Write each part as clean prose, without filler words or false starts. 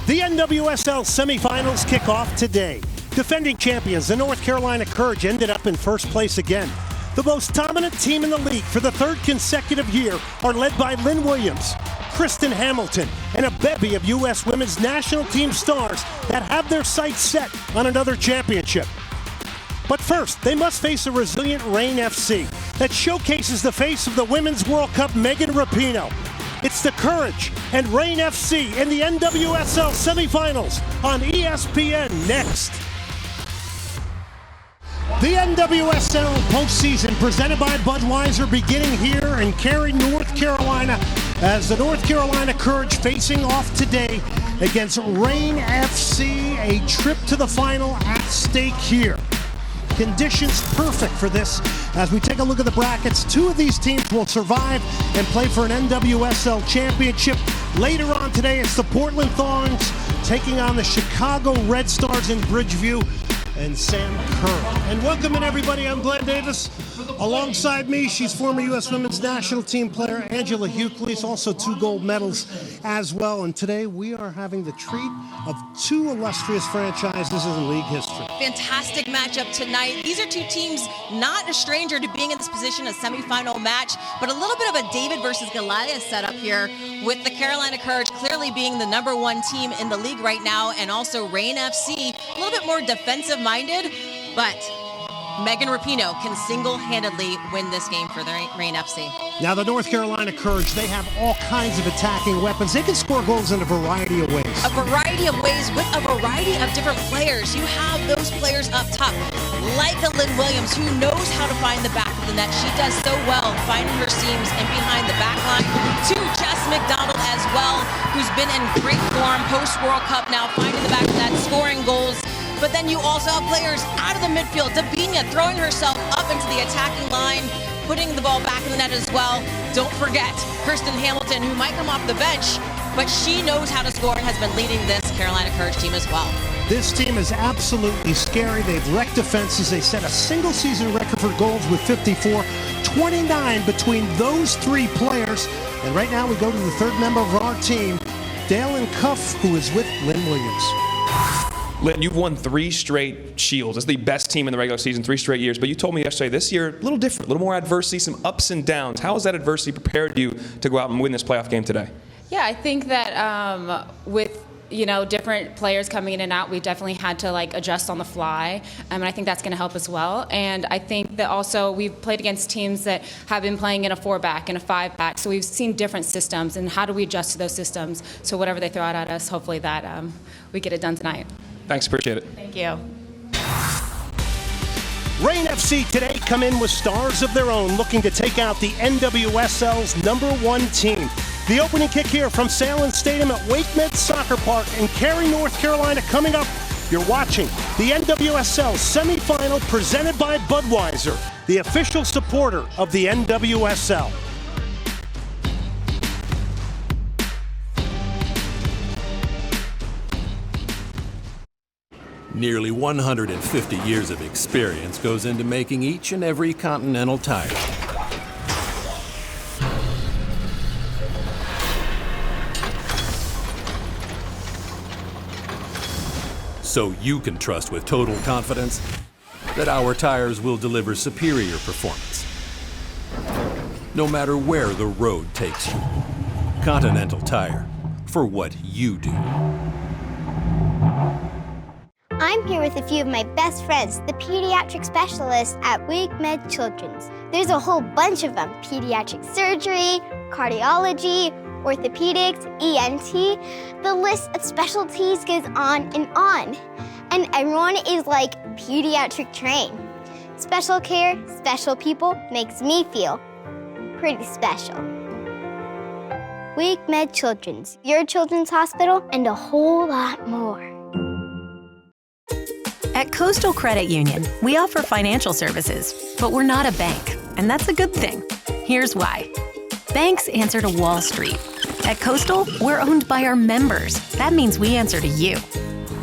The NWSL Semifinals kick off today. Defending champions, the North Carolina Courage ended up in first place again. The most dominant team in the league for the third consecutive year are led by Lynn Williams, Kristen Hamilton, and a bevy of U.S. women's national team stars that have their sights set on another championship. But first, they must face a resilient Reign FC that showcases the face of the Women's World Cup Megan Rapinoe. It's the Courage and Reign FC in the NWSL Semifinals on ESPN next. The NWSL postseason presented by Budweiser beginning here in Cary, North Carolina, as the North Carolina Courage facing off today against Reign FC, a trip to the final at stake here. Conditions perfect for this. As we take a look at the brackets, two of these teams will survive and play for an NWSL championship. Later on today, it's the Portland Thorns taking on the Chicago Red Stars in Bridgeview and Sam Kerr. And welcome in everybody, I'm Glenn Davis. Alongside me, she's former U.S. Women's National Team player Angela Hucles, also 2 gold medals as well. And today we are having the treat of 2 illustrious franchises in league history. Fantastic matchup tonight. These are 2 teams not a stranger to being in this position, a semifinal match, but a little bit of a David versus Goliath setup here with the Carolina Courage clearly being the #1 team in the league right now, and also Reign FC, a little bit more defensive-minded, but Megan Rapinoe can single-handedly win this game for the Reign FC. Now the North Carolina Courage, they have all kinds of attacking weapons. They can score goals in a variety of ways. A variety of ways with a variety of different players. You have those players up top, like a Lynn Williams, who knows how to find the back of the net. She does so well finding her seams and behind the back line. To Jess McDonald as well, who's been in great form post-World Cup now, finding the back of the net, scoring goals. But then you also have players out of the midfield. Davinia throwing herself up into the attacking line, putting the ball back in the net as well. Don't forget Kristen Hamilton, who might come off the bench, but she knows how to score and has been leading this Carolina Courage team as well. This team is absolutely scary. They've wrecked defenses. They set a single season record for goals with 54, 29 between those 3 players. And right now we go to the 3rd member of our team, Dalen Cuff, who is with Lynn Williams. Lynn, you've won 3 straight Shields. It's the best team in the regular season, 3 straight years. But you told me yesterday, this year, a little different, a little more adversity, some ups and downs. How has that adversity prepared you to go out and win this playoff game today? Yeah, I think that with different players coming in and out, we definitely had to adjust on the fly, and I think that's going to help as well. And I think that also we've played against teams that have been playing in a 4-back and a 5-back, so we've seen different systems, and how do we adjust to those systems? So whatever they throw out at us, hopefully that we get it done tonight. Thanks, appreciate it. Thank you. Reign FC today come in with stars of their own, looking to take out the NWSL's #1 team. The opening kick here from Salem Stadium at WakeMed Soccer Park in Cary, North Carolina. Coming up, you're watching the NWSL Semifinal presented by Budweiser, the official supporter of the NWSL. Nearly 150 years of experience goes into making each and every Continental tire. So you can trust with total confidence that our tires will deliver superior performance, no matter where the road takes you. Continental Tire, for what you do. I'm here with a few of my best friends, the pediatric specialists at WakeMed Children's. There's a whole bunch of them: pediatric surgery, cardiology, orthopedics, ENT. The list of specialties goes on. And everyone is pediatric trained. Special care, special people makes me feel pretty special. WakeMed Children's, your children's hospital, and a whole lot more. At Coastal Credit Union, we offer financial services, but we're not a bank, and that's a good thing. Here's why. Banks answer to Wall Street. At Coastal, we're owned by our members. That means we answer to you.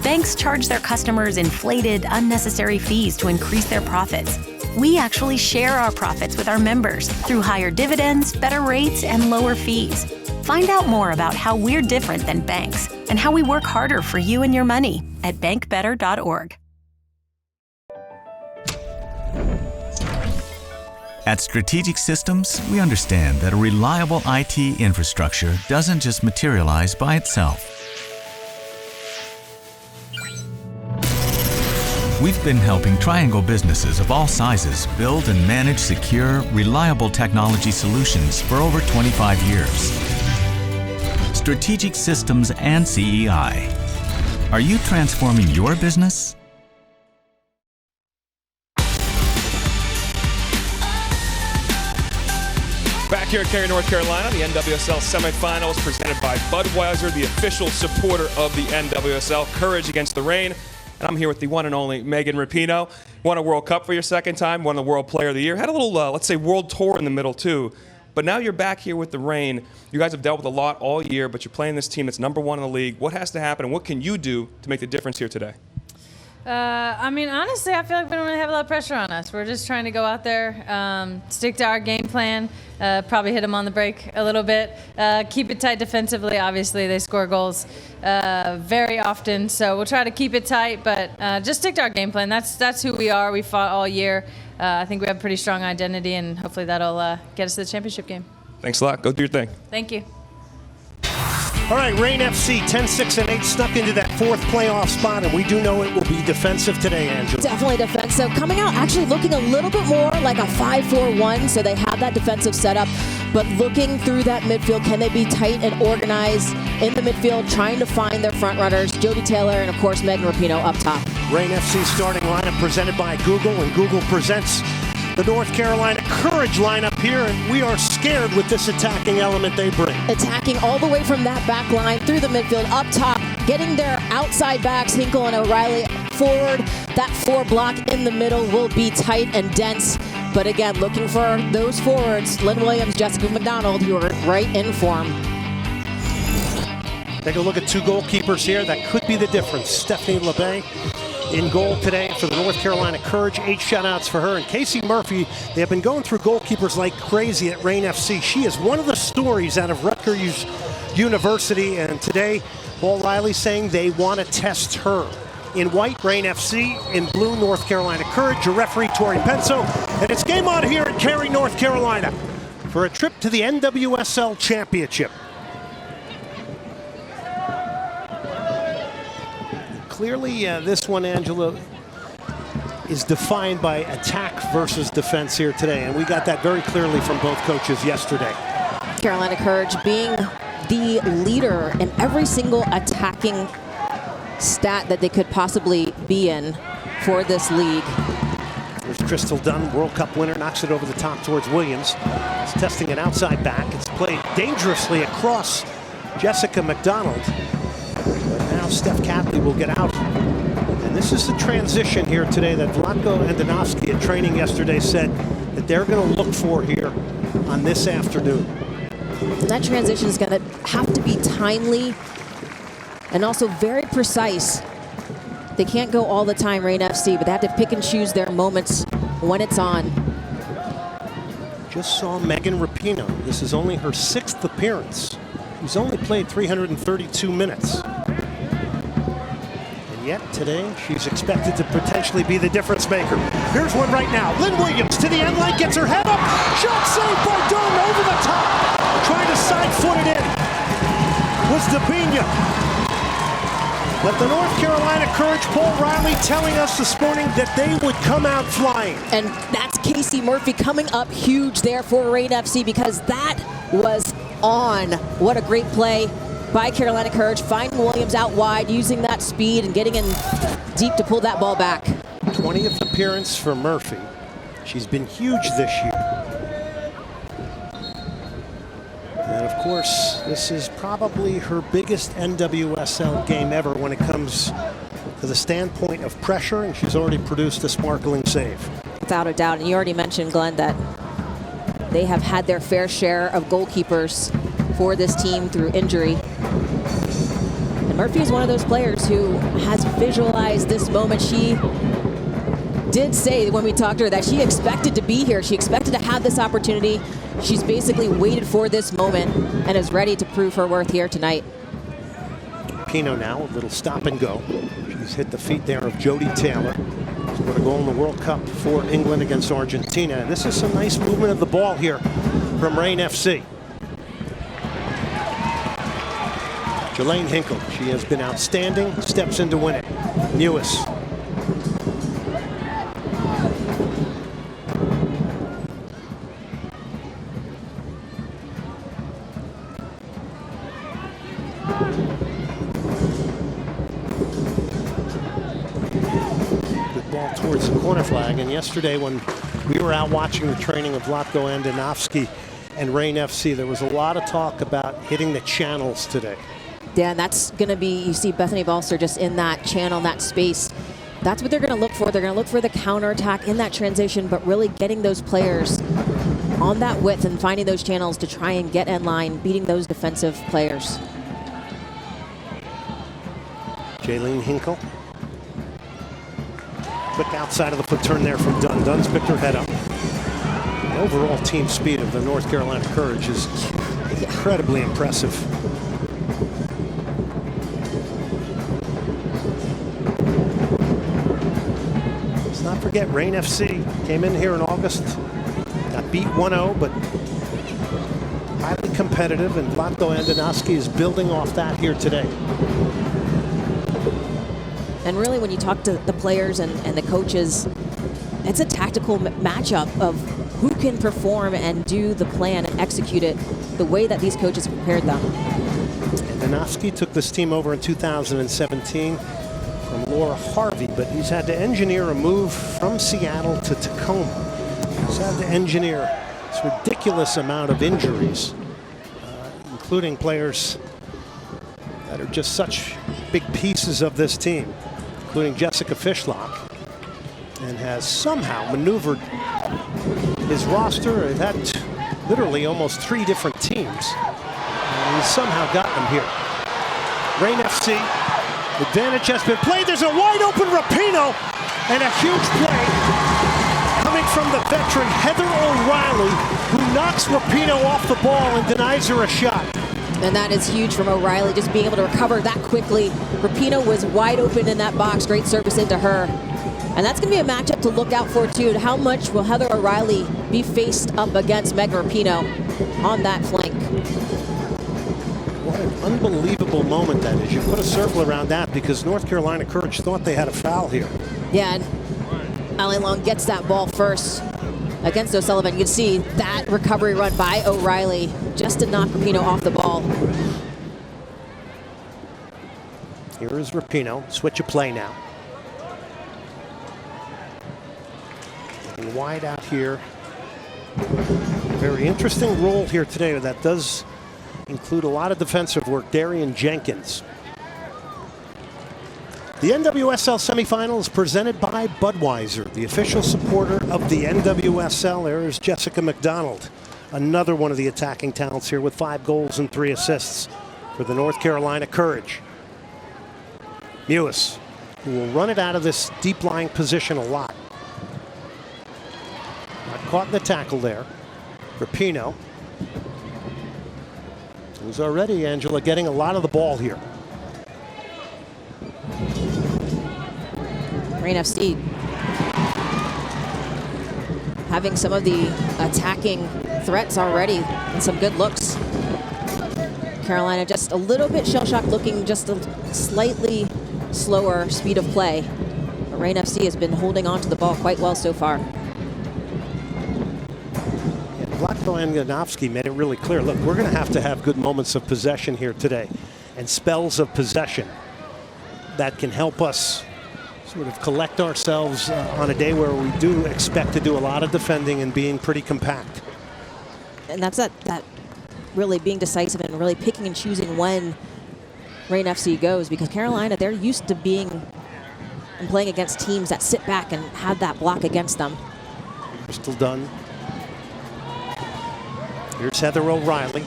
Banks charge their customers inflated, unnecessary fees to increase their profits. We actually share our profits with our members through higher dividends, better rates, and lower fees. Find out more about how we're different than banks and how we work harder for you and your money at bankbetter.org. At Strategic Systems, we understand that a reliable IT infrastructure doesn't just materialize by itself. We've been helping Triangle businesses of all sizes build and manage secure, reliable technology solutions for over 25 years. Strategic Systems and CEI. Are you transforming your business? Back here in Cary, North Carolina, the NWSL Semifinal is presented by Budweiser, the official supporter of the NWSL. Courage against the rain. And I'm here with the one and only Megan Rapinoe. Won a World Cup for your second time, won the World Player of the Year. Had a little, let's say, world tour in the middle, too. But now you're back here with the rain. You guys have dealt with a lot all year, but you're playing this team that's #1 in the league. What has to happen, and what can you do to make the difference here today? I mean, honestly, I feel like we don't really have a lot of pressure on us. We're just trying to go out there, stick to our game plan, probably hit them on the break a little bit, keep it tight defensively. Obviously, they score goals very often, so we'll try to keep it tight, but just stick to our game plan. That's who we are. We fought all year. I think we have a pretty strong identity, and hopefully that'll get us to the championship game. Thanks a lot. Go do your thing. Thank you. All right, Reign FC 10-6-8 snuck into that 4th playoff spot, and we do know it will be defensive today, Angela. Definitely defensive. Coming out actually looking a little bit more like a 5-4-1, so they have that defensive setup. But looking through that midfield, can they be tight and organized in the midfield, trying to find their front runners, Jodie Taylor and, of course, Megan Rapinoe up top. Reign FC starting lineup presented by Google, and Google presents the North Carolina Courage lineup here, and we are scared with this attacking element they bring. Attacking all the way from that back line through the midfield, up top, getting their outside backs, Hinkle and O'Reilly, forward. That 4 block in the middle will be tight and dense. But again, looking for those forwards, Lynn Williams, Jessica McDonald, who are right in form. Take a look at 2 goalkeepers here. That could be the difference. Stephanie LeBay in goal today for the North Carolina Courage. 8 shutouts for her. And Casey Murphy, they have been going through goalkeepers like crazy at Reign FC. She is one of the stories out of Rutgers University. And today, Paul Riley saying they want to test her. In white, Reign FC. In blue, North Carolina Courage. Your referee, Tori Penso. And it's game on here in Cary, North Carolina for a trip to the NWSL Championship. Clearly, this one, Angela, is defined by attack versus defense here today, and we got that very clearly from both coaches yesterday. Carolina Courage being the leader in every single attacking stat that they could possibly be in for this league. There's Crystal Dunn, World Cup winner, knocks it over the top towards Williams. It's testing an outside back. It's played dangerously across Jessica McDonald. But now Steph Catley will get out. And this is the transition here today that Vlatko Andonovski at training yesterday said that they're going to look for here on this afternoon. And that transition is going to have to be timely and also very precise. They can't go all the time, Reign FC, but they have to pick and choose their moments when it's on. Just saw Megan Rapinoe. This is only her 6th appearance. She's only played 332 minutes. And yet today, she's expected to potentially be the difference maker. Here's one right now. Lynn Williams to the end line, gets her head up. Shot saved by Dunn over the top. Trying to side foot it in was Debinha. But the North Carolina Courage, Paul Riley telling us this morning that they would come out flying. And that's Casey Murphy coming up huge there for Reign FC because that was on. What a great play by Carolina Courage, finding Williams out wide, using that speed and getting in deep to pull that ball back. 20th appearance for Murphy. She's been huge this year. And of course, this is probably her biggest NWSL game ever when it comes to the standpoint of pressure, and she's already produced a sparkling save. Without a doubt, and you already mentioned, Glenn, that they have had their fair share of goalkeepers for this team through injury. And Murphy is one of those players who has visualized this moment. She did say when we talked to her that she expected to be here. She expected to have this opportunity. She's basically waited for this moment and is ready to prove her worth here tonight. Pino now, a little stop and go. She's hit the feet there of Jodie Taylor. Scored a goal in the World Cup for England against Argentina. And this is some nice movement of the ball here from Reign FC. Jelaine Hinkle, she has been outstanding, steps in to win it. Mewis. Good ball towards the corner flag. And yesterday when we were out watching the training of Vlatko Andonovski and Reign FC, there was a lot of talk about hitting the channels today. Yeah, and that's going to be, you see Bethany Balser just in that channel, that space. That's what they're going to look for. They're going to look for the counterattack in that transition, but really getting those players on that width and finding those channels to try and get in line, beating those defensive players. Jelaine Hinkle. Quick outside of the foot turn there from Dunn. Dunn's picked her head up. The overall team speed of the North Carolina Courage is incredibly impressive. Let's not forget Reign FC came in here in August, got beat 1-0, but highly competitive, and Vlatko Andonovski is building off that here today. And really, when you talk to the players and the coaches, it's a tactical matchup of who can perform and do the plan and execute it the way that these coaches have prepared them. Andonovski took this team over in 2017 from Laura Harvey, but he's had to engineer a move from Seattle to Tacoma. He's had to engineer this ridiculous amount of injuries, including players that are just such big pieces of this team, including Jessica Fishlock, and has somehow maneuvered his roster. They've had literally almost 3 different teams, and he's somehow got them here. Reign FC, advantage has been played. There's a wide open Rapinoe, and a huge play coming from the veteran Heather O'Reilly, who knocks Rapinoe off the ball and denies her a shot. And that is huge from O'Reilly, just being able to recover that quickly. Rapinoe was wide open in that box. Great service into her. And that's going to be a matchup to look out for, too. How much will Heather O'Reilly be faced up against Meg Rapinoe on that flank? What an unbelievable moment that is. You put a circle around that because North Carolina Courage thought they had a foul here. Yeah, and Allie Long gets that ball first against O'Sullivan. You can see that recovery run by O'Reilly just to knock Rapinoe off the ball. Here is Rapinoe. Switch of play now. Looking wide out here. Very interesting role here today that does include a lot of defensive work. Darian Jenkins. The NWSL Semifinal is presented by Budweiser, the official supporter of the NWSL. There's Jessica McDonald, another one of the attacking talents here with 5 goals and 3 assists for the North Carolina Courage. Mewis, who will run it out of this deep lying position a lot. Not caught in the tackle there. Rapinoe, who's already, Angela, getting a lot of the ball here. Reign FC having some of the attacking threats already and some good looks. Carolina just a little bit shell-shocked, looking just a slightly slower speed of play. But Reign FC has been holding on to the ball quite well so far. Vlatko Andonovski made it really clear, look, we're going to have good moments of possession here today and spells of possession that can help us sort of collect ourselves on a day where we do expect to do a lot of defending and being pretty compact. And that's that really being decisive and really picking and choosing when Reign FC goes, because Carolina, they're used to being and playing against teams that sit back and have that block against them. Crystal Dunn. Here's Heather O'Reilly.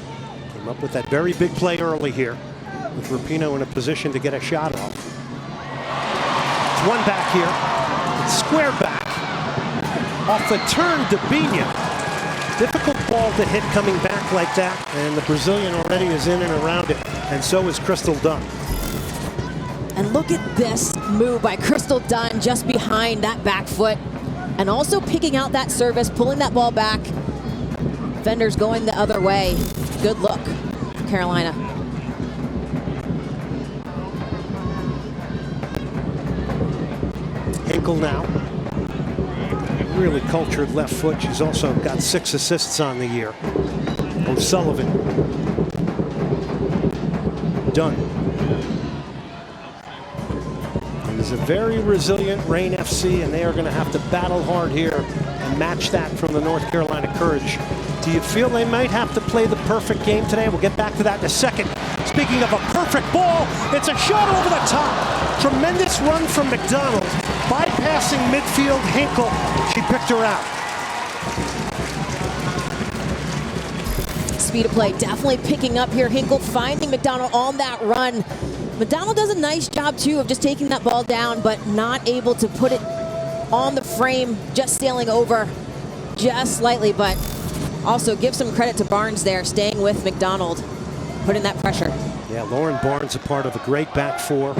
Came up with that very big play early here with Rapinoe in a position to get a shot off. One back here. It's square back. Off the turn, Debinha. Difficult ball to hit coming back like that, and the Brazilian already is in and around it, and so is Crystal Dunn. And look at this move by Crystal Dunn just behind that back foot, and also picking out that service, pulling that ball back. Defenders going the other way. Good look for Carolina. Hinkle now. Really cultured left foot. She's also got 6 assists on the year. O'Sullivan. Dunn. And is a very resilient Reign FC, and they are going to have to battle hard here and match that from the North Carolina Courage. Do you feel they might have to play the perfect game today? We'll get back to that in a second. Speaking of a perfect ball, it's a shot over the top. Tremendous run from McDonald. Bypassing midfield Hinkle. She picked her out. Speed of play definitely picking up here. Hinkle finding McDonald on that run. McDonald does a nice job too of just taking that ball down, but not able to put it on the frame, just sailing over just slightly. But also give some credit to Barnes there, staying with McDonald, putting that pressure. Yeah, Lauren Barnes, a part of a great back four.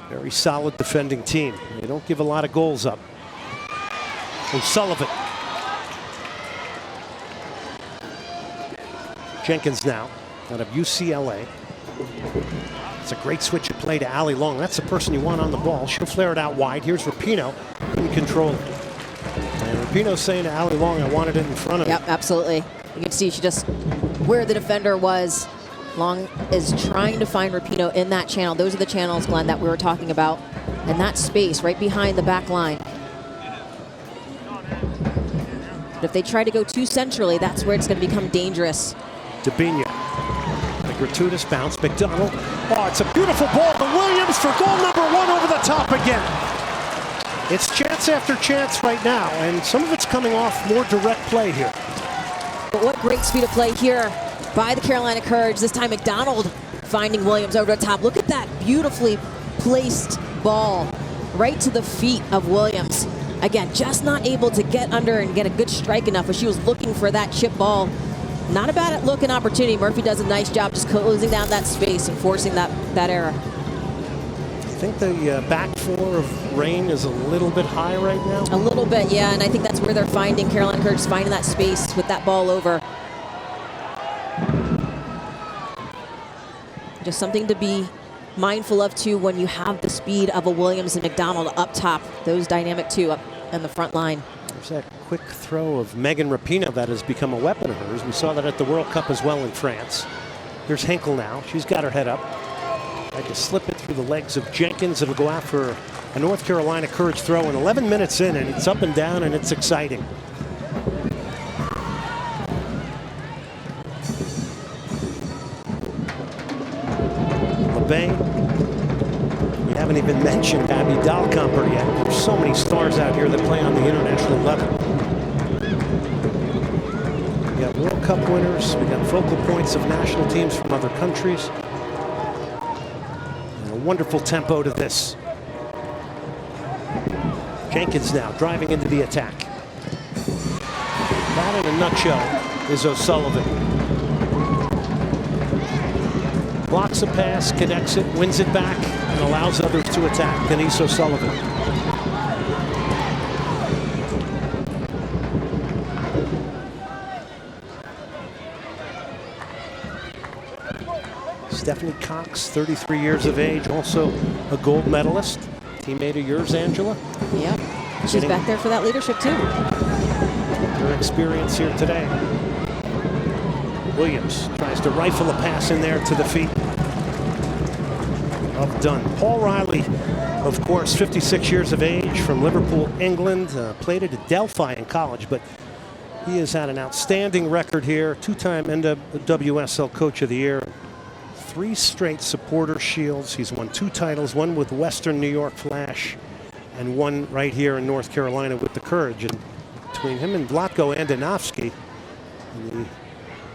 Very solid defending team. They don't give a lot of goals up. O'Sullivan. Jenkins now out of UCLA. It's a great switch of play to Allie Long. That's the person you want on the ball. She'll flare it out wide. Here's Rapinoe. Couldn't control it. And Rapinoe saying to Allie Long, I wanted it in front of me. Yep, absolutely. You can see she just where the defender was. Long is trying to find Rapinoe in that channel. Those are the channels, Glenn, that we were talking about. And that space right behind the back line. But if they try to go too centrally, that's where it's going to become dangerous. Debinha. A gratuitous bounce. McDonald. Oh, it's a beautiful ball to Williams for goal number 1 over the top again. It's chance after chance right now, and some of it's coming off more direct play here. But what great speed of play here by the Carolina Courage. This time McDonald finding Williams over the top. Look at that beautifully placed ball right to the feet of Williams. Again, just not able to get under and get a good strike enough, but she was looking for that chip ball. Not a bad looking opportunity. Murphy does a nice job just closing down that space and forcing that error. I think the back four of Reign is a little bit high right now. A little bit, yeah, and I think that's where they're finding, Carolina Courage finding that space with that ball over. Just something to be mindful of too when you have the speed of a Williams and McDonald up top. Those dynamic too up in the front line. There's that quick throw of Megan Rapinoe that has become a weapon of hers. We saw that at the World Cup as well in France. Here's Hinkle now. She's got her head up. Tried to slip it through the legs of Jenkins. It'll go out for a North Carolina Courage throw. And 11 minutes in, and it's up and down, and it's exciting. LeBay. We haven't even mentioned Abby Dahlkamper yet. There's so many stars out here that play on the international level. We got World Cup winners. We got focal points of national teams from other countries. And a wonderful tempo to this. Jenkins now driving into the attack. That in a nutshell is O'Sullivan. Blocks a pass, connects it, wins it back, and allows others to attack. Denise O'Sullivan. Stephanie Cox, 33 years of age, also a gold medalist. Teammate of yours, Angela? Yep. She's back there for that leadership too. Her experience here today. Williams tries to rifle a pass in there to the feet of Dunn. Paul Riley, of course, 56 years of age, from Liverpool, England. Played at Adelphi in college, but he has had an outstanding record here. Two-time NWSL Coach of the Year. 3 straight supporter shields. He's won 2 titles, one with Western New York Flash and one right here in North Carolina with the Courage. And between him and Vlatko Andonovski, in the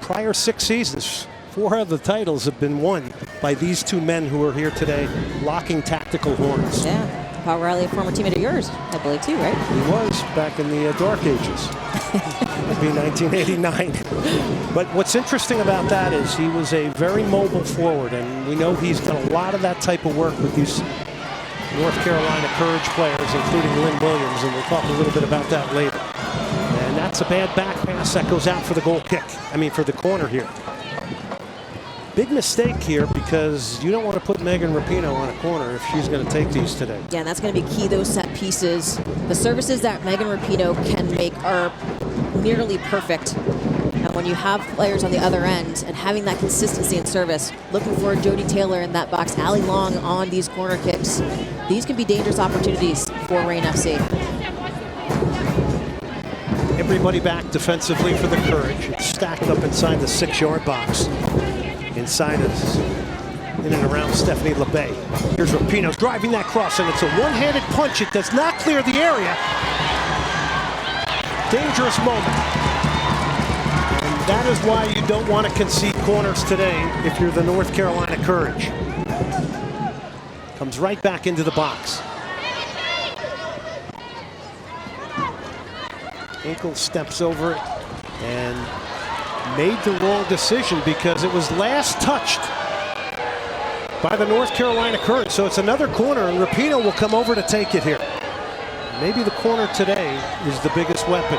prior 6 seasons, 4 of the titles have been won by these 2 men who are here today, locking tactical horns. Yeah, Paul Riley, a former teammate of yours, I believe, too, right? He was back in the dark ages. It'd be 1989. But what's interesting about that is he was a very mobile forward, and we know he's done a lot of that type of work with these North Carolina Courage players, including Lynn Williams, and we'll talk a little bit about that later. And that's a bad back pass that goes out for the goal kick. I mean, for the corner here. Big mistake here because you don't want to put Megan Rapinoe on a corner if she's going to take these today. Yeah, and that's going to be key, those set pieces. The services that Megan Rapinoe can make are nearly perfect. And when you have players on the other end and having that consistency in service, looking for Jodie Taylor in that box, Allie Long on these corner kicks, these can be dangerous opportunities for Reign FC. Everybody back defensively for the Courage. It's stacked up inside the 6-yard box. Inside us, in and around Stephanie LeBay. Here's Rapinoe driving that cross, and it's a one-handed punch. It does not clear the area. Dangerous moment. And that is why you don't want to concede corners today if you're the North Carolina Courage. Comes right back into the box. Hinkle steps over it and made the wrong decision because it was last touched by the North Carolina Courage. So it's another corner, and Rapinoe will come over to take it here. Maybe the corner today is the biggest weapon.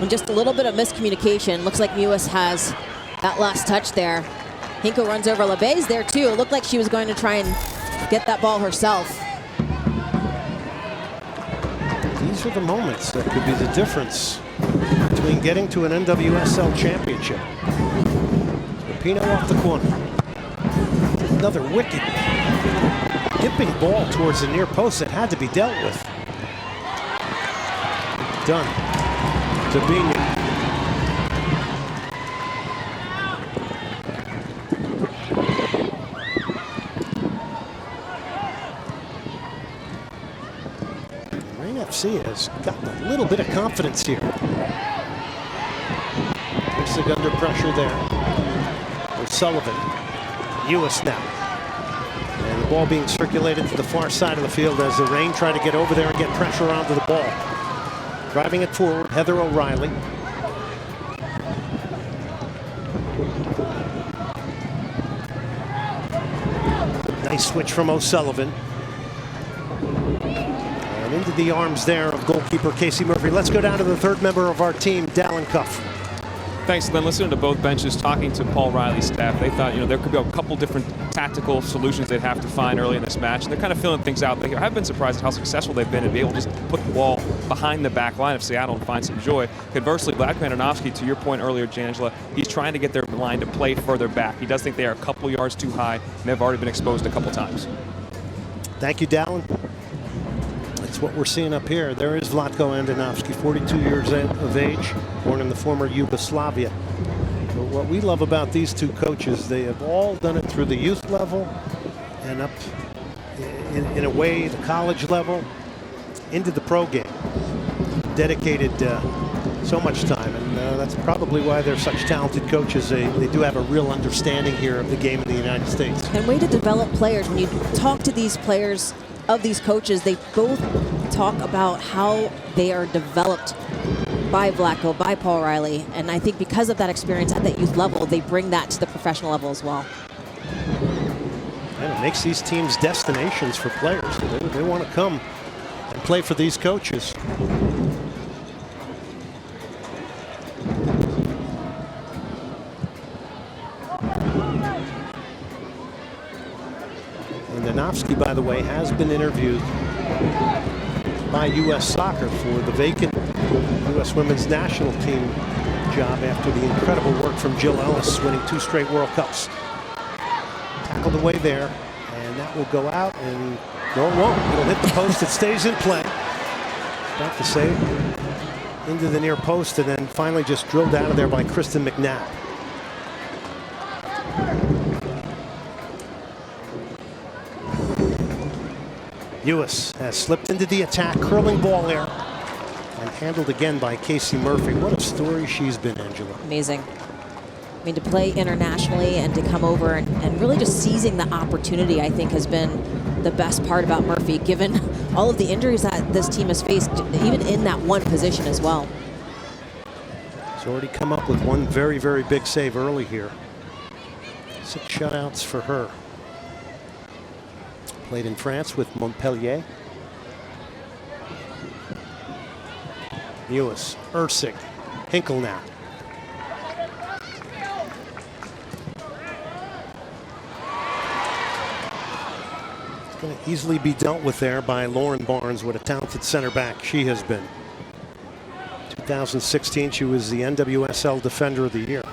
And just a little bit of miscommunication. Looks like Mewis has that last touch there. Hinkle runs over. LeBay's there too. It looked like she was going to try and get that ball herself. These are the moments that could be the difference between getting to an NWSL championship. Rapinoe off the corner. Another wicked dipping ball towards the near post that had to be dealt with. Done. Dabinia. Reign FC has gotten a little bit of confidence here. Basic under pressure there. O'Sullivan. Ewis now. And the ball being circulated to the far side of the field as the Reign try to get over there and get pressure onto the ball. Driving it forward, Heather O'Reilly. Nice switch from O'Sullivan. And into the arms there of goalkeeper Casey Murphy. Let's go down to the third member of our team, Dallin Cuff. Thanks, Glenn. Listening to both benches, talking to Paul Riley's staff, they thought, there could be a couple different tactical solutions they'd have to find early in this match. And they're kind of filling things out. They have been surprised at how successful they've been and be able to just put the ball behind the back line of Seattle and find some joy. Conversely, Vlatko Andonovski, to your point earlier, Jangela, he's trying to get their line to play further back. He does think they are a couple yards too high, and they've already been exposed a couple times. Thank you, Dallin. That's what we're seeing up here. There is Vlatko Andonovski, 42 years of age, born in the former Yugoslavia. But what we love about these two coaches, they have all done it through the youth level and up in a way the college level into the pro game. Dedicated so much time, and that's probably why they're such talented coaches. They do have a real understanding here of the game in the United States. And way to develop players. When you talk to these players of these coaches, they both talk about how they are developed by Vlatko, by Paul Riley, and I think because of that experience at that youth level, they bring that to the professional level as well. And it makes these teams destinations for players. They want to come and play for these coaches. And Andonovski, by the way, has been interviewed by U.S. Soccer for the vacant U.S. Women's National Team job after the incredible work from Jill Ellis, winning 2 straight World Cups. Tackled away there, and that will go out, and no, it won't. It'll hit the post. It stays in play. Back to save into the near post, and then finally just drilled out of there by Kristen McNabb. Ewis has slipped into the attack, curling ball there, and handled again by Casey Murphy. What a story she's been, Angela. Amazing. I mean, to play internationally and to come over and really just seizing the opportunity, I think, has been the best part about Murphy, given all of the injuries that this team has faced, even in that one position as well. He's already come up with one very, very big save early here. 6 shutouts for her. Played in France with Montpellier. Mewis, Ursig, Hinkle now. It's going to easily be dealt with there by Lauren Barnes. What a talented center back she has been. 2016, she was the NWSL Defender of the Year.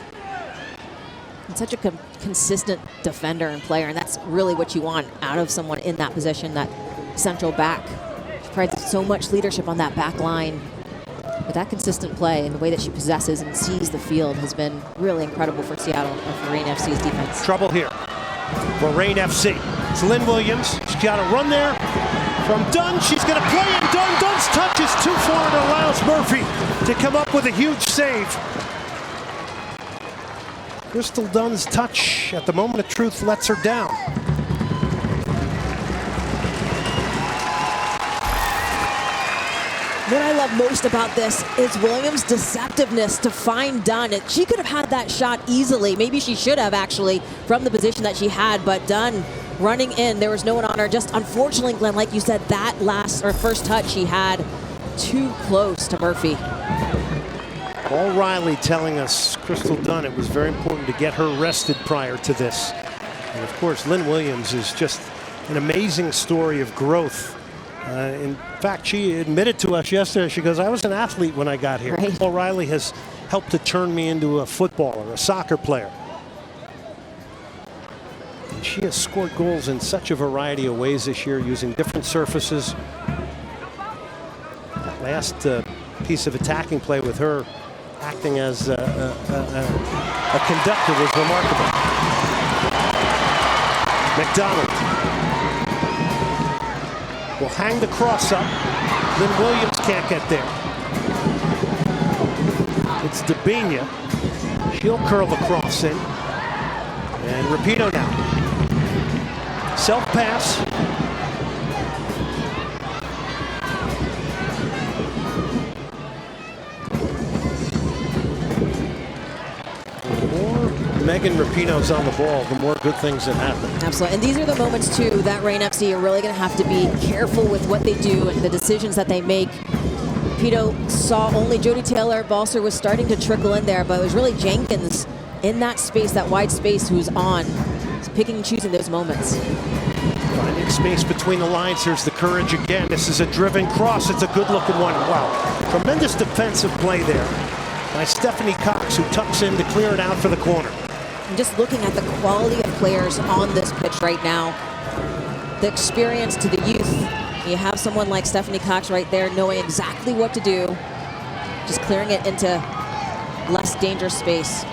And such a consistent defender and player, and that's really what you want out of someone in that position, that central back. She provides so much leadership on that back line. But that consistent play and the way that she possesses and sees the field has been really incredible for Seattle and for Reign FC's defense. Trouble here for Reign FC. It's Lynn Williams. She's got a run there from Dunn. She's going to play it. Dunn's touch is too far and allows Murphy to come up with a huge save. Crystal Dunn's touch at the moment of truth lets her down. What I love most about this is Williams' deceptiveness to find Dunn. She could have had that shot easily. Maybe she should have, actually, from the position that she had. But Dunn running in, there was no one on her. Just unfortunately, Glenn, like you said, that first touch she had too close to Murphy. Paul Riley telling us, Crystal Dunn, it was very important to get her rested prior to this. And of course, Lynn Williams is just an amazing story of growth. In fact, she admitted to us yesterday, she goes, I was an athlete when I got here. Right. Paul Riley has helped to turn me into a footballer, a soccer player. And she has scored goals in such a variety of ways this year, using different surfaces. That last piece of attacking play with her acting as a conductor was remarkable. McDonald will hang the cross up. Lynn Williams can't get there. It's Debinha. She'll curl the cross in. And Rapinoe now. Self-pass. Megan Rapinoe's on the ball, the more good things that happen. Absolutely. And these are the moments, too, that Reign FC are really going to have to be careful with what they do and the decisions that they make. Rapinoe saw only Jodie Taylor-Balser was starting to trickle in there, but it was really Jenkins in that space, that wide space, who's on. He's picking and choosing those moments. Finding space between the lines. Here's the courage again. This is a driven cross. It's a good-looking one. Wow. Tremendous defensive play there by Stephanie Cox, who tucks in to clear it out for the corner. And just looking at the quality of players on this pitch right now, the experience to the youth. You have someone like Stephanie Cox right there knowing exactly what to do, just clearing it into less dangerous space.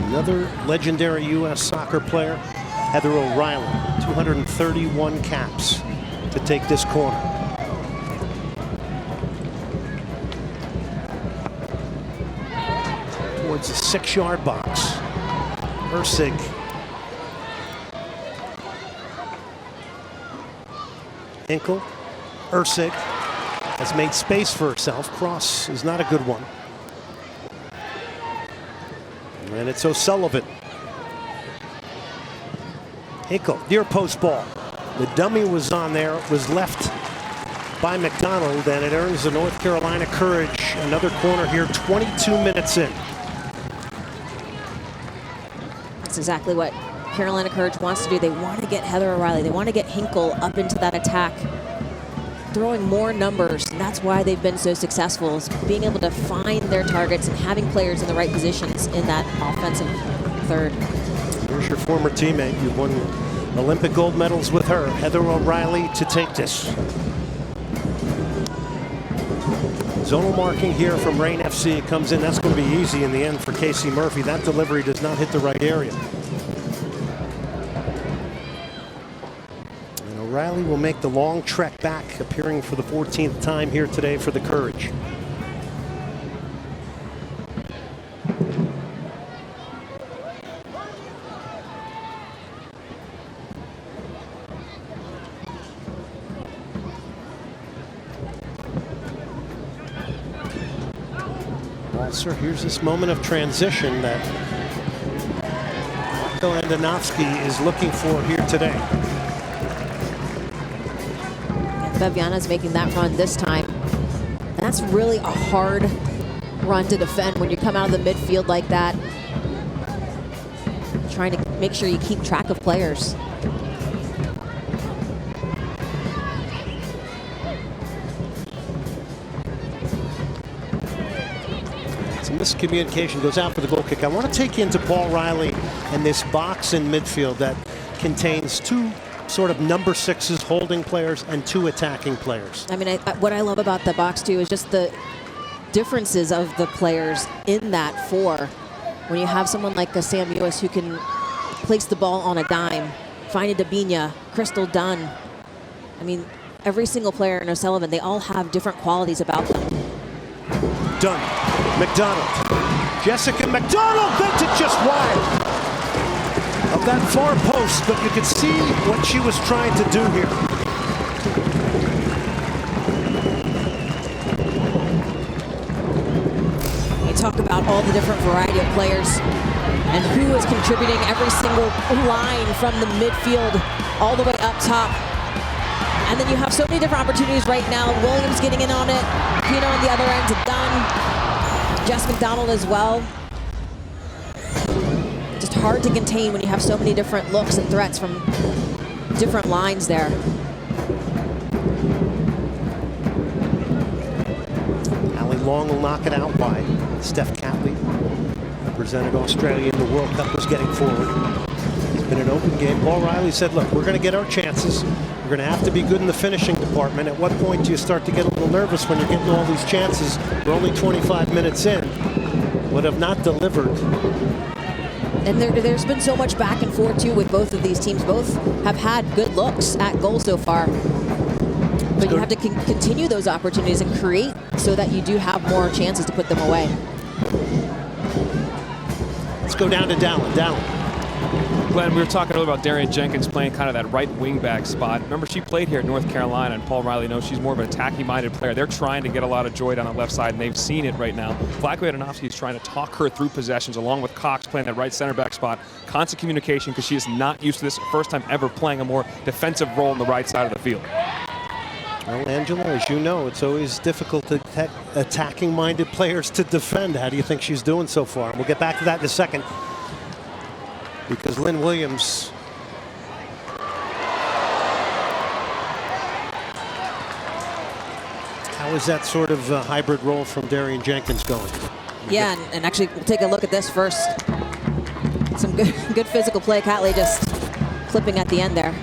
Another legendary U.S. soccer player, Heather O'Reilly, 231 caps to take this corner. Towards the 6-yard box. Ursig. Hinkle. Ursig has made space for herself. Cross is not a good one. And it's O'Sullivan. Hinkle, near post ball. The dummy was on there. It was left by McDonald, and it earns the North Carolina Courage another corner here, 22 minutes in. That's exactly what Carolina Courage wants to do. They want to get Heather O'Reilly. They want to get Hinkle up into that attack, throwing more numbers. And that's why they've been so successful, is being able to find their targets and having players in the right positions in that offensive third. Here's your former teammate. You've won Olympic gold medals with her, Heather O'Reilly, to take this. Zonal marking here from Reign FC. It comes in. That's going to be easy in the end for Casey Murphy. That delivery does not hit the right area. And Riley will make the long trek back, appearing for the 14th time here today for the Courage. Walser, here's this moment of transition that Andonovsky is looking for here today. Beviana's making that run this time. That's really a hard run to defend when you come out of the midfield like that. Trying to make sure you keep track of players. Some miscommunication goes out for the goal kick. I want to take you into Paul Riley and this box in midfield that contains two sort of number 6s holding players and 2 attacking players. I mean, what I love about the box too is just the differences of the players in that 4. When you have someone like a Sam Ewis who can place the ball on a dime, find a Dabinia, Crystal Dunn. I mean, every single player in O'Sullivan, they all have different qualities about them. Dunn, McDonald, Jessica McDonald bent it just wide of that far post, but you could see what she was trying to do here. You talk about all the different variety of players and who is contributing every single line from the midfield all the way up top. And then you have so many different opportunities right now. Williams getting in on it, Pino on the other end to Dunn, Jess McDonald as well. Just hard to contain when you have so many different looks and threats from different lines there. Ali Long will knock it out wide. Steph Catley represented Australia in the World Cup, was getting forward. It's been an open game. Paul Riley said, look, we're going to get our chances. We're going to have to be good in the finishing department. At what point do you start to get a little nervous when you're getting all these chances? We're only 25 minutes in. Would have not delivered. And there's been so much back and forth, too, with both of these teams. Both have had good looks at goal so far. But you have to continue those opportunities and create so that you do have more chances to put them away. Let's go down to Dallin. Glenn, we were talking earlier about Darian Jenkins playing kind of that right wing back spot. Remember, she played here at North Carolina, and Paul Riley knows she's more of an attacking-minded player. They're trying to get a lot of joy down the left side, and they've seen it right now. Vlatko Andonovsky is trying to talk her through possessions, along with Cox playing that right center back spot. Constant communication, because she is not used to this. First time ever playing a more defensive role on the right side of the field. Well, Angela, as you know, it's always difficult to attacking-minded players to defend. How do you think she's doing so far? We'll get back to that in a second, because Lynn Williams how is that sort of hybrid role from Darian Jenkins going? Yeah, and actually we'll take a look at this first. Some good physical play. Catley just clipping at the end there.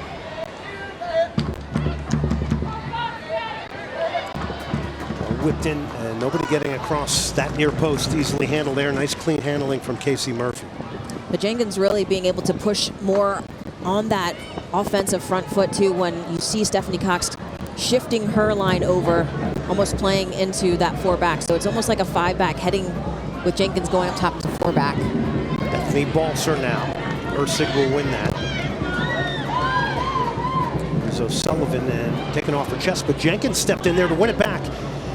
Whipped in, and nobody getting across that near post. Easily handled there. Nice clean handling from Casey Murphy. But Jenkins really being able to push more on that offensive front foot too, when you see Stephanie Cox shifting her line over, almost playing into that 4-back. So it's almost like a 5-back heading with Jenkins going up top to 4-back. Bethany Balser now. Ursig will win that. There's O'Sullivan and taken off her chest, but Jenkins stepped in there to win it back.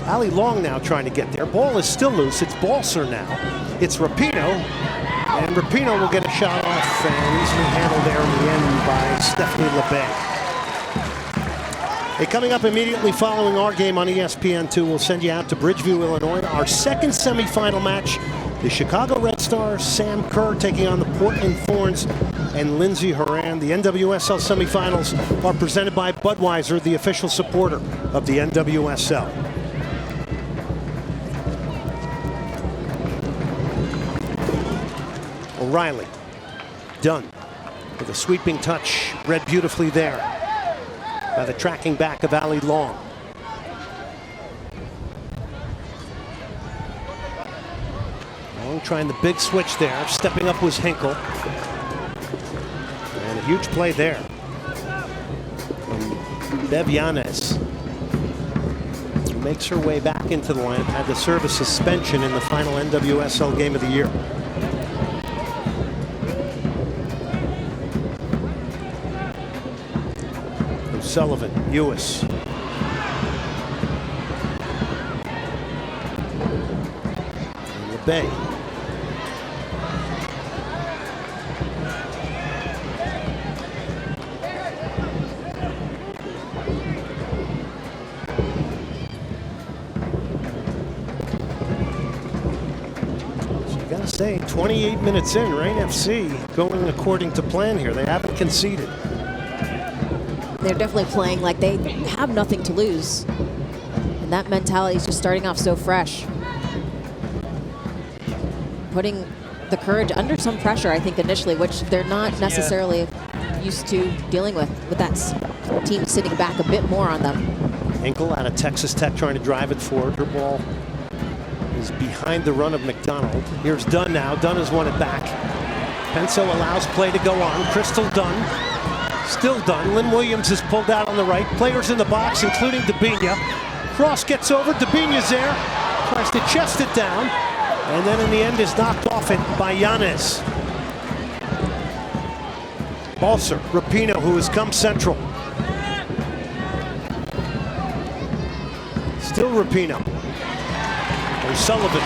Ali Long now trying to get there. Ball is still loose. It's Balser now. It's Rapinoe. And Rapinoe will get a shot off and easily handled there in the end by Stephanie LeBay. Hey, coming up immediately following our game on ESPN2, we'll send you out to Bridgeview, Illinois. Our second semifinal match, the Chicago Red Stars, Sam Kerr taking on the Portland Thorns and Lindsey Horan. The NWSL semifinals are presented by Budweiser, the official supporter of the NWSL. O'Reilly, Dunn with a sweeping touch, read beautifully there by the tracking back of Ali Long. Long trying the big switch there, stepping up was Hinkle. And a huge play there from Bev Yanez makes her way back into the lineup, had to serve a suspension in the final NWSL game of the year. Sullivan, Ewis. And LeBay. Gotta say, 28 minutes in, Rain FC going according to plan here. They haven't conceded. They're definitely playing like they have nothing to lose. And that mentality is just starting off so fresh. Putting the Courage under some pressure, I think, initially, which they're not necessarily used to dealing with that team sitting back a bit more on them. Hinkle out of Texas Tech trying to drive it forward. Her ball is behind the run of McDonald. Here's Dunn now. Dunn has won it back. Penso allows play to go on. Crystal Dunn. Still Dunn. Lynn Williams is pulled out on the right. Players in the box, including Debinha. Cross gets over. Debinha's there. Tries to chest it down. And then in the end is knocked off it by Yanez. Balser, Rapinoe, who has come central. Still Rapinoe. O'Sullivan.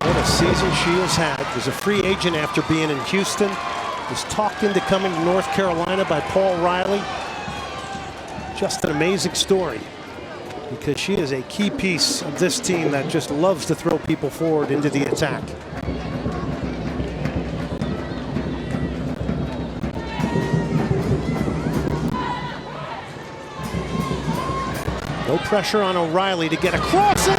What a season she has had. Was a free agent after being in Houston. Was talked into coming to North Carolina by Paul Riley. Just an amazing story, because she is a key piece of this team that just loves to throw people forward into the attack. No pressure on O'Reilly to get a crossing.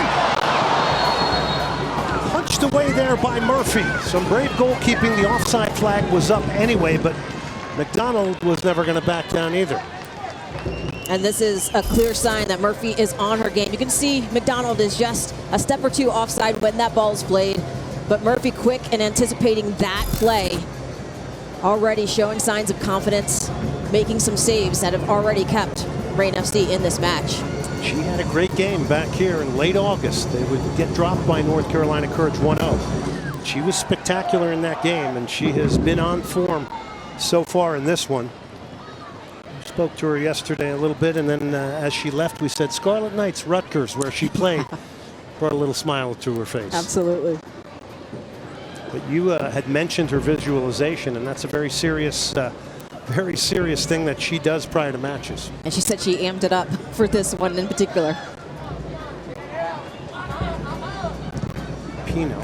Punched away there by Murphy. Some brave goalkeeping. The offside flag was up anyway, but McDonald was never going to back down either. And this is a clear sign that Murphy is on her game. You can see McDonald is just a step or two offside when that ball is played, but Murphy quick and anticipating that play. Already showing signs of confidence, making some saves that have already kept Rain FC in this match. She had a great game back here in late August. They would get dropped by North Carolina Courage 1-0. She was spectacular in that game, and she has been on form so far in this one. We spoke to her yesterday a little bit, and then as she left, we said Scarlet Knights, Rutgers, where she played. Brought a little smile to her face. Absolutely. But you had mentioned her visualization, and that's a very serious thing that she does prior to matches. And she said she amped it up for this one in particular. Pino.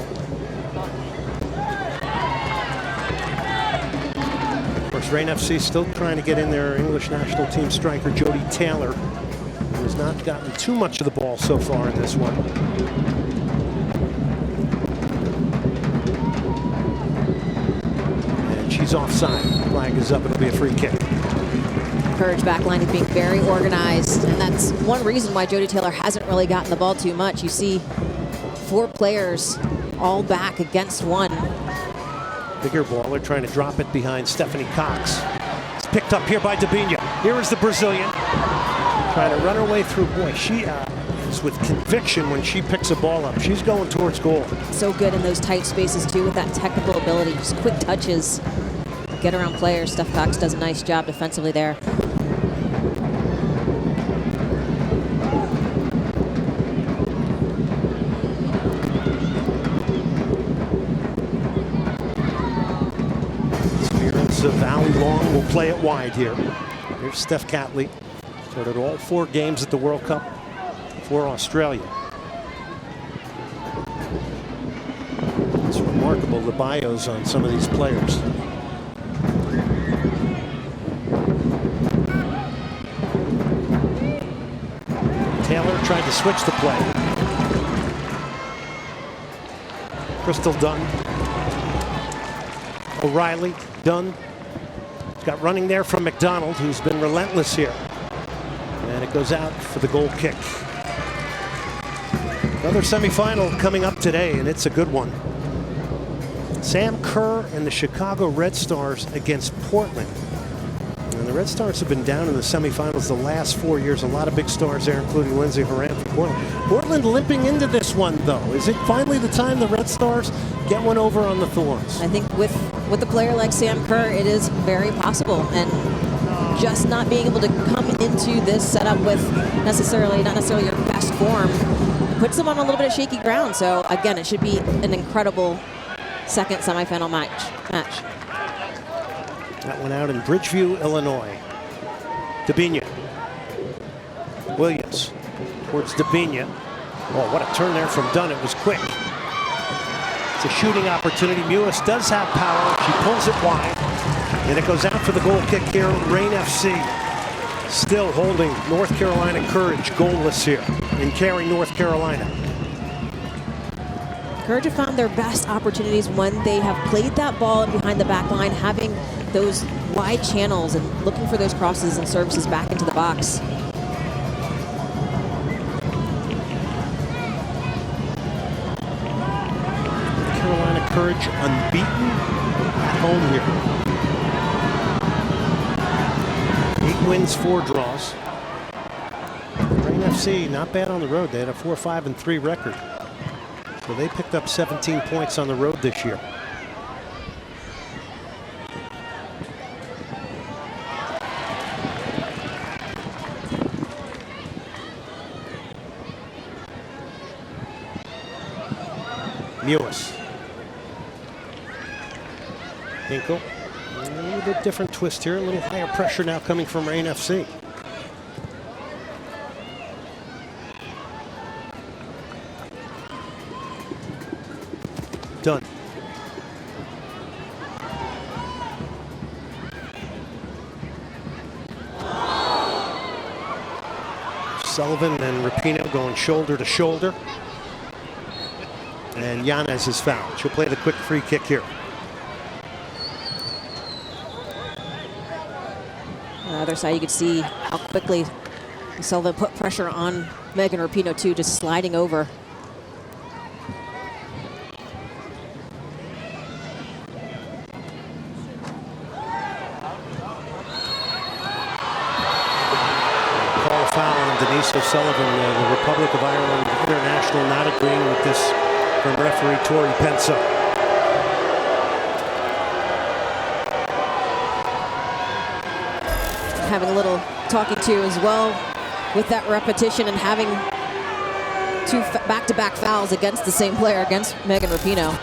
Of course, Rain FC still trying to get in their English national team striker, Jody Taylor, who has not gotten too much of the ball so far in this one. And she's offside. Flag is up. It'll be a free kick. Courage backline is being very organized, and that's one reason why Jody Taylor hasn't really gotten the ball too much. You see 4 players all back against one. Bigger baller trying to drop it behind Stephanie Cox. It's picked up here by Debinha. Here is the Brazilian. Trying to run her way through. Boy, she is with conviction when she picks a ball up. She's going towards goal. So good in those tight spaces too, with that technical ability. Just quick touches. Get around players. Steph Cox does a nice job defensively there. Valley Long will play it wide here. Here's Steph Catley. Started all 4 games at the World Cup for Australia. It's remarkable, the bios on some of these players. Taylor tried to switch the play. Crystal Dunn. O'Reilly, Dunn. Got running there from McDonald, who's been relentless here. And it goes out for the goal kick. Another semifinal coming up today, and it's a good one. Sam Kerr and the Chicago Red Stars against Portland. Red Stars have been down in the semifinals the last 4 years. A lot of big stars there, including Lindsey Horan from Portland. Portland limping into this one, though. Is it finally the time the Red Stars get one over on the Thorns? I think with a player like Sam Kerr, it is very possible. And just not being able to come into this setup with not necessarily your best form puts them on a little bit of shaky ground. So again, it should be an incredible second semifinal match. That went out in Bridgeview, Illinois. Dabinia. Williams towards Dabinia. Oh, what a turn there from Dunn. It was quick. It's a shooting opportunity. Mewis does have power. She pulls it wide. And it goes out for the goal kick here. Rain FC still holding North Carolina Courage goalless here in Cary, North Carolina. Courage have found their best opportunities when they have played that ball in behind the back line, having those wide channels and looking for those crosses and services back into the box. Carolina Courage unbeaten at home here. 8 wins, 4 draws. Rain FC not bad on the road. They had a 4-5-3 record. So they picked up 17 points on the road this year. Mewis. Hinkle. A little bit different twist here. A little higher pressure now coming from Rain FC. Done. Sullivan and Rapinoe going shoulder to shoulder. And Yanez is fouled. She'll play the quick free kick here. On the other side, you could see how quickly Sullivan put pressure on Megan Rapinoe too, just sliding over. O'Sullivan, the Republic of Ireland International, not agreeing with this from referee Tori Penso. Having a little talking to as well with that repetition and having 2 back-to-back fouls against the same player, against Megan Rapinoe.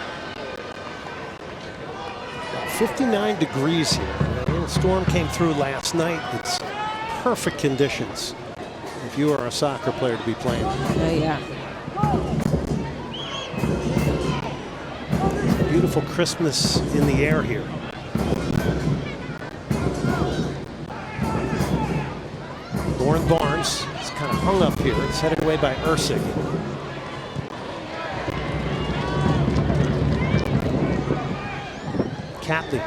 59 degrees here. The storm came through last night. It's perfect conditions if you are a soccer player to be playing. Yeah. Beautiful Christmas in the air here. Lauren Barnes is kind of hung up here. It's headed away by Ursig. Catley.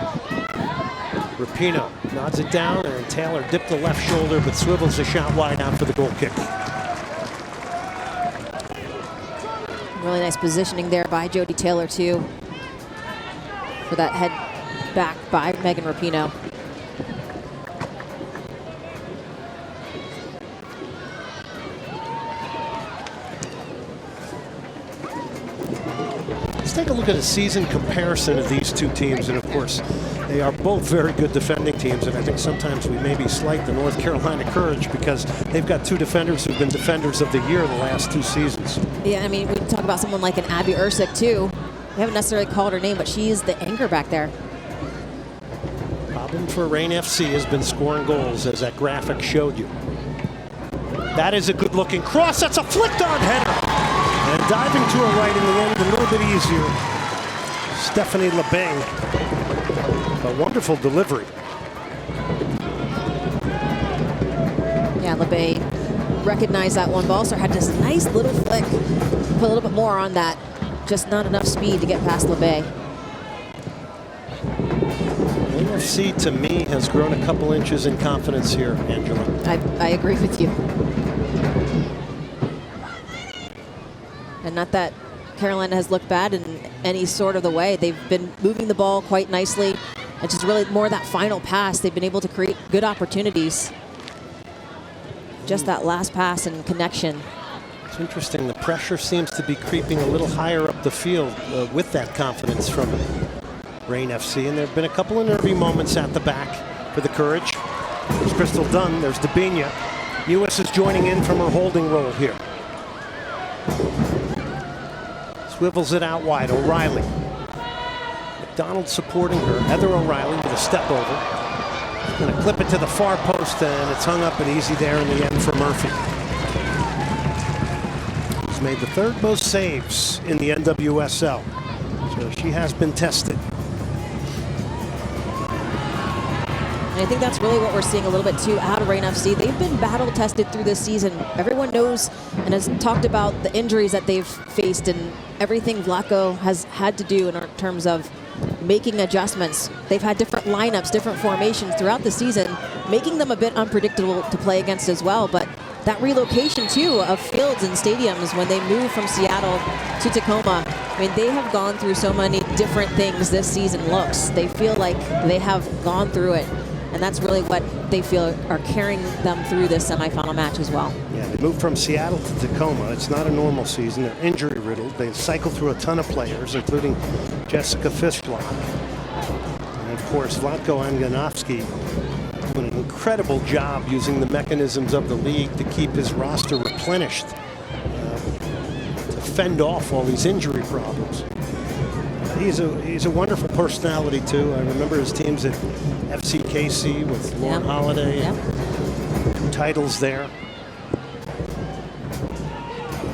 Rapinoe nods it down, and Taylor dipped the left shoulder but swivels the shot wide out for the goal kick. Really nice positioning there by Jodie Taylor too for that head back by Megan Rapinoe. Let's take a look at a season comparison of these two teams, and of course they are both very good defending teams, and I think sometimes we maybe slight the North Carolina Courage because they've got 2 defenders who've been defenders of the year the last 2 seasons. Yeah, I mean, we talk about someone like an Abby Ursig too. We haven't necessarily called her name, but she is the anchor back there. Problem for Rain FC has been scoring goals, as that graphic showed you. That is a good-looking cross. That's a flicked-on header. And diving to her right in the end, a little bit easier. Stephanie LeBang. A wonderful delivery. Yeah, LeBay recognized that one, but also had this nice little flick. Put a little bit more on that. Just not enough speed to get past LeBay. NFC, to me, has grown a couple inches in confidence here, Angela. I agree with you. And not that Carolina has looked bad in any sort of the way. They've been moving the ball quite nicely. It's just really more that final pass. They've been able to create good opportunities. Just that last pass and connection. It's interesting. The pressure seems to be creeping a little higher up the field with that confidence from Reign FC. And there have been a couple of nervy moments at the back for the Courage. There's Crystal Dunn. There's Dabinia. U.S. is joining in from her holding role here. Swivels it out wide. O'Reilly. McDonald supporting her. Heather O'Reilly with a step over. She's going to clip it to the far post, and it's hung up and easy there in the end for Murphy. She's made the third most saves in the NWSL. So she has been tested. And I think that's really what we're seeing a little bit too out of Reign FC. They've been battle tested through this season. Everyone knows and has talked about the injuries that they've faced and everything Vlatko has had to do in terms of making adjustments. They've had different lineups, different formations throughout the season, making them a bit unpredictable to play against as well. But that relocation too of fields and stadiums when they move from Seattle to Tacoma, I mean, they have gone through so many different things this season looks. They feel like they have gone through it. And that's really what they feel are carrying them through this semifinal match as well. Yeah, they moved from Seattle to Tacoma. It's not a normal season. They're injury riddled. They cycle through a ton of players, including Jessica Fishlock. And of course, Vlatko Anganovsky doing an incredible job using the mechanisms of the league to keep his roster replenished, to fend off all these injury problems. He's a wonderful personality too. I remember his teams at FCKC with Lauren Holiday. Titles there.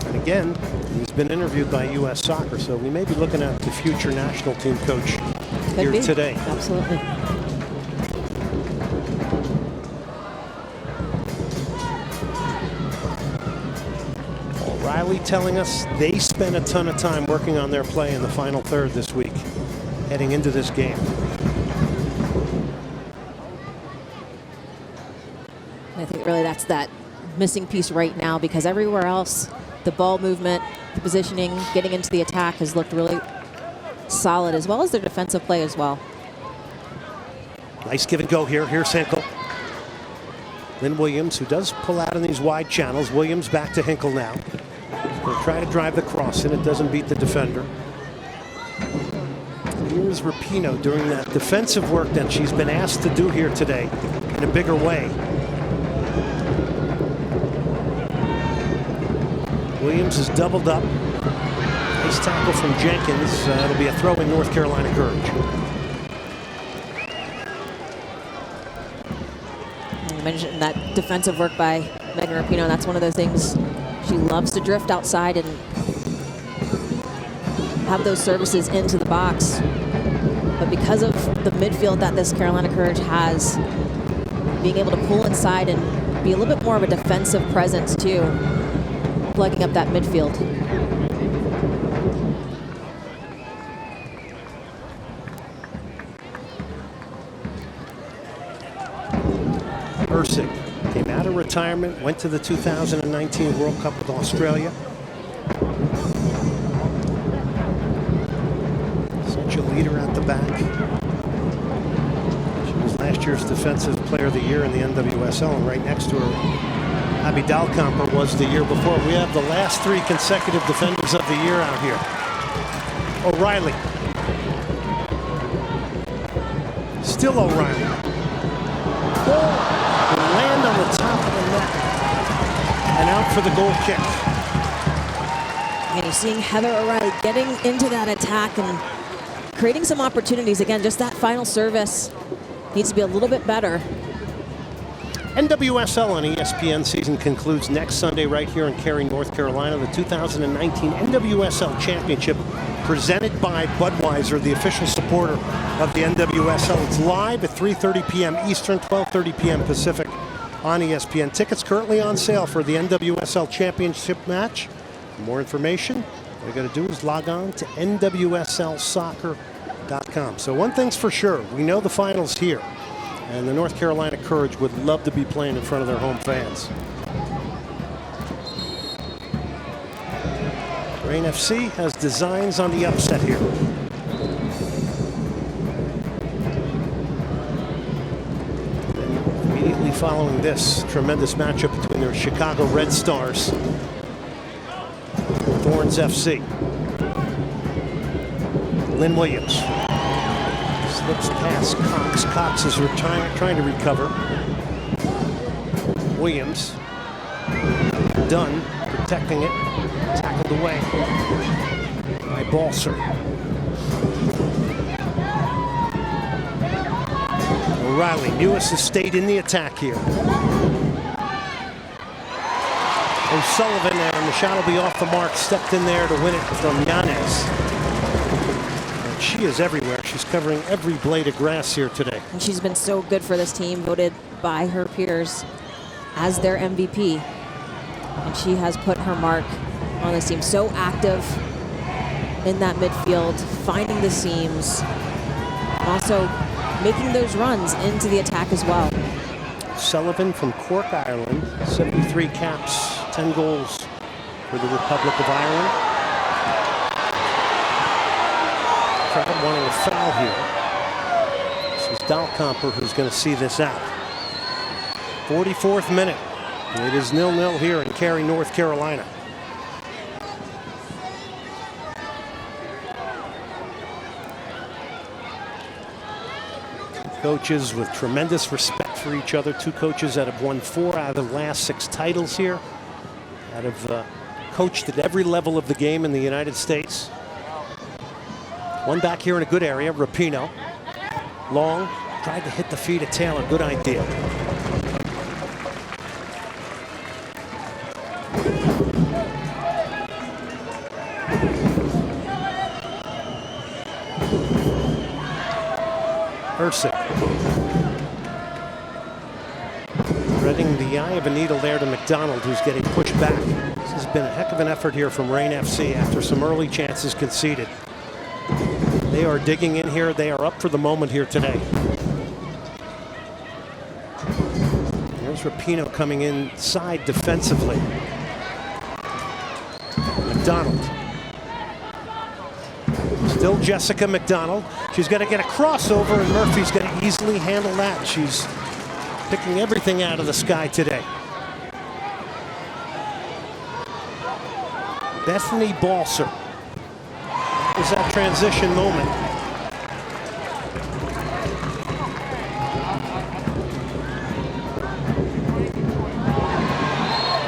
And again, he's been interviewed by U.S. Soccer, so we may be looking at the future national team coach here today. Absolutely. O'Reilly telling us they spent a ton of time working on their play in the final third this week, heading into this game. I think really that's that missing piece right now, because everywhere else, the ball movement, the positioning, getting into the attack has looked really solid, as well as their defensive play as well. Nice give and go here. Here's Hinkle. Lynn Williams, who does pull out in these wide channels. Williams back to Hinkle now. Going to try to drive the cross in. It doesn't beat the defender. Here's Rapinoe doing that defensive work that she's been asked to do here today in a bigger way. Williams is doubled up. Nice tackle from Jenkins. It'll be a throw in North Carolina Courage. You mentioned that defensive work by Megan Rapinoe. That's one of those things. She loves to drift outside and have those services into the box. But because of the midfield that this Carolina Courage has, being able to pull inside and be a little bit more of a defensive presence too, plugging up that midfield. Erceg came out of retirement, went to the 2019 World Cup with Australia. Such a leader at the back. She was last year's Defensive Player of the Year in the NWSL, and right next to her, Abby Dalkamper was the year before. We have the last three consecutive Defenders of the Year out here. O'Reilly. Still O'Reilly. Ball will land on the top of the net and out for the goal kick. And you're seeing Heather O'Reilly getting into that attack and creating some opportunities. Again, just that final service needs to be a little bit better. NWSL on ESPN season concludes next Sunday right here in Cary, North Carolina. The 2019 NWSL Championship presented by Budweiser, the official supporter of the NWSL. It's live at 3:30 p.m. Eastern, 12:30 p.m. Pacific on ESPN. Tickets currently on sale for the NWSL Championship match. For more information, all you got to do is log on to NWSLsoccer.com. So one thing's for sure, we know the final's here. And the North Carolina Courage would love to be playing in front of their home fans. Reign FC has designs on the upset here. following this tremendous matchup between their Chicago Red Stars, Thorns FC. Lynn Williams slips past Cox. Cox is trying to recover. Williams, Dunn protecting it, tackled away by Balser. O'Reilly, newest estate in the attack here. O'Sullivan, and the shot will be off the mark, stepped in there to win it from Yanez. And she is everywhere. She's covering every blade of grass here today. And she's been so good for this team, voted by her peers as their MVP. And she has put her mark on this team. So active in that midfield, finding the seams, also making those runs into the attack as well. Sullivan from Cork, Ireland, 73 caps, 10 goals for the Republic of Ireland. Crowd wanting a foul here. This is Dalkamper who's going to see this out. 44th minute. It is 0-0 here in Cary, North Carolina. Coaches with tremendous respect for each other. Two coaches that have won 4 out of the last 6 titles here. That have coached at every level of the game in the United States. One back here in a good area, Rapinoe. Long, tried to hit the feet of Taylor, good idea. Ursic. Threading the eye of a needle there to McDonald, who's getting pushed back. This has been a heck of an effort here from Reign FC after some early chances conceded. They are digging in here. They are up for the moment here today. There's Rapinoe coming inside defensively. McDonald. Still Jessica McDonald. She's going to get a crossover, and Murphy's going to easily handle that. She's picking everything out of the sky today. Bethany Balser. That was that transition moment.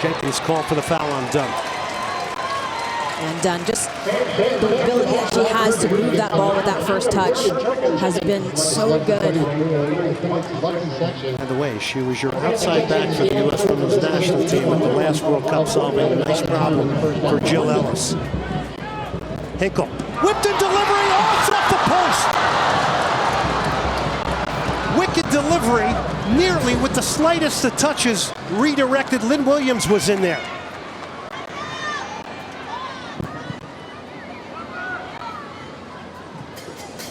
Jenkins called for the foul on Dunn. And Dunn, just the ability that she has to move that ball with that first touch has been so good. By the way, she was your outside back for the U.S. Women's National Team at the last World Cup, solving a nice problem for Jill Ellis. Hinkle, whipped in delivery, off the post. Wicked delivery, nearly with the slightest of touches, redirected. Lynn Williams was in there.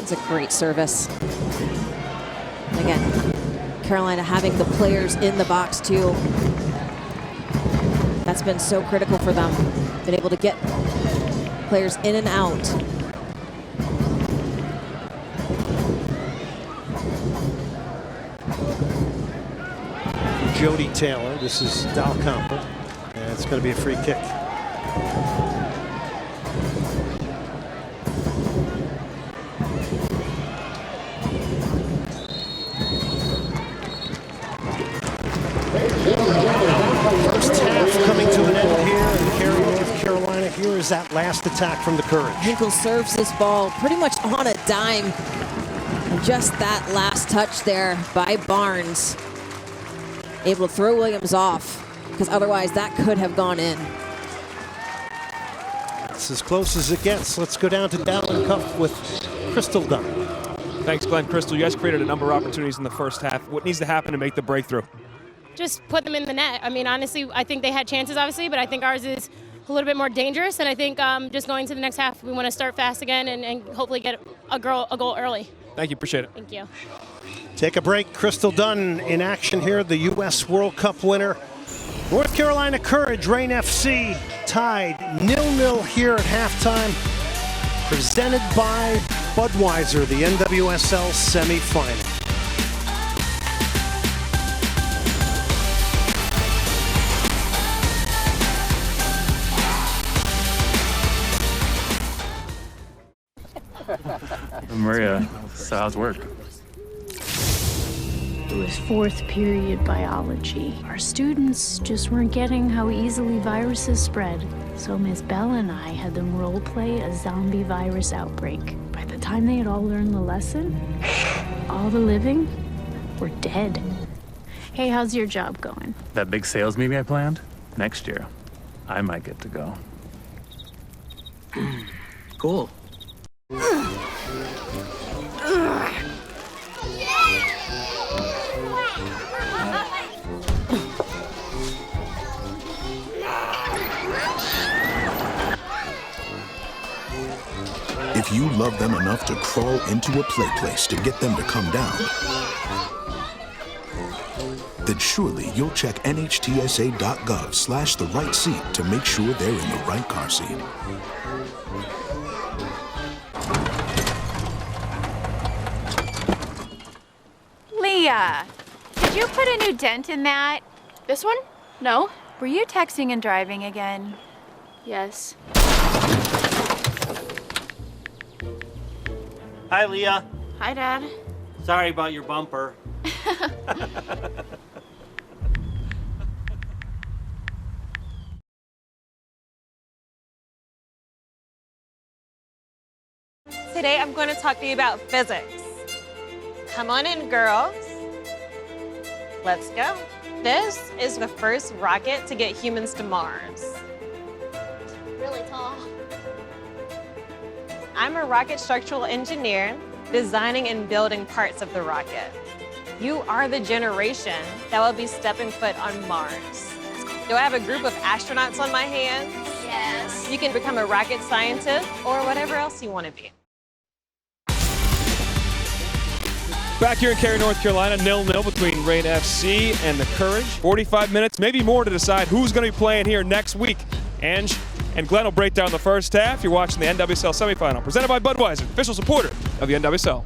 It's a great service. And again, Carolina having the players in the box too. That's been so critical for them. Been able to get players in and out. Jody Taylor, this is Dalkamper, and it's going to be a free kick. First half coming to an end here in Cary, North Carolina. Here is that last attack from the Courage. Hinkle serves this ball pretty much on a dime. And just that last touch there by Barnes. Able to throw Williams off, because otherwise that could have gone in. It's as close as it gets. Let's go down to Dallin Cup with Crystal Dunn. Thanks, Glenn. Crystal, you guys created a number of opportunities in the first half. What needs to happen to make the breakthrough? Just put them in the net. I mean, honestly, I think they had chances, obviously, but I think ours is a little bit more dangerous. And I think just going to the next half, we want to start fast again and hopefully get a goal early. Thank you. Appreciate it. Thank you. Take a break. Crystal Dunn in action here, the U.S. World Cup winner. North Carolina Courage, Reign FC, tied 0-0 here at halftime. Presented by Budweiser, the NWSL Semifinal. Maria, so how's work? It was fourth period biology. Our students just weren't getting how easily viruses spread. So Miss Bell and I had them role play a zombie virus outbreak. By the time they had all learned the lesson, all the living were dead. Hey, how's your job going? That big sales meeting I planned? Next year, I might get to go. Cool. If you love them enough to crawl into a play place to get them to come down, then surely you'll check nhtsa.gov/the right seat to make sure they're in the right car seat. Leah, did you put a new dent in that? This one? No. Were you texting and driving again? Yes. Hi, Leah. Hi, Dad. Sorry about your bumper. Today I'm going to talk to you about physics. Come on in, girls. Let's go. This is the first rocket to get humans to Mars. Really tall. I'm a rocket structural engineer, designing and building parts of the rocket. You are the generation that will be stepping foot on Mars. Do I have a group of astronauts on my hands? Yes. You can become a rocket scientist or whatever else you want to be. Back here in Cary, North Carolina, 0-0 between Reign FC and the Courage. 45 minutes, maybe more, to decide who's going to be playing here next week. Ange and Glenn will break down the first half. You're watching the NWSL Semifinal, presented by Budweiser, official supporter of the NWSL.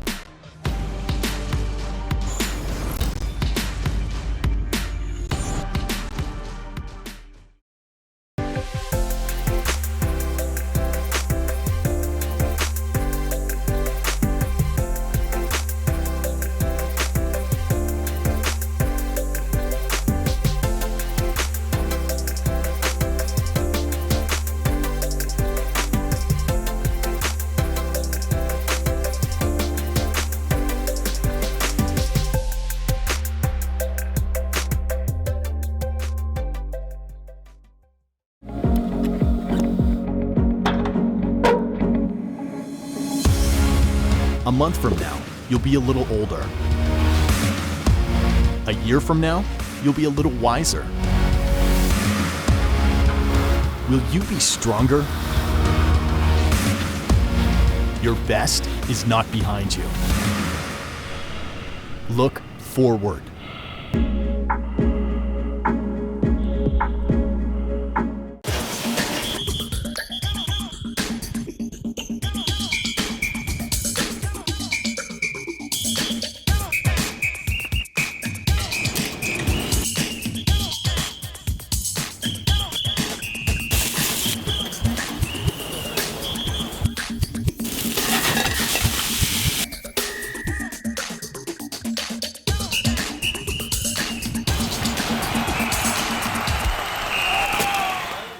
A month from now, you'll be a little older. A year from now, you'll be a little wiser. Will you be stronger? Your best is not behind you. Look forward.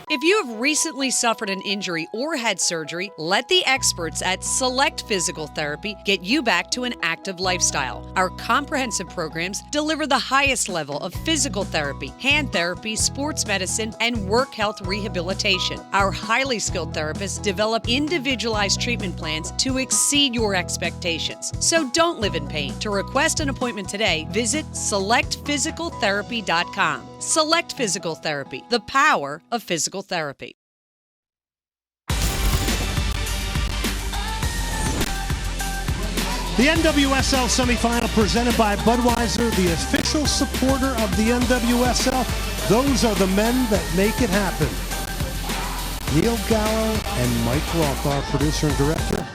If you have recently suffered an injury or had surgery, let the experts at Select Physical Therapy get you back to an active lifestyle. Our comprehensive programs deliver the highest level of physical therapy, hand therapy, sports medicine, and work health rehabilitation. Our highly skilled therapists develop individualized treatment plans to exceed your expectations. So don't live in pain. To request an appointment today, visit selectphysicaltherapy.com. Select Physical Therapy, the power of physical therapy. The NWSL Semifinal presented by Budweiser, the official supporter of the NWSL. Those are the men that make it happen. Neil Gallo and Mike Roth, our producer and director.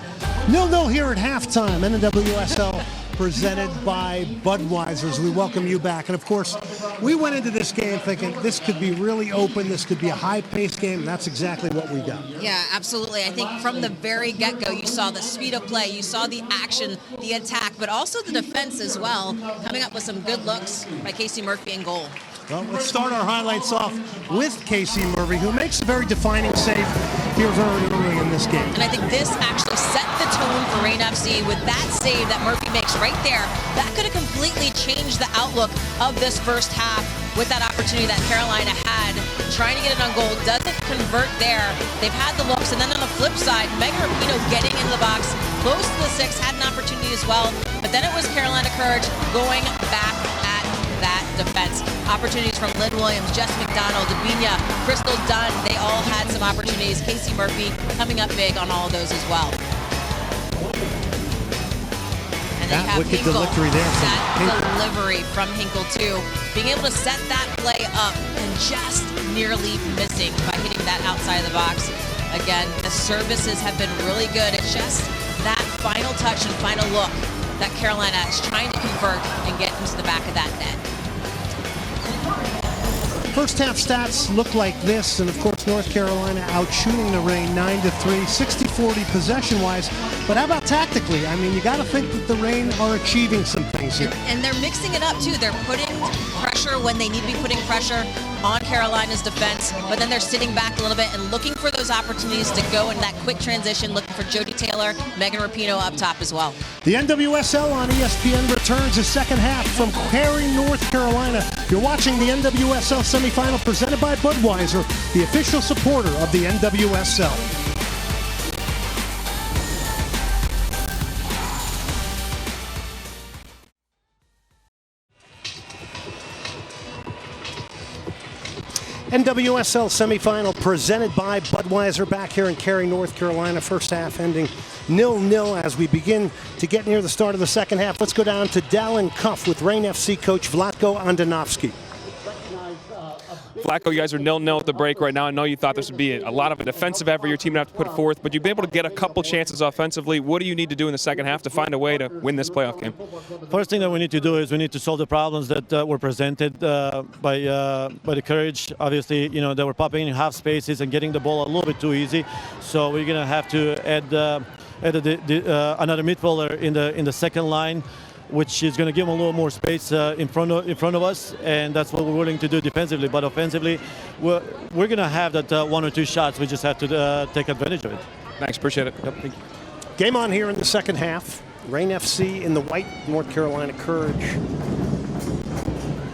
0-0 here at halftime. NWSL presented by Budweiser. We welcome you back. And of course, we went into this game thinking this could be really open, this could be a high-paced game, and that's exactly what we got. Yeah, absolutely. I think from the very get-go, you saw the speed of play, you saw the action, the attack, but also the defense as well, coming up with some good looks by Casey Murphy in goal. Well, let's start our highlights off with Casey Murphy, who makes a very defining save here very early in this game. And I think this actually set the tone for Reign FC with that save that Murphy makes right there. That could have completely changed the outlook of this first half with that opportunity that Carolina had, trying to get it on goal, doesn't convert there. They've had the looks, and then on the flip side, Megan Rapinoe getting into the box, close to the 6, had an opportunity as well, but then it was Carolina Courage going back at that defense. Opportunities from Lynn Williams, Jess McDonald, Dabinia, Crystal Dunn, they all had some opportunities. Casey Murphy coming up big on all of those as well. And they have wicked delivery there from that Hinkle. delivery from Hinkle too. Being able to set that play up and just nearly missing by hitting that outside of the box. Again, the services have been really good. It's just that final touch and final look that Carolina is trying to convert and get into the back of that net. First half stats look like this, and of course North Carolina out shooting the Reign 9-3, 60-40 possession-wise. But how about tactically? I mean, you got to think that the Reign are achieving some things here. And they're mixing it up too. They're putting pressure when they need to be putting pressure on Carolina's defense, but then they're sitting back a little bit and looking for those opportunities to go in that quick transition, looking for Jody Taylor, Megan Rapinoe up top as well. The NWSL on ESPN returns the second half from Cary, North Carolina. You're watching the NWSL Semifinal presented by Budweiser, the official supporter of the NWSL. NWSL Semifinal presented by Budweiser back here in Cary, North Carolina. First half ending 0-0 as we begin to get near the start of the second half. Let's go down to Dallin Cuff with Reign FC coach Vlatko Andonovski. Vlatko, you guys are 0-0 at the break right now. I know you thought this would be a lot of a defensive effort your team would have to put forth, but you've been able to get a couple chances offensively. What do you need to do in the second half to find a way to win this playoff game? First thing that we need to do is we need to solve the problems that were presented by the Courage. Obviously, you know, they were popping in half spaces and getting the ball a little bit too easy. So we're going to have to add another midfielder in the second line, which is going to give them a little more space in front of us, and that's what we're willing to do defensively. But offensively, we're going to have that one or two shots. We just have to take advantage of it. Thanks, appreciate it. Yep, thank you. Game on here in the second half. Reign FC in the white, North Carolina Courage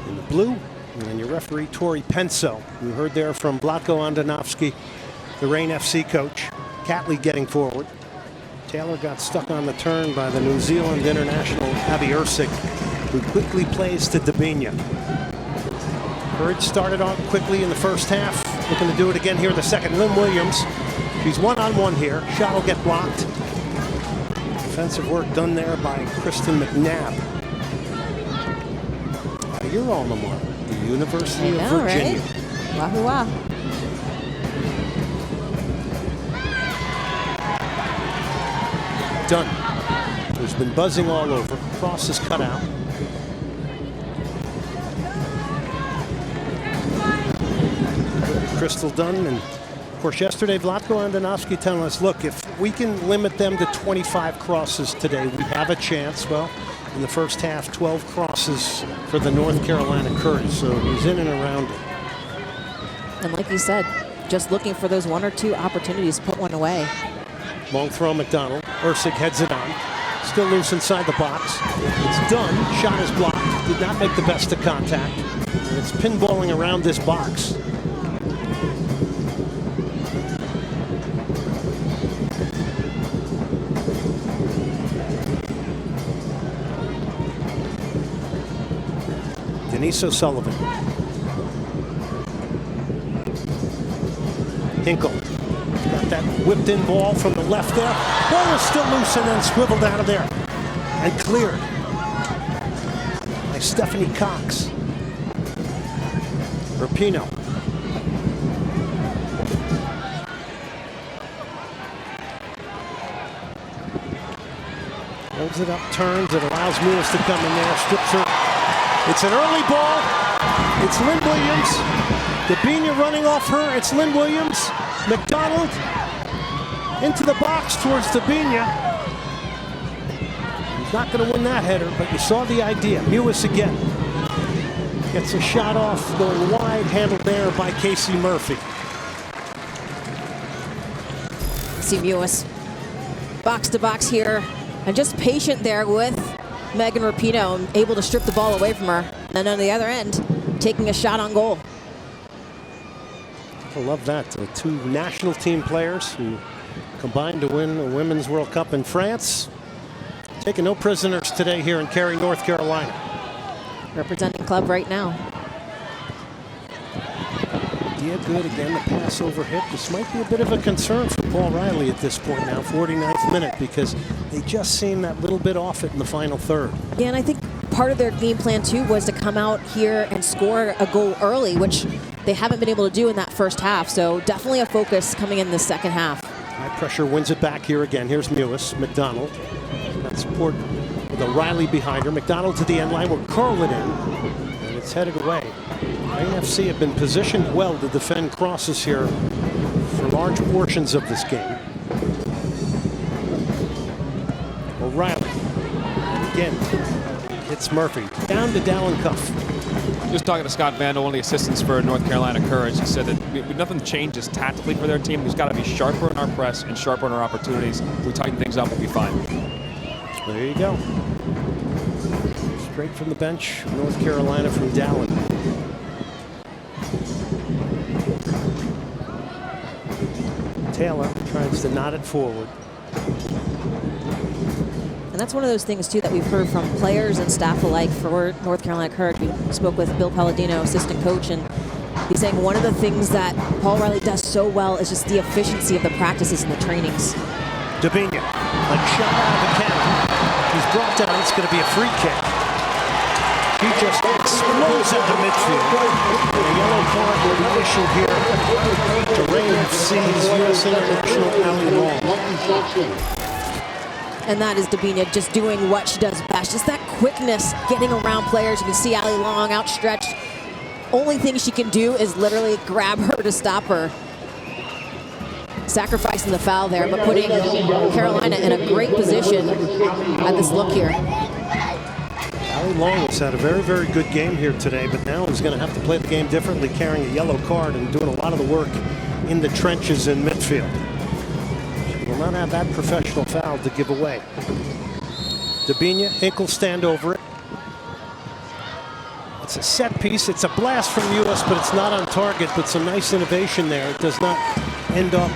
in the blue, and your referee Tori Penso. You heard there from Vlatko Andonovski, the Reign FC coach. Catley getting forward. Taylor got stuck on the turn by the New Zealand international Abby Erceg, who quickly plays to Dabinia. Courage started off quickly in the first half, looking to do it again here in the second. Lynn Williams, she's one-on-one here. Shot will get blocked. Defensive work done there by Kristen McNabb. Your alma mater, the University of Virginia. Right? Wahoo wah. Dunn, who's been buzzing all over. Cross is cut out. Crystal Dunn, and of course yesterday Vlatko Andonovski telling us, look, if we can limit them to 25 crosses today, we have a chance. Well, in the first half, 12 crosses for the North Carolina Courage, so he's in and around it. And like you said, just looking for those one or two opportunities to put one away. Long throw, McDonald. Erceg heads it on. Still loose inside the box. It's done. Shot is blocked. Did not make the best of contact. And it's pinballing around this box. Denise O'Sullivan. Hinkle. Got that whipped in ball from the left there. Ball is still loose and then swiveled out of there. And cleared by Stephanie Cox. Rapinoe. Holds it up, turns, it allows Mewis to come in there, strips her. It's an early ball. It's Lynn Williams. Dabinia running off her. It's Lynn Williams. McDonald into the box towards Dabinia. He's not going to win that header, but you saw the idea. Mewis again. Gets a shot off, going wide, handled there by Casey Murphy. See Mewis box to box here, and just patient there with Megan Rapinoe, able to strip the ball away from her. And on the other end, taking a shot on goal. I love that. Two national team players who combined to win a Women's World Cup in France. Taking no prisoners today here in Cary, North Carolina. Representing club right now. Yeah, good again. The pass over hit. This might be a bit of a concern for Paul Riley at this point now, 49th minute, because they just seem that little bit off it in the final third. Yeah, and I think part of their game plan too was to come out here and score a goal early, which they haven't been able to do in that first half. So definitely a focus coming in the second half. High pressure wins it back here again. Here's Mewis, McDonald. Got support with O'Reilly behind her. McDonald to the end line will curl it in, and it's headed away. NFC have been positioned well to defend crosses here for large portions of this game. O'Reilly again hits Murphy down to Dallin Cuff. Just talking to Scott Vandal, one of the assistants for North Carolina Courage, he said that nothing changes tactically for their team. We've got to be sharper in our press and sharper in our opportunities. If we tighten things up, we'll be fine. There you go. Straight from the bench, North Carolina from Dallin. Taylor tries to knot it forward. And that's one of those things too that we've heard from players and staff alike for North Carolina Courage. We spoke with Bill Palladino, assistant coach, and he's saying one of the things that Paul Riley does so well is just the efficiency of the practices and the trainings. Dabinia, a shot out of the cannon. He's brought down. It's going to be a free kick. He just explodes into midfield. A yellow card will be issued here to Rain FC's U.S. International Ali Long. And that is Dabinia just doing what she does best. Just that quickness, getting around players. You can see Ali Long outstretched. Only thing she can do is literally grab her to stop her. Sacrificing the foul there, but putting Carolina in a great position at this look here. Ali Long has had a very, very good game here today, but now he's going to have to play the game differently, carrying a yellow card and doing a lot of the work in the trenches in midfield. She will not have that professional foul to give away. Dabinia, Hinkle stand over it. It's a set piece. It's a blast from U.S., but it's not on target, but some nice innovation there. It does not end up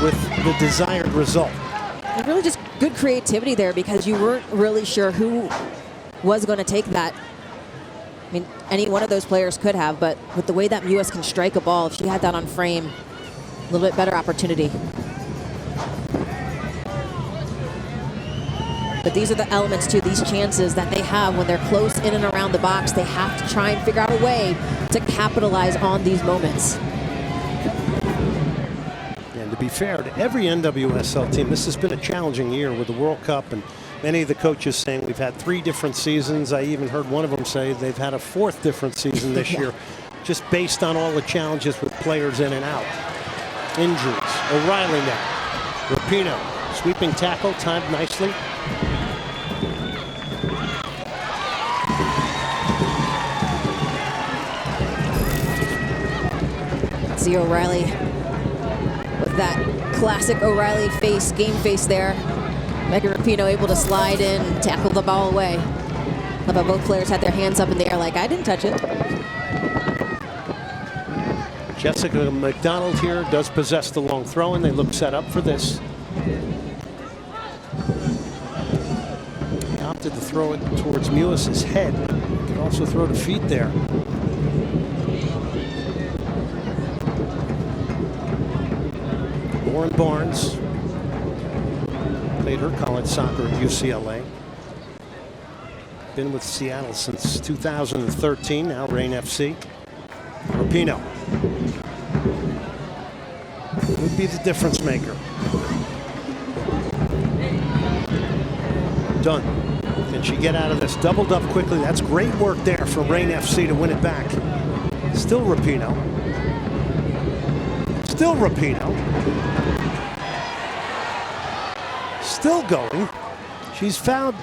with the desired result. And really just good creativity there, because you weren't really sure who was going to take that. I mean, any one of those players could have, but with the way that U.S. can strike a ball, if she had that on frame, a little bit better opportunity. But these are the elements to these chances that they have when they're close in and around the box. They have to try and figure out a way to capitalize on these moments. And to be fair to every NWSL team, this has been a challenging year with the World Cup, and many of the coaches saying we've had 3 different seasons. I even heard one of them say they've had a 4th different season this year, just based on all the challenges with players in and out. Injuries. O'Reilly now. Rapinoe, sweeping tackle, timed nicely. See O'Reilly with that classic O'Reilly face, game face there. Megan Rapinoe able to slide in, tackle the ball away. Love how both players had their hands up in the air like, I didn't touch it. Jessica McDonald here does possess the long throw, and they look set up for this. He opted to throw it towards Mewis's head. He could also throw to feet there. Lauren Barnes played her college soccer at UCLA. Been with Seattle since 2013, now Rain FC. Rapinoe would be the difference maker. Done. Can she get out of this? Doubled up quickly. That's great work there from Reign FC to win it back. Still Rapinoe. Still Rapinoe. Still going. She's fouled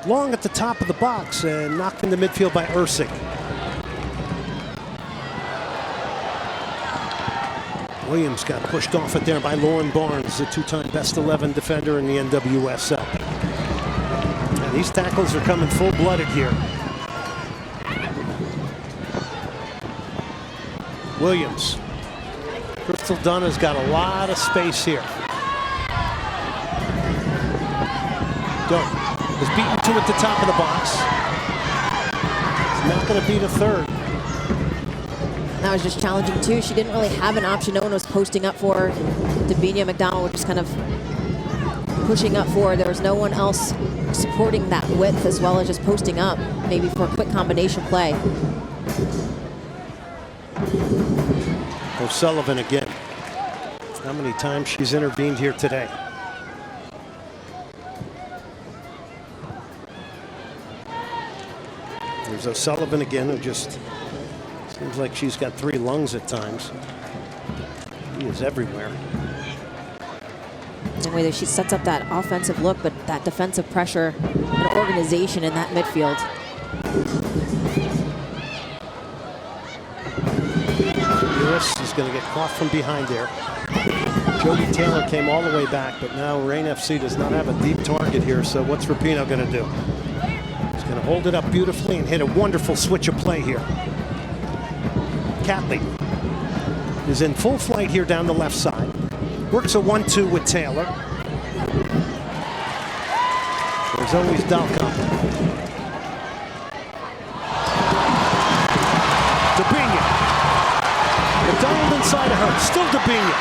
long at the top of the box and knocked into midfield by Ursing. Williams got pushed off it there by Lauren Barnes, the two-time best 11 defender in the NWSL. And these tackles are coming full-blooded here. Williams. Crystal Dunn got a lot of space here. Dunn is beaten to at the top of the box. It's not going to beat a third. That was just challenging too. She didn't really have an option. No one was posting up for her. Davinia McDonald was just kind of pushing up for her. There was no one else supporting that width as well as just posting up, maybe for a quick combination play. O'Sullivan again. How many times she's intervened here today? There's O'Sullivan again, who just seems like she's got 3 lungs at times. He is everywhere. The way that she sets up that offensive look, but that defensive pressure and organization in that midfield. Lewis is going to get caught from behind there. Jody Taylor came all the way back, but now Reign FC does not have a deep target here, so what's Rapinoe going to do? He's going to hold it up beautifully and hit a wonderful switch of play here. Catley is in full flight here down the left side. Works a 1-2 with Taylor. There's always Dalcombe. Dabinia. McDonald inside of her. Still Dabinia.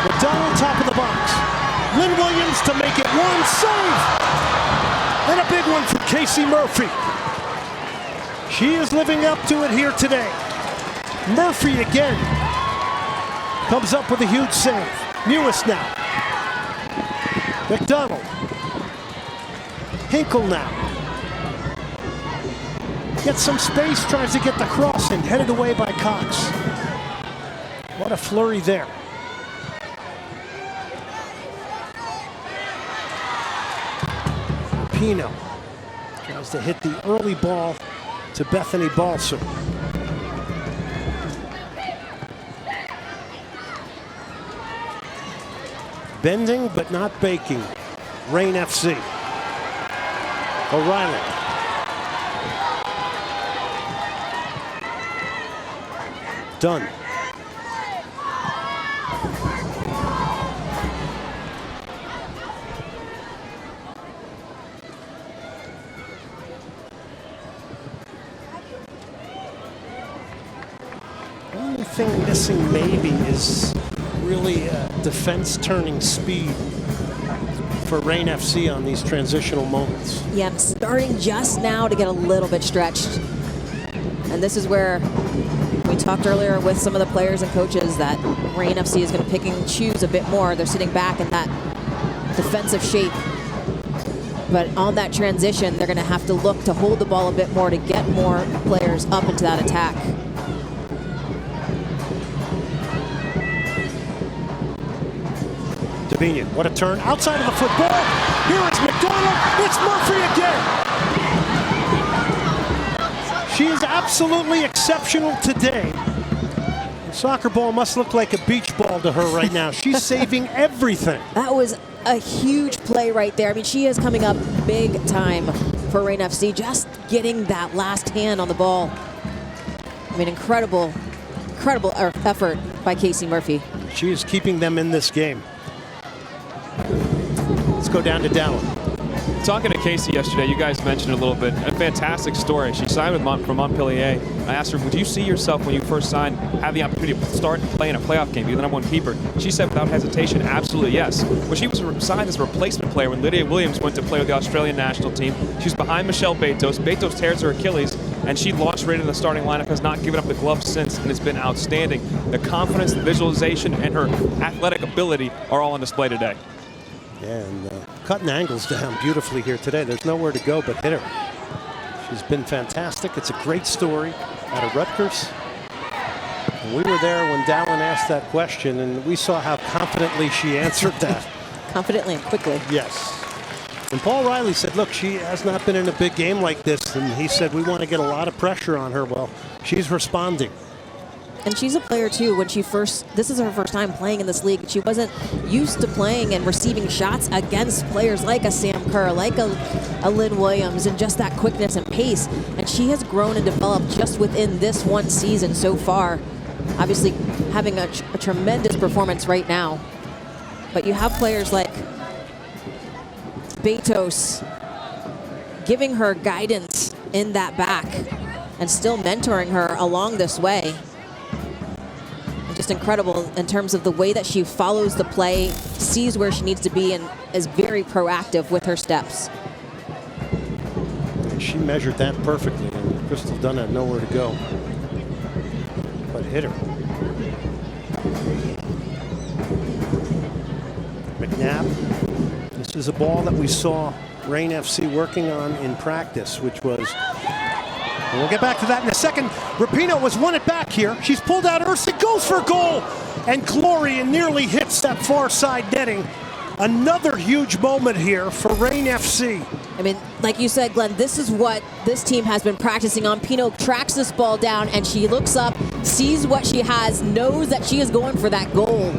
McDonald top of the box. Lynn Williams to make it 1 save. And a big one for Casey Murphy. She is living up to it here today. Murphy again comes up with a huge save. Mewis now. McDonald. Hinkle now. Gets some space, tries to get the cross in, headed away by Cox. What a flurry there. Pino tries to hit the early ball to Bethany Balser. Bending but not baking. Reign FC. O'Reilly. Done. Only thing missing maybe is really defense turning speed for Reign FC on these transitional moments. Yeah, starting just now to get a little bit stretched. And this is where we talked earlier with some of the players and coaches that Reign FC is going to pick and choose a bit more. They're sitting back in that defensive shape. But on that transition, they're going to have to look to hold the ball a bit more to get more players up into that attack. Davinia, what a turn. Outside of the football. Here it's McDonald. It's Murphy again. She is absolutely exceptional today. The soccer ball must look like a beach ball to her right now. She's saving everything. That was a huge play right there. I mean, she is coming up big time for Reign FC, just getting that last hand on the ball. I mean, incredible effort by Casey Murphy. She is keeping them in this game. Let's go down to Dallin. Talking to Casey yesterday, you guys mentioned a little bit. A fantastic story. She signed from Montpellier. I asked her, would you see yourself when you first signed, have the opportunity to start and play in a playoff game, be the #1 keeper? She said without hesitation, absolutely yes. Well, she was signed as a replacement player when Lydia Williams went to play with the Australian national team. She was behind Michelle Betos. Betos tears her Achilles, and she launched right into the starting lineup, has not given up the glove since, and it's been outstanding. The confidence, the visualization, and her athletic ability are all on display today. And cutting angles down beautifully here today. There's nowhere to go but hit her. She's been fantastic. It's a great story out of Rutgers. And we were there when Dallin asked that question, and we saw how confidently she answered that. Confidently and quickly. Yes. And Paul Riley said, look, she has not been in a big game like this. And he said, we want to get a lot of pressure on her. Well, she's responding. And she's a player, too. When this is her first time playing in this league. She wasn't used to playing and receiving shots against players like a Sam Kerr, like a Lynn Williams, and just that quickness and pace. And she has grown and developed just within this one season so far. Obviously, having a tremendous performance right now. But you have players like Betos giving her guidance in that back and still mentoring her along this way. Just incredible in terms of the way that she follows the play, sees where she needs to be, and is very proactive with her steps. She measured that perfectly, and Crystal Dunn had nowhere to go but hit her. McNabb. This is a ball that we saw Reign FC working on in practice, which was, and we'll get back to that in a second. Rapinoe has won it back here. She's pulled out Ursi, goes for goal, and Gloria nearly hits that far side netting. Another huge moment here for Reign FC. I mean, like you said, Glenn, this is what this team has been practicing on. Pino tracks this ball down, and she looks up, sees what she has, knows that she is going for that goal.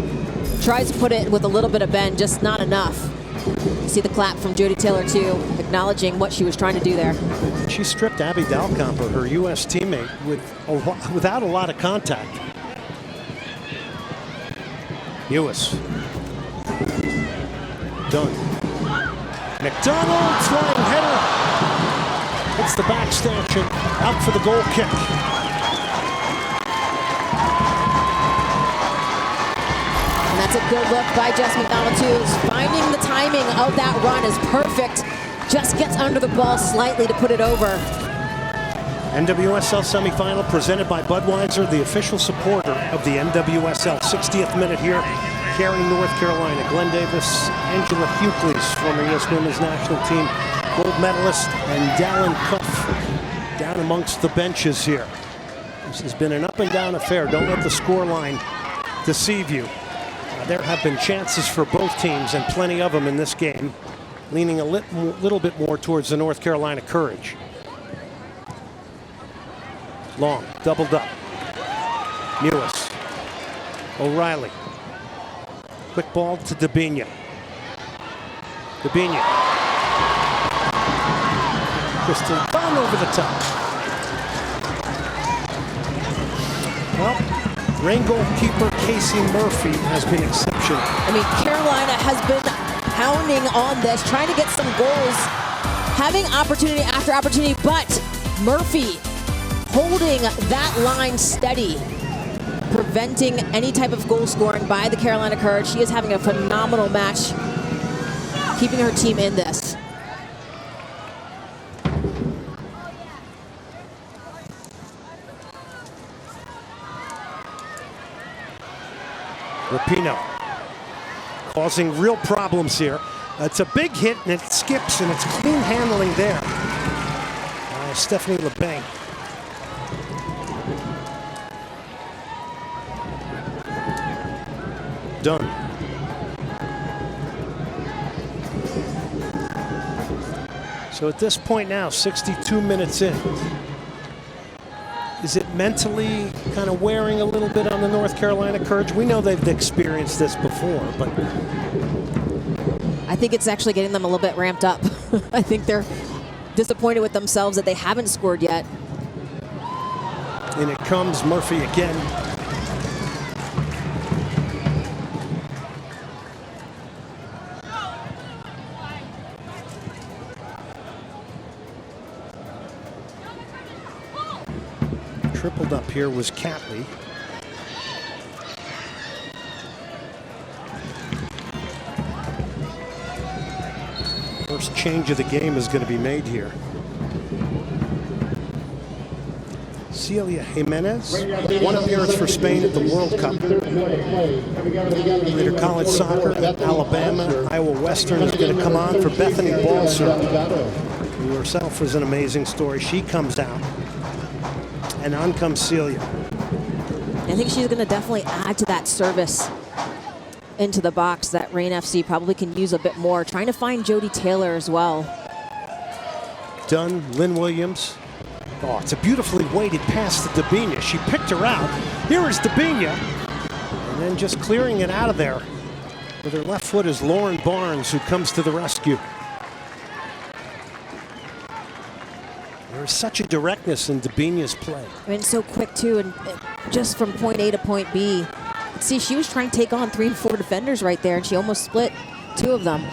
Tries to put it with a little bit of bend, just not enough. You see the clap from Jody Taylor, too, acknowledging what she was trying to do there. She stripped Abby Dalcomper, her U.S. teammate, without a lot of contact. Ewis. Dunn. McDonald, flying header. Hits the back stanchion, out for the goal kick. And that's a good look by Jess McDonald, too. Finding the timing of that run is perfect. Just gets under the ball slightly to put it over. NWSL Semifinal presented by Budweiser, the official supporter of the NWSL. 60th minute here. Cary, North Carolina. Glenn Davis, Angela Hughley's former U.S. Women's National Team gold medalist, and Dallin Cuff down amongst the benches here. This has been an up and down affair. Don't let the scoreline deceive you. There have been chances for both teams, and plenty of them in this game, leaning a little bit more towards the North Carolina Courage. Long, doubled up. Mewis. O'Reilly. Quick ball to Debinha. Debinha. Crystal Dunn over the top. Well, Reign goalkeeper Casey Murphy has been exceptional. I mean, Carolina has been pounding on this, trying to get some goals, having opportunity after opportunity, but Murphy holding that line steady, preventing any type of goal scoring by the Carolina Courage. She is having a phenomenal match, keeping her team in this. Rapinoe causing real problems here. It's a big hit, and it skips, and it's clean handling there. Stephanie LeBang. Done. So at this point now, 62 minutes in, is it mentally kind of wearing a little bit on the North Carolina Courage? We know they've experienced this before, but I think it's actually getting them a little bit ramped up. I think they're disappointed with themselves that they haven't scored yet. And it comes Murphy again. Tripled up here was Catley. First change of the game is going to be made here. Celia Jimenez, one appearance for Spain at the World Cup. Later college soccer at Alabama. Iowa Western is going to come on for Bethany Balser, who herself is an amazing story. She comes out, and on comes Celia. I think she's going to definitely add to that service into the box that Reign FC probably can use a bit more. Trying to find Jodie Taylor as well. Dunn, Lynn Williams. Oh, it's a beautifully weighted pass to Dabinia. She picked her out. Here is Dabinia. And then just clearing it out of there. With her left foot is Lauren Barnes, who comes to the rescue. There's such a directness in Dabinia's play. I mean, so quick too, and just from point A to point B. See, she was trying to take on 3 and 4 defenders right there, and she almost split 2 of them.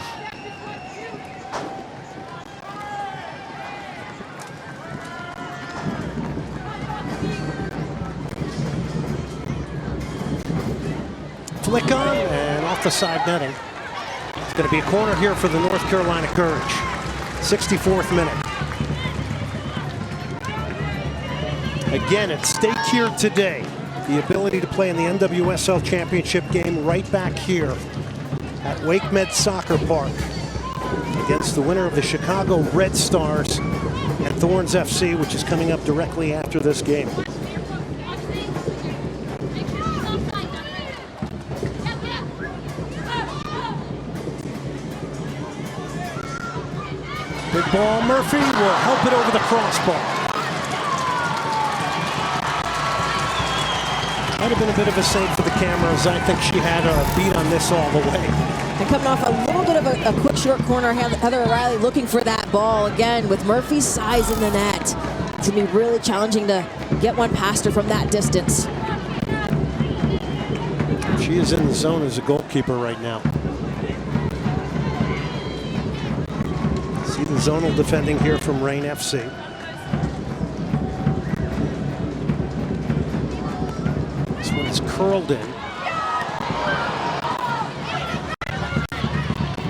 Flick on and off the side netting. It's going to be a corner here for the North Carolina Courage. 64th minute. Again, at stake here today, the ability to play in the NWSL Championship game right back here at Wake Med Soccer Park against the winner of the Chicago Red Stars and Thorns FC, which is coming up directly after this game. Big ball, Murphy will help it over the crossbar. Might have been a bit of a save for the cameras. I think she had a beat on this all the way. And coming off a little bit of a quick short corner, Heather O'Reilly looking for that ball again with Murphy's size in the net. It's going to be really challenging to get one past her from that distance. She is in the zone as a goalkeeper right now. See the zonal defending here from Reign FC. Curled in.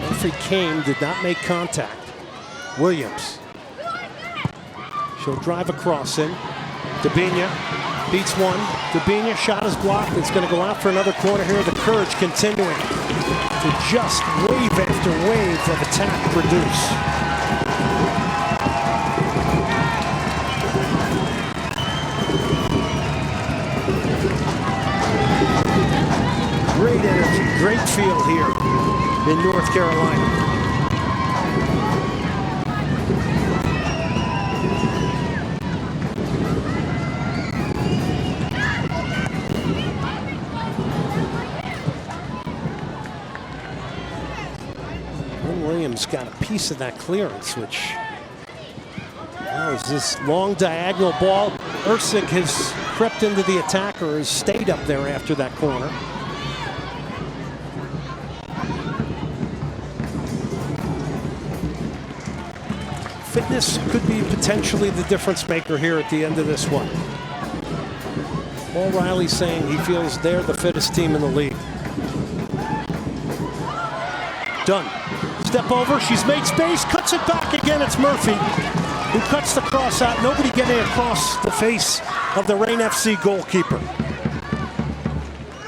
Murphy Kane did not make contact. Williams. She'll drive across in. Dabinia beats one. Dabinia shot is blocked. It's going to go out for another corner here. The Courage continuing to just wave after wave of attack produce. Great energy, great field here in North Carolina. Lynn Williams got a piece of that clearance, which is this long diagonal ball. Ursig has crept into the attack or has stayed up there after that corner. Fitness could be potentially the difference maker here at the end of this one. Paul Riley saying he feels they're the fittest team in the league. Done. Step over, she's made space, cuts it back again. It's Murphy who cuts the cross out. Nobody getting across the face of the Reign FC goalkeeper.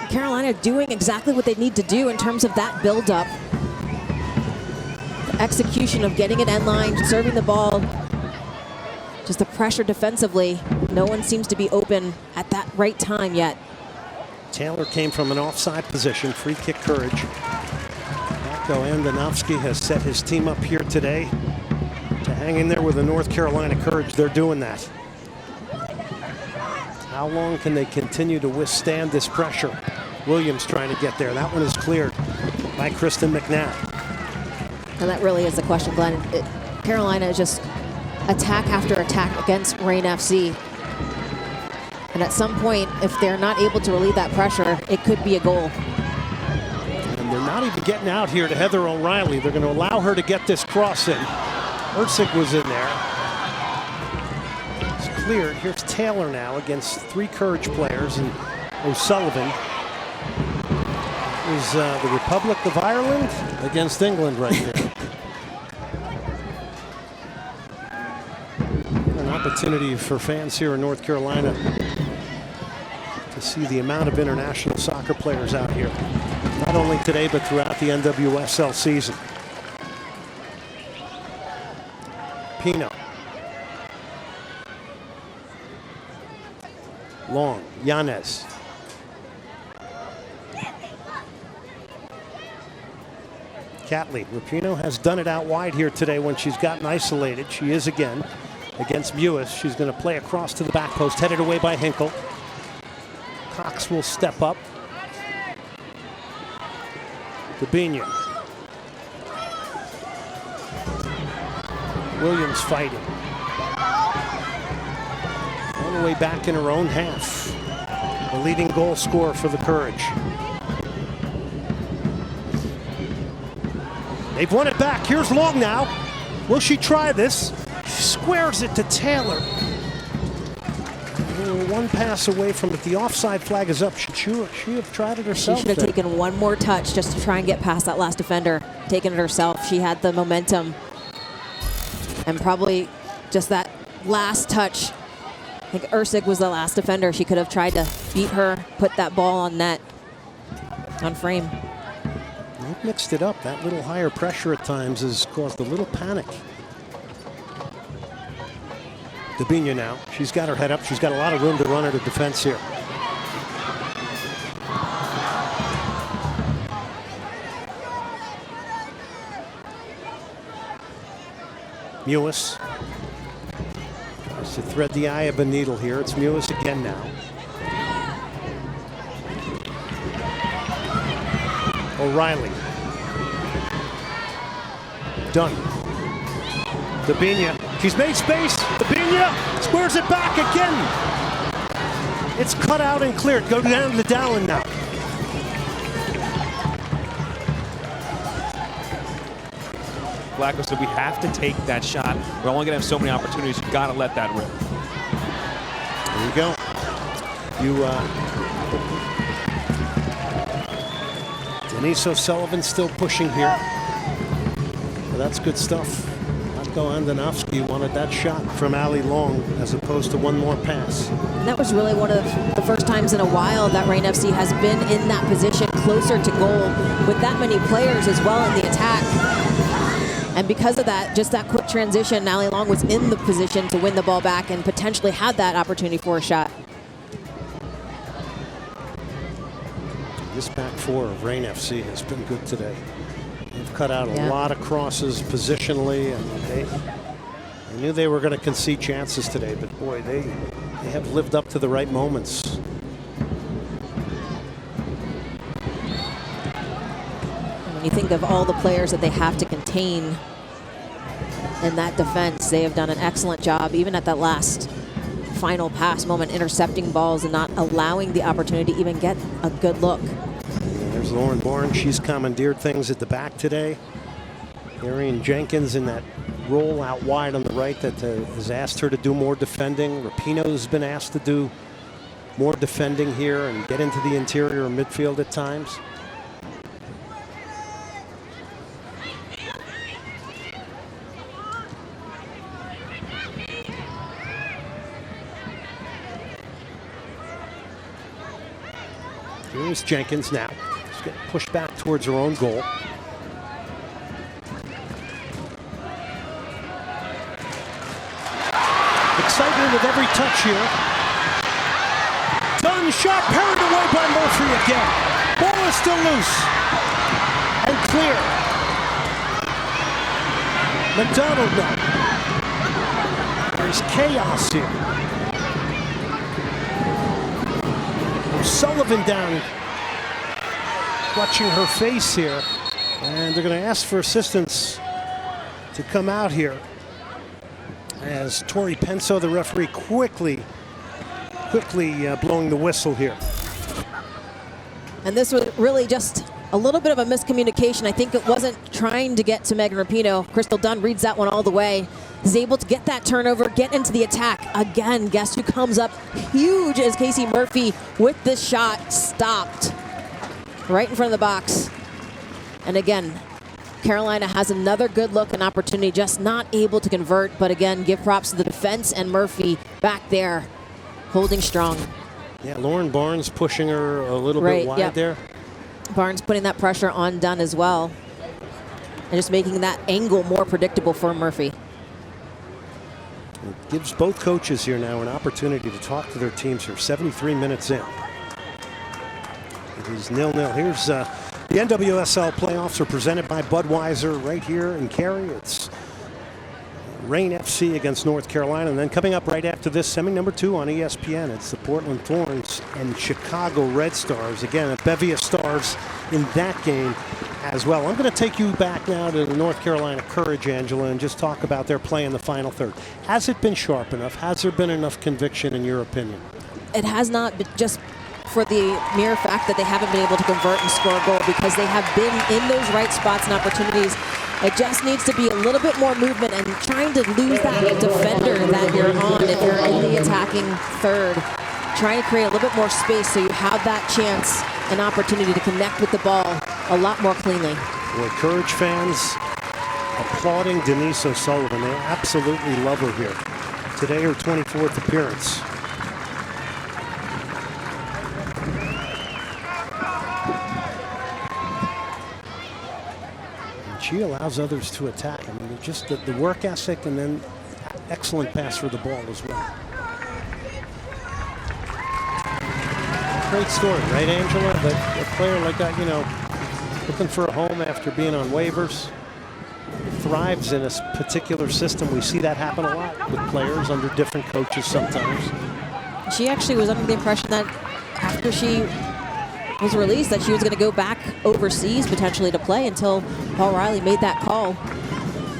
Carolina doing exactly what they need to do in terms of that build-up. Execution of getting it end line, serving the ball. Just the pressure defensively. No one seems to be open at that right time yet. Taylor came from an offside position, free kick Courage. Marko Andonovski has set his team up here today to hang in there with the North Carolina Courage. They're doing that. How long can they continue to withstand this pressure? Williams trying to get there. That one is cleared by Kristen McNabb. And that really is the question, Glenn. Carolina is just attack after attack against Reign FC. And at some point, if they're not able to relieve that pressure, it could be a goal. And they're not even getting out here to Heather O'Reilly. They're going to allow her to get this cross in. Ursig was in there. It's cleared. Here's Taylor now against 3 Courage players, and O'Sullivan is the Republic of Ireland against England right there. An opportunity for fans here in North Carolina to see the amount of international soccer players out here, not only today but throughout the NWSL season. Pino. Long. Yanez. Catley. Rapinoe has done it out wide here today when she's gotten isolated. She is again against Mewis. She's going to play across to the back post, headed away by Hinkle. Cox will step up. Dabinia. Williams fighting. All the way back in her own half. The leading goal scorer for the Courage. They've won it back. Here's Long now. Will she try this? She squares it to Taylor. One pass away from it. The offside flag is up. Should she have tried it herself? She should have taken one more touch just to try and get past that last defender. Taken it herself. She had the momentum. And probably just that last touch. I think Ursig was the last defender. She could have tried to beat her, put that ball on net, on frame. They've mixed it up. That little higher pressure at times has caused a little panic. Dabinia now. She's got her head up. She's got a lot of room to run her to defense here. Mewis tries to thread the eye of a needle here. It's Mewis again now. O'Reilly. Done. Dabinia. She's made space. Dabinia squares it back again. It's cut out and cleared. Go down to Dallin now. Flacco said we have to take that shot. We're only going to have so many opportunities. You've got to let that rip. There you go. Denise O'Sullivan still pushing here. Well, that's good stuff. Matko Andonovski wanted that shot from Ali Long as opposed to one more pass. And that was really one of the first times in a while that Reign FC has been in that position closer to goal with that many players as well in the attack. And because of that, just that quick transition, Ali Long was in the position to win the ball back and potentially had that opportunity for a shot. This back four of Reign FC has been good today. They've cut out a lot of crosses positionally, and they knew they were going to concede chances today, but boy, they have lived up to the right moments. When you think of all the players that they have to contain in that defense, they have done an excellent job, even at that last final pass moment, intercepting balls and not allowing the opportunity to even get a good look. There's Lauren Bourne. She's commandeered things at the back today. Arian Jenkins in that roll out wide on the right that has asked her to do more defending. Rapinoe has been asked to do more defending here and get into the interior midfield at times. Here's Jenkins now. She's getting pushed back towards her own goal. Excitement with every touch here. Done shot, parried away by Murphy again. Ball is still loose. And clear. McDonald now. There's chaos here. Sullivan down, clutching her face here, and they're going to ask for assistance to come out here as Tori Penso, the referee, quickly blowing the whistle here. And this was really just a little bit of a miscommunication. I think it wasn't trying to get to Megan Rapinoe. Crystal Dunn reads that one all the way. Is able to get that turnover, get into the attack. Again, guess who comes up huge as Casey Murphy with this shot stopped right in front of the box. And again, Carolina has another good look and opportunity, just not able to convert. But again, give props to the defense and Murphy back there, holding strong. Yeah, Lauren Barnes pushing her a little bit wide there. Barnes putting that pressure on Dunn as well, and just making that angle more predictable for Murphy. It gives both coaches here now an opportunity to talk to their teams here. 73 minutes in. It is 0-0. Here's the NWSL playoffs are presented by Budweiser right here in Cary. It's Reign FC against North Carolina. And then coming up right after this, semi number 2 on ESPN, it's the Portland Thorns and Chicago Red Stars. Again, a bevy of stars in that game as well. I'm going to take you back now to the North Carolina Courage, Angela, and just talk about their play in the final third. Has it been sharp enough? Has there been enough conviction in your opinion? It has not, but just for the mere fact that they haven't been able to convert and score a goal, because they have been in those right spots and opportunities. It just needs to be a little bit more movement and trying to lose that defender that you're on if you're in the attacking third. Trying to create a little bit more space so you have that chance and opportunity to connect with the ball a lot more cleanly. Well, Courage fans applauding Denise O'Sullivan. They absolutely love her here. Today, her 24th appearance. She allows others to attack. I mean, just the work ethic and then excellent pass for the ball as well. Great story, right, Angela? That a player like that, you know, looking for a home after being on waivers, thrives in a particular system. We see that happen a lot with players under different coaches sometimes. She actually was under the impression that after she was released that she was going to go back overseas potentially to play, until Paul Riley made that call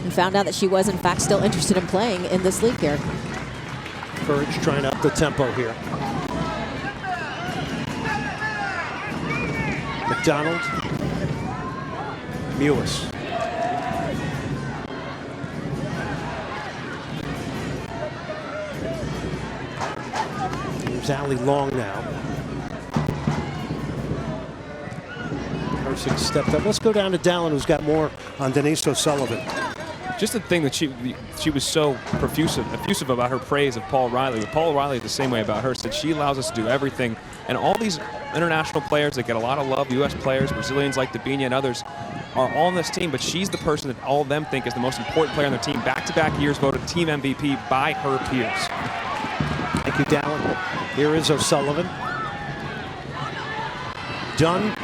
and found out that she was in fact still interested in playing in this league here. Courage trying to up the tempo here. McDonald. Mewis. Here's Allie Long now. Stepped up. Let's go down to Dallin, who's got more on Denise O'Sullivan. Just the thing that she was so effusive about her praise of Paul Riley. But Paul Riley, the same way about her, said she allows us to do everything. And all these international players that get a lot of love, U.S. players, Brazilians like Dabinha and others, are all on this team. But she's the person that all of them think is the most important player on their team. Back-to-back years voted team MVP by her peers. Thank you, Dallin. Here is O'Sullivan. Dunn.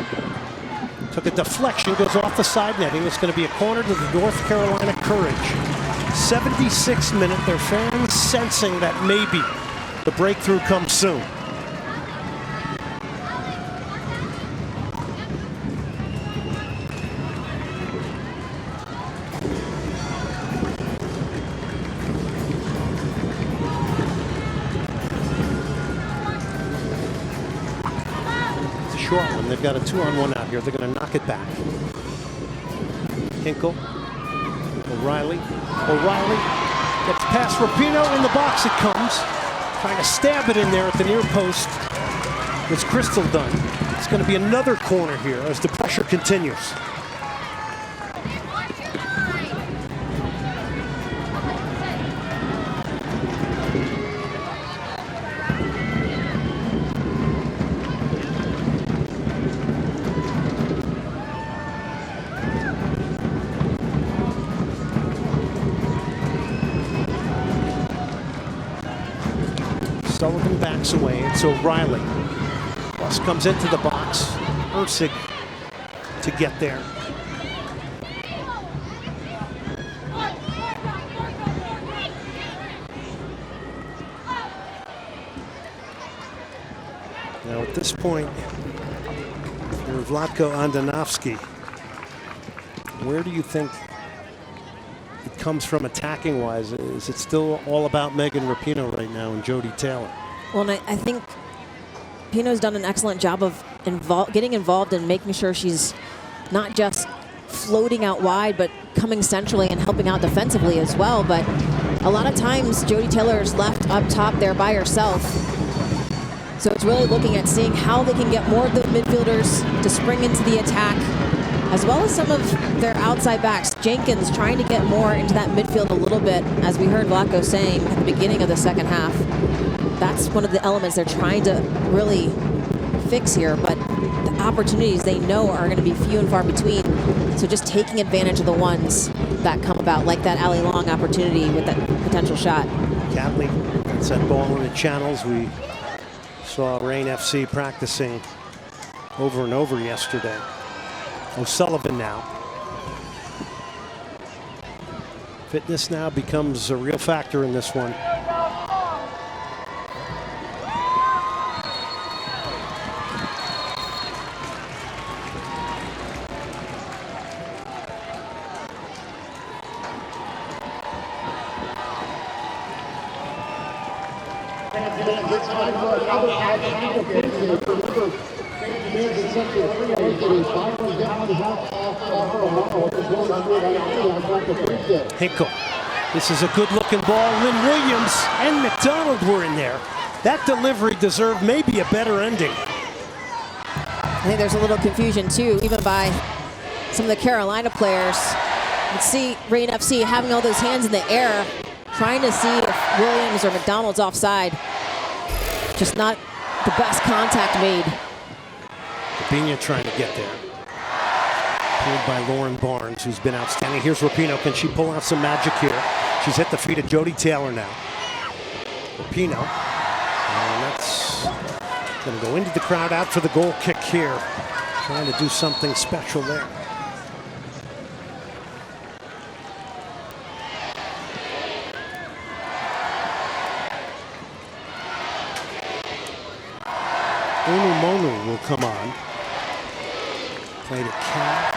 Took a deflection, goes off the side netting. It's going to be a corner to the North Carolina Courage. 76th minute. Their fans sensing that maybe the breakthrough comes soon. Short one. They've got a 2-on-1 out here. They're going to knock it back. Hinkle. O'Reilly. O'Reilly gets past Rapinoe. In the box it comes. Trying to stab it in there at the near post. It's Crystal Dunn. It's going to be another corner here as the pressure continues. Sullivan backs away. It's O'Reilly. Bus comes into the box. Ursig to get there. Now at this point, you're Vlatko Andonovski. Where do you think it comes from attacking wise? Is it still all about Megan Rapinoe right now and Jody Taylor? Well, and I think Pino's done an excellent job of getting involved and making sure she's not just floating out wide, but coming centrally and helping out defensively as well. But a lot of times Jody Taylor is left up top there by herself. So it's really looking at seeing how they can get more of the midfielders to spring into the attack as well as some of their outside backs. Jenkins trying to get more into that midfield a little bit, as we heard Vlaco saying at the beginning of the second half. That's one of the elements they're trying to really fix here, but the opportunities they know are going to be few and far between. So just taking advantage of the ones that come about, like that Ali Long opportunity with that potential shot. Catley gets that ball in the channels. We saw Rain FC practicing over and over yesterday. O'Sullivan now. Fitness now becomes a real factor in this one. Hinkle. This is a good-looking ball. Lynn Williams and McDonald were in there. That delivery deserved maybe a better ending. I think there's a little confusion too, even by some of the Carolina players. You can see Rain FC having all those hands in the air, trying to see if Williams or McDonald's offside. Just not the best contact made. Rapinoe trying to get there. Pulled by Lauren Barnes, who's been outstanding. Here's Rapinoe. Can she pull out some magic here? She's hit the feet of Jody Taylor now. Rapinoe. And that's going to go into the crowd, out for the goal kick here. Trying to do something special there. Monu will come on. Play to Cal.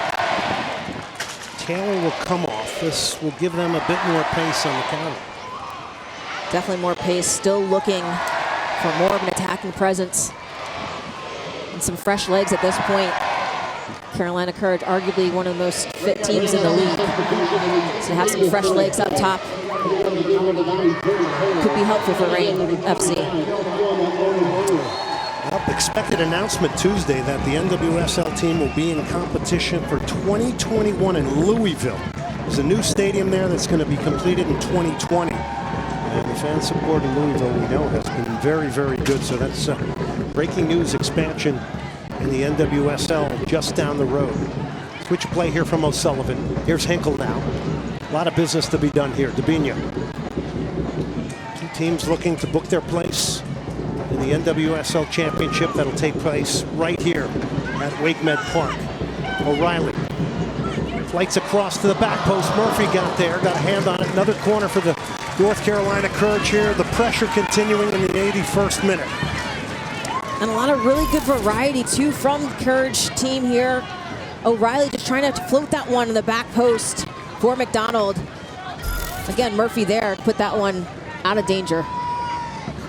Taylor will come off. This will give them a bit more pace on the counter. Definitely more pace, still looking for more of an attacking presence. And some fresh legs at this point. Carolina Courage, arguably one of the most fit teams in the league. So to have some fresh legs up top could be helpful for Rain FC. Well, expected announcement Tuesday that the NWSL team will be in competition for 2021 in Louisville. There's a new stadium there that's going to be completed in 2020. And the fan support in Louisville, we know, has been very, very good. So that's breaking news expansion in the NWSL just down the road. Switch play here from O'Sullivan. Here's Hinkle now. A lot of business to be done here. Debinha. Two teams looking to book their place in the NWSL Championship that'll take place right here at WakeMed Park. O'Reilly flights across to the back post. Murphy got there, got a hand on it. Another corner for the North Carolina Courage here. The pressure continuing in the 81st minute. And a lot of really good variety too from the Courage team here. O'Reilly just trying to float that one in the back post for McDonald. Again, Murphy there to put that one out of danger.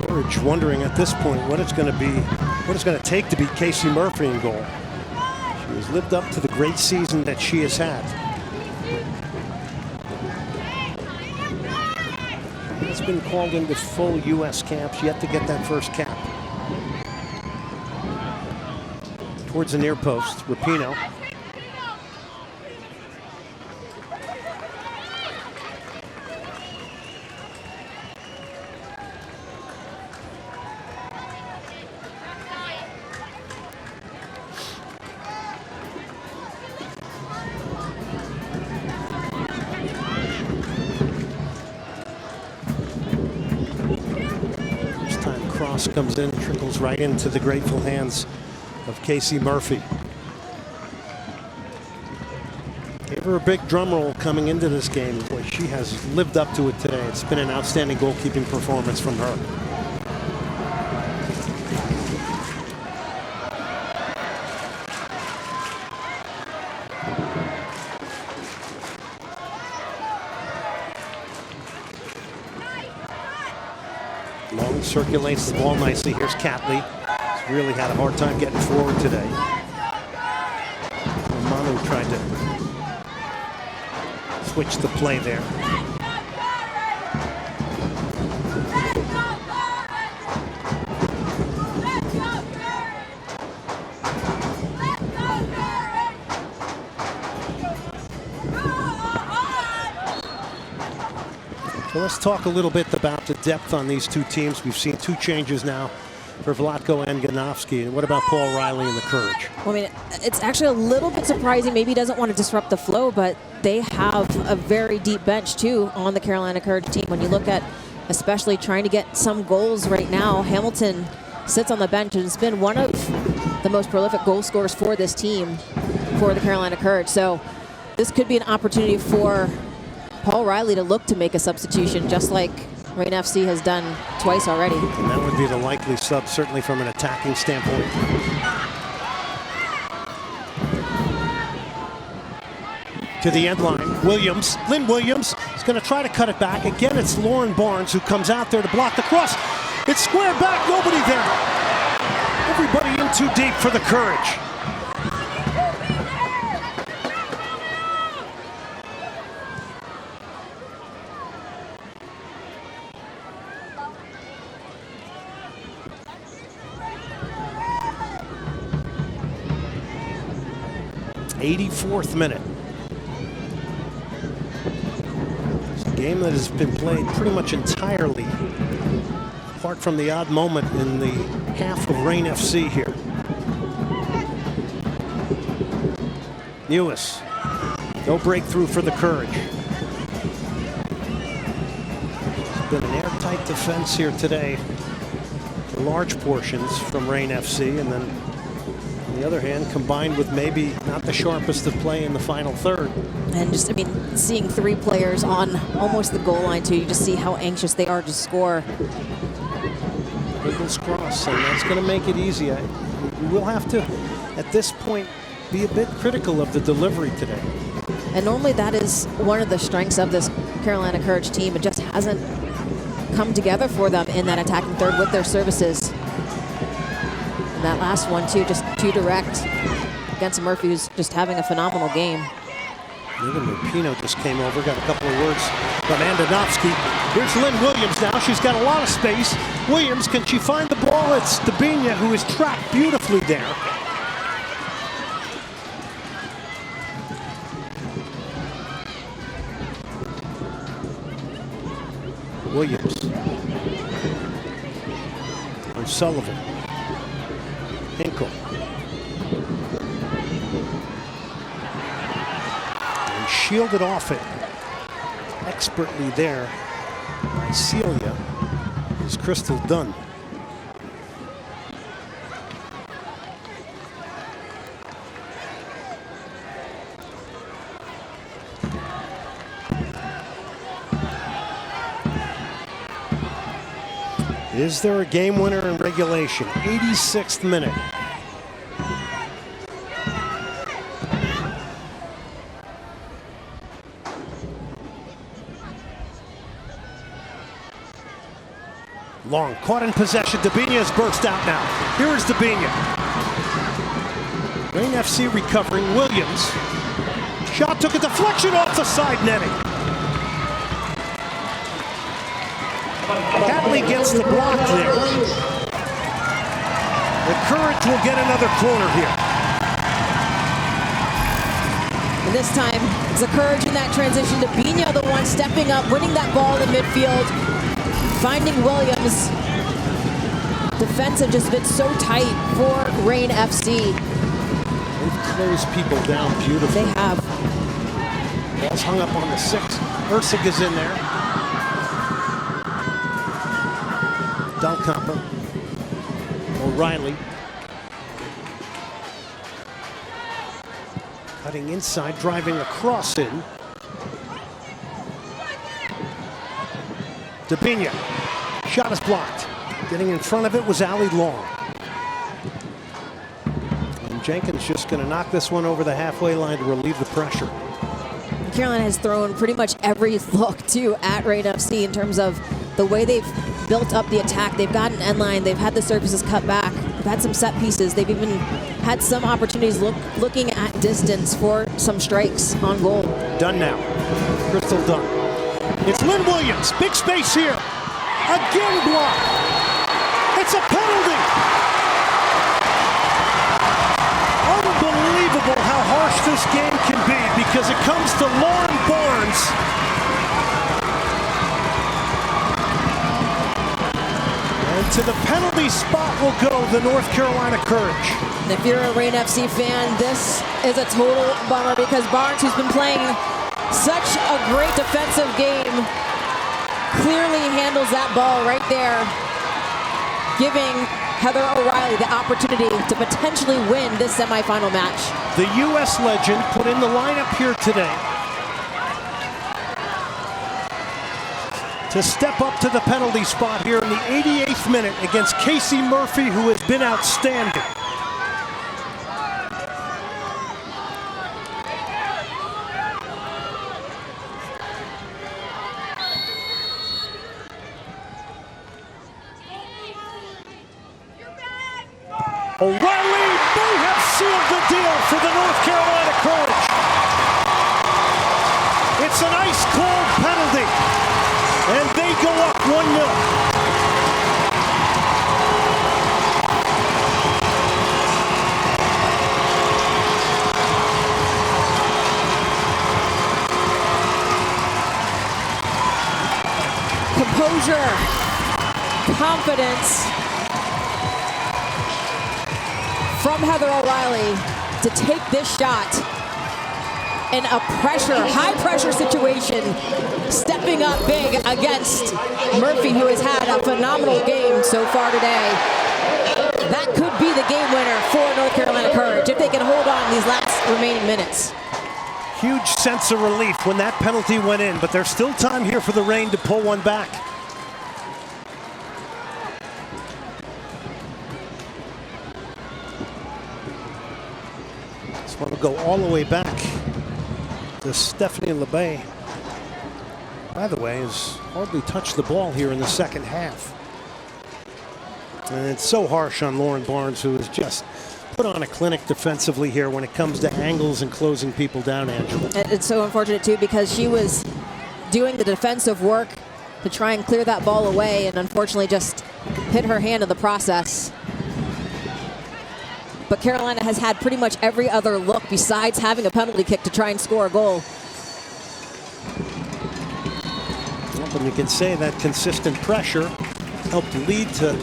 Courage wondering at this point what it's going to take to beat Casey Murphy in goal. She has lived up to the great season that she has had. Has been called into full U.S. camps, yet to get that first cap. Towards the near post, Rapinoe. Comes in, trickles right into the grateful hands of Casey Murphy. Gave her a big drum roll coming into this game. Boy, she has lived up to it today. It's been an outstanding goalkeeping performance from her. Long circulates the ball nicely. Here's Catley. He's really had a hard time getting forward today. Manu tried to switch the play there. So let's talk a little bit about the depth on these two teams. We've seen 2 changes now for Vlatko and Ganovski. And what about Paul Riley and the Courage? Well, I mean, it's actually a little bit surprising. Maybe he doesn't want to disrupt the flow, but they have a very deep bench, too, on the Carolina Courage team. When you look at especially trying to get some goals right now, Hamilton sits on the bench and has been one of the most prolific goal scorers for this team, for the Carolina Courage. So this could be an opportunity for Paul Riley to look to make a substitution, just like Reign FC has done twice already. And that would be the likely sub, certainly from an attacking standpoint. To the end line, Williams. Lynn Williams is going to try to cut it back. Again, it's Lauren Barnes who comes out there to block the cross. It's squared back, nobody there. Everybody in too deep for the Courage. '84th minute. It's a game that has been played pretty much entirely, apart from the odd moment in the half of Reign FC here. Lewis, no breakthrough for the Courage. It's been an airtight defense here today for large portions from Reign FC, and then on the other hand, combined with maybe not the sharpest of play in the final third. And just, I mean, seeing 3 players on almost the goal line, too, you just see how anxious they are to score. Eagles cross, and that's going to make it easy. We will have to, at this point, be a bit critical of the delivery today. And normally that is one of the strengths of this Carolina Courage team. It just hasn't come together for them in that attacking third with their services. And that last one, too, just too direct against Murphy, who's just having a phenomenal game. Even Rapino just came over, got a couple of words from Andonovski. Here's Lynn Williams now. She's got a lot of space. Williams, can she find the ball? It's Dabinia, who is trapped beautifully there. Williams. O'Sullivan. Hinkle. And shielded off it expertly there by Celia is Crystal Dunn. Is there a game winner in regulation? 86th minute. Long, caught in possession. Dabinia has burst out now. Here is Dabinia. Reign FC recovering. Williams. Shot took a deflection off the side netting. Catley gets the block there. The Courage will get another corner here. And this time, it's the Courage in that transition. Dabinia, the one stepping up, winning that ball in midfield, finding Williams. Defense had just been so tight for Reign FC. They've closed people down beautifully. They have. Ball's hung up on the 6. Ursig is in there. Dalcomper. O'Reilly. Cutting inside, driving across in. Dabinia. Shot is blocked. Getting in front of it was Allie Long. And Jenkins just going to knock this one over the halfway line to relieve the pressure. Carolina has thrown pretty much every look, too, at Reign FC in terms of the way they've built up the attack. They've got an end line. They've had the surfaces cut back. They've had some set pieces. They've even had some opportunities looking at distance for some strikes on goal. Done now. Crystal Dunn. It's Lynn Williams. Big space here. Again blocked. It's a penalty. Unbelievable how harsh this game can be because it comes to Lauren Barnes. To the penalty spot will go the North Carolina Courage. And if you're a Reign FC fan, this is a total bummer because Barnes, who's been playing such a great defensive game, clearly handles that ball right there, giving Heather O'Reilly the opportunity to potentially win this semifinal match. The U.S. legend put in the lineup here today to step up to the penalty spot here in the 88th minute against Casey Murphy, who has been outstanding. O'Reilly may have sealed the deal for the North Carolina Courage. It's an ice-cold penalty, and they go up 1-0. Composure, confidence from Heather O'Reilly to take this shot in a high pressure situation, stepping up big against Murphy, who has had a phenomenal game so far today. That could be the game winner for North Carolina Courage if they can hold on these last remaining minutes. Huge sense of relief when that penalty went in, but there's still time here for the Reign to pull one back. This one will go all the way back to Stephanie LeBay. By the way, has hardly touched the ball here in the second half. And it's so harsh on Lauren Barnes, who has just put on a clinic defensively here when it comes to angles and closing people down, Angela. It's so unfortunate, too, because she was doing the defensive work to try and clear that ball away and unfortunately just hit her hand in the process. But Carolina has had pretty much every other look besides having a penalty kick to try and score a goal. Well, and you can say that consistent pressure helped lead to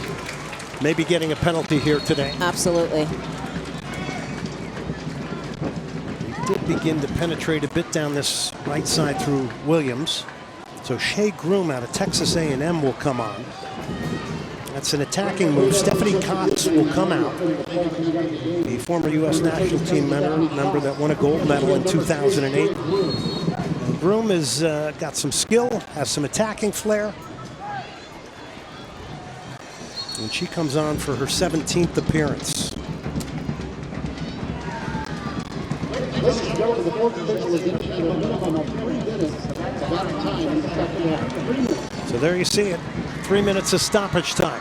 maybe getting a penalty here today. Absolutely. He did begin to penetrate a bit down this right side through Williams. So Shea Groom out of Texas A&M will come on. That's an attacking move. Stephanie Cox will come out. The former U.S. national team member that won a gold medal in 2008. And Groom has got some skill, has some attacking flair. And she comes on for her 17th appearance. So there you see it. 3 minutes of stoppage time.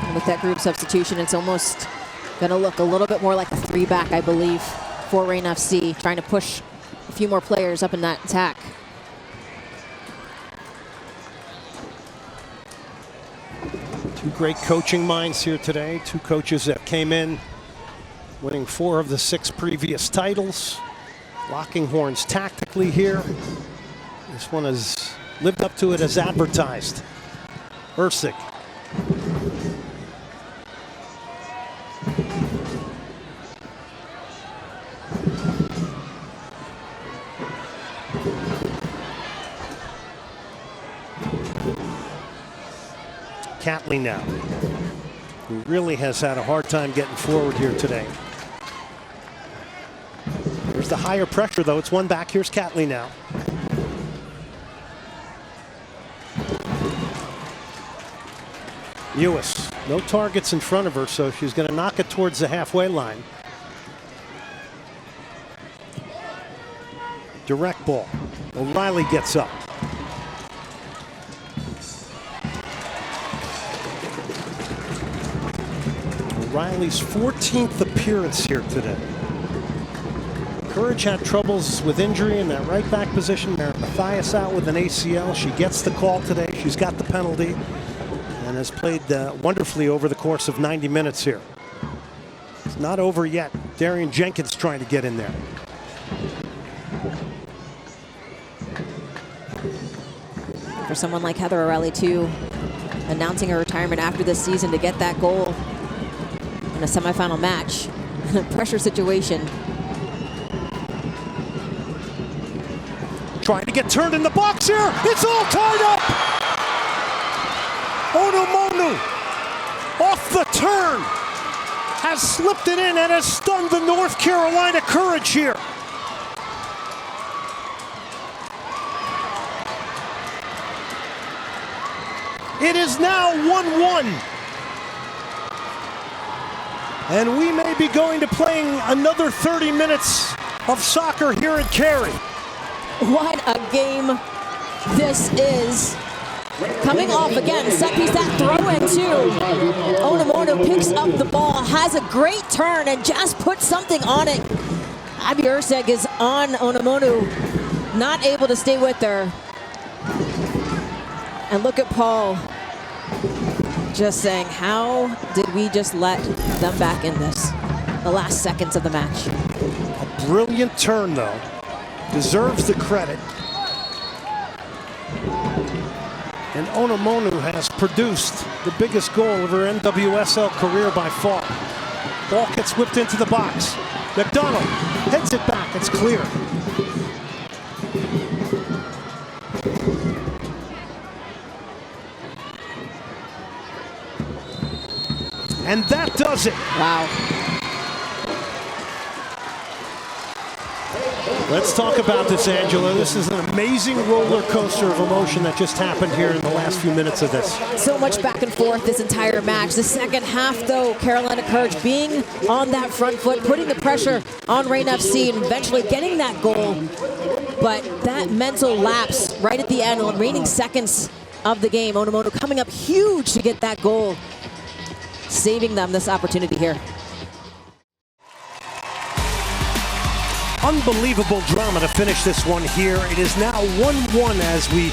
And with that group substitution, it's almost going to look a little bit more like a 3-back, I believe, for Reign FC, trying to push a few more players up in that attack. Two great coaching minds here today. Two coaches that came in winning 4 of the 6 previous titles. Locking horns tactically here. This one has lived up to it as advertised. Ursig. Catley now, who really has had a hard time getting forward here today. There's the higher pressure, though. It's one back. Here's Catley now. Lewis, no targets in front of her, so she's going to knock it towards the halfway line. Direct ball. O'Reilly gets up. O'Reilly's 14th appearance here today. Courage had troubles with injury in that right back position there. Mathias out with an ACL. She gets the call today. She's got the penalty and has played wonderfully over the course of 90 minutes here. It's not over yet. Darian Jenkins trying to get in there. for someone like Heather O'Reilly too, announcing her retirement after this season to get that goal in a semifinal match in a pressure situation. Trying to get turned in the box here. It's all tied up. Onomonu off the turn has slipped it in and has stunned the North Carolina Courage here. It is now 1-1. And we may be going to playing another 30 minutes of soccer here at Cary. What a game this is. Coming off again, set piece, that throw in too. Onomonu picks up the ball, has a great turn, and just puts something on it. Abby Urseg is on Onomonu, not able to stay with her. And look at Paul just saying, how did we just let them back in this? The last seconds of the match. A brilliant turn though. Deserves the credit. And Onomonu has produced the biggest goal of her NWSL career by far. Ball gets whipped into the box. McDonald heads it back. It's clear. And that does it. Wow. Let's talk about this, Angela. This is an amazing roller coaster of emotion that just happened here in the last few minutes of this. So much back and forth this entire match. The second half, though, Carolina Courage being on that front foot, putting the pressure on Reign FC and eventually getting that goal. But that mental lapse right at the end, the remaining seconds of the game, Onomonu coming up huge to get that goal, saving them this opportunity here. Unbelievable drama to finish this one here. It is now 1-1 as we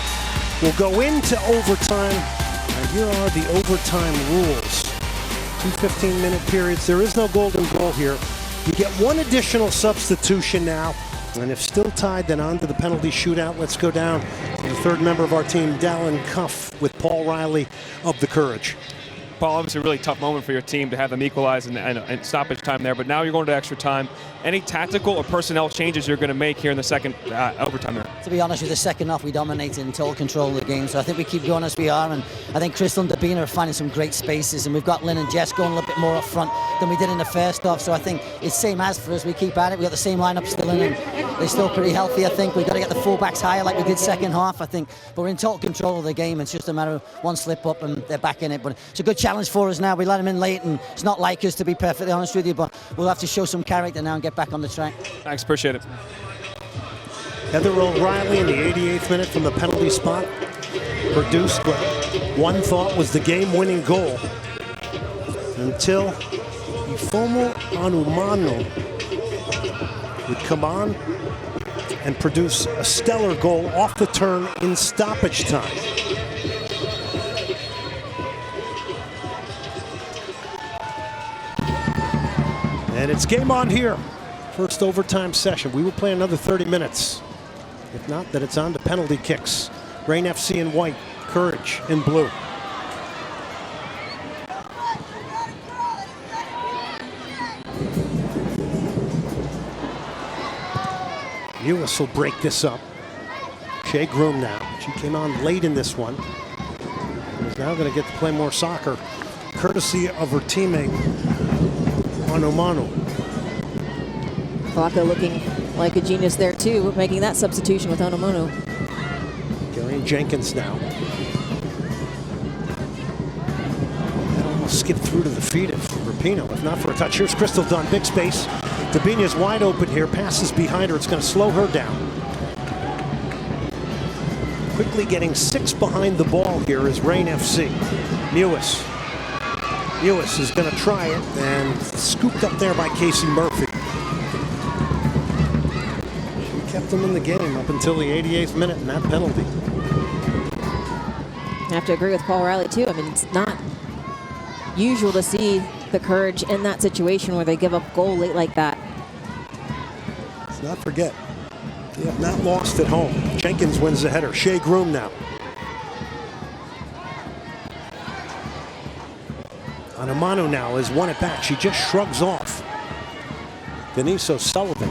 will go into overtime. And here are the overtime rules. 2 15-minute periods. There is no golden goal here. You get one additional substitution now. And if still tied, then on to the penalty shootout. Let's go down to the third member of our team, Dallin Cuff, with Paul Riley of the Courage. Paul, obviously a really tough moment for your team to have them equalize and stoppage time there, but now you're going to extra time. Any tactical or personnel changes you're going to make here in the second overtime there? To be honest with you, the second half we dominated in total control of the game, so I think we keep going as we are, and I think Crystal and Dabina are finding some great spaces, and we've got Lynn and Jess going a little bit more up front than we did in the first half, so I think it's same as for us. We keep at it. We've got the same lineup still in, and they're still pretty healthy, I think. We've got to get the fullbacks higher like we did second half, I think, but we're in total control of the game. It's just a matter of one slip up and they're back in it, but it's a good challenge for us now. We let them in late, and it's not like us, to be perfectly honest with you, but we'll have to show some character now and get back on the track. Thanks, appreciate it. Heather O'Reilly in the 88th minute from the penalty spot produced what one thought was the game-winning goal until Ifomo Onomonu would come on and produce a stellar goal off the turn in stoppage time. And it's game on here. First overtime session. We will play another 30 minutes. If not, then it's on to penalty kicks. Reign FC in white, Courage in blue. Lewis will break this up. Shea Groom now. She came on late in this one. And is now going to get to play more soccer, courtesy of her teammate, Onomonu. Vaca looking like a genius there too, making that substitution with Onomonu. Gillian Jenkins now. That almost skipped through to the feet of Rapinoe, if not for a touch. Here's Crystal Dunn, big space. Dabina's wide open here, passes behind her. It's going to slow her down. Quickly getting 6 behind the ball here is Reign FC. Mewis. Mewis is going to try it, and scooped up there by Casey Murphy. She kept them in the game up until the 88th minute and that penalty. I have to agree with Paul Riley too. I mean, it's not usual to see the Courage in that situation where they give up goal late like that. Let's not forget, they have not lost at home. Jenkins wins the header. Shea Groom now. Anamanu now has won it back. She just shrugs off Denise O'Sullivan.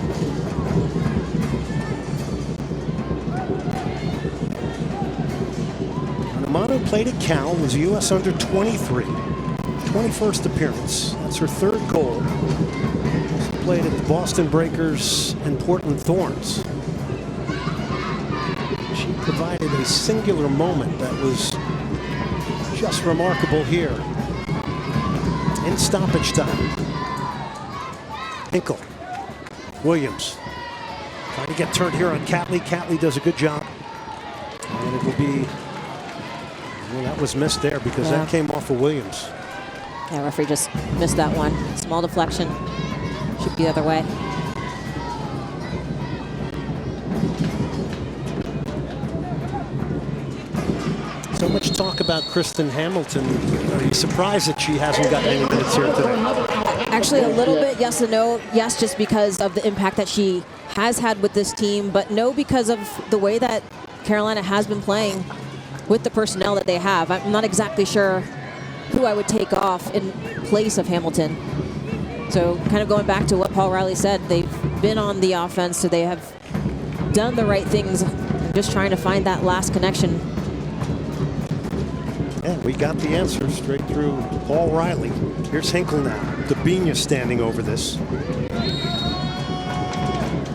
Anamanu played at Cal, was U.S. under 23. 21st appearance. That's her third goal. She played at the Boston Breakers and Portland Thorns. She provided a singular moment that was just remarkable here. In stoppage time. Hinkle. Williams. Trying to get turned here on Catley. Catley does a good job. And it will be... Well, that was missed there because that came off of Williams. Yeah, referee just missed that one. Small deflection. Should be the other way. So much talk about Kristen Hamilton. Are you surprised that she hasn't gotten any minutes here today? Actually, a little bit yes and no. Yes, just because of the impact that she has had with this team, but no, because of the way that Carolina has been playing with the personnel that they have. I'm not exactly sure who I would take off in place of Hamilton. So kind of going back to what Paul Riley said, they've been on the offense, so they have done the right things. I'm just trying to find that last connection. Yeah, we got the answer straight through Paul Riley. Here's Hinkle now. Dabinia standing over this.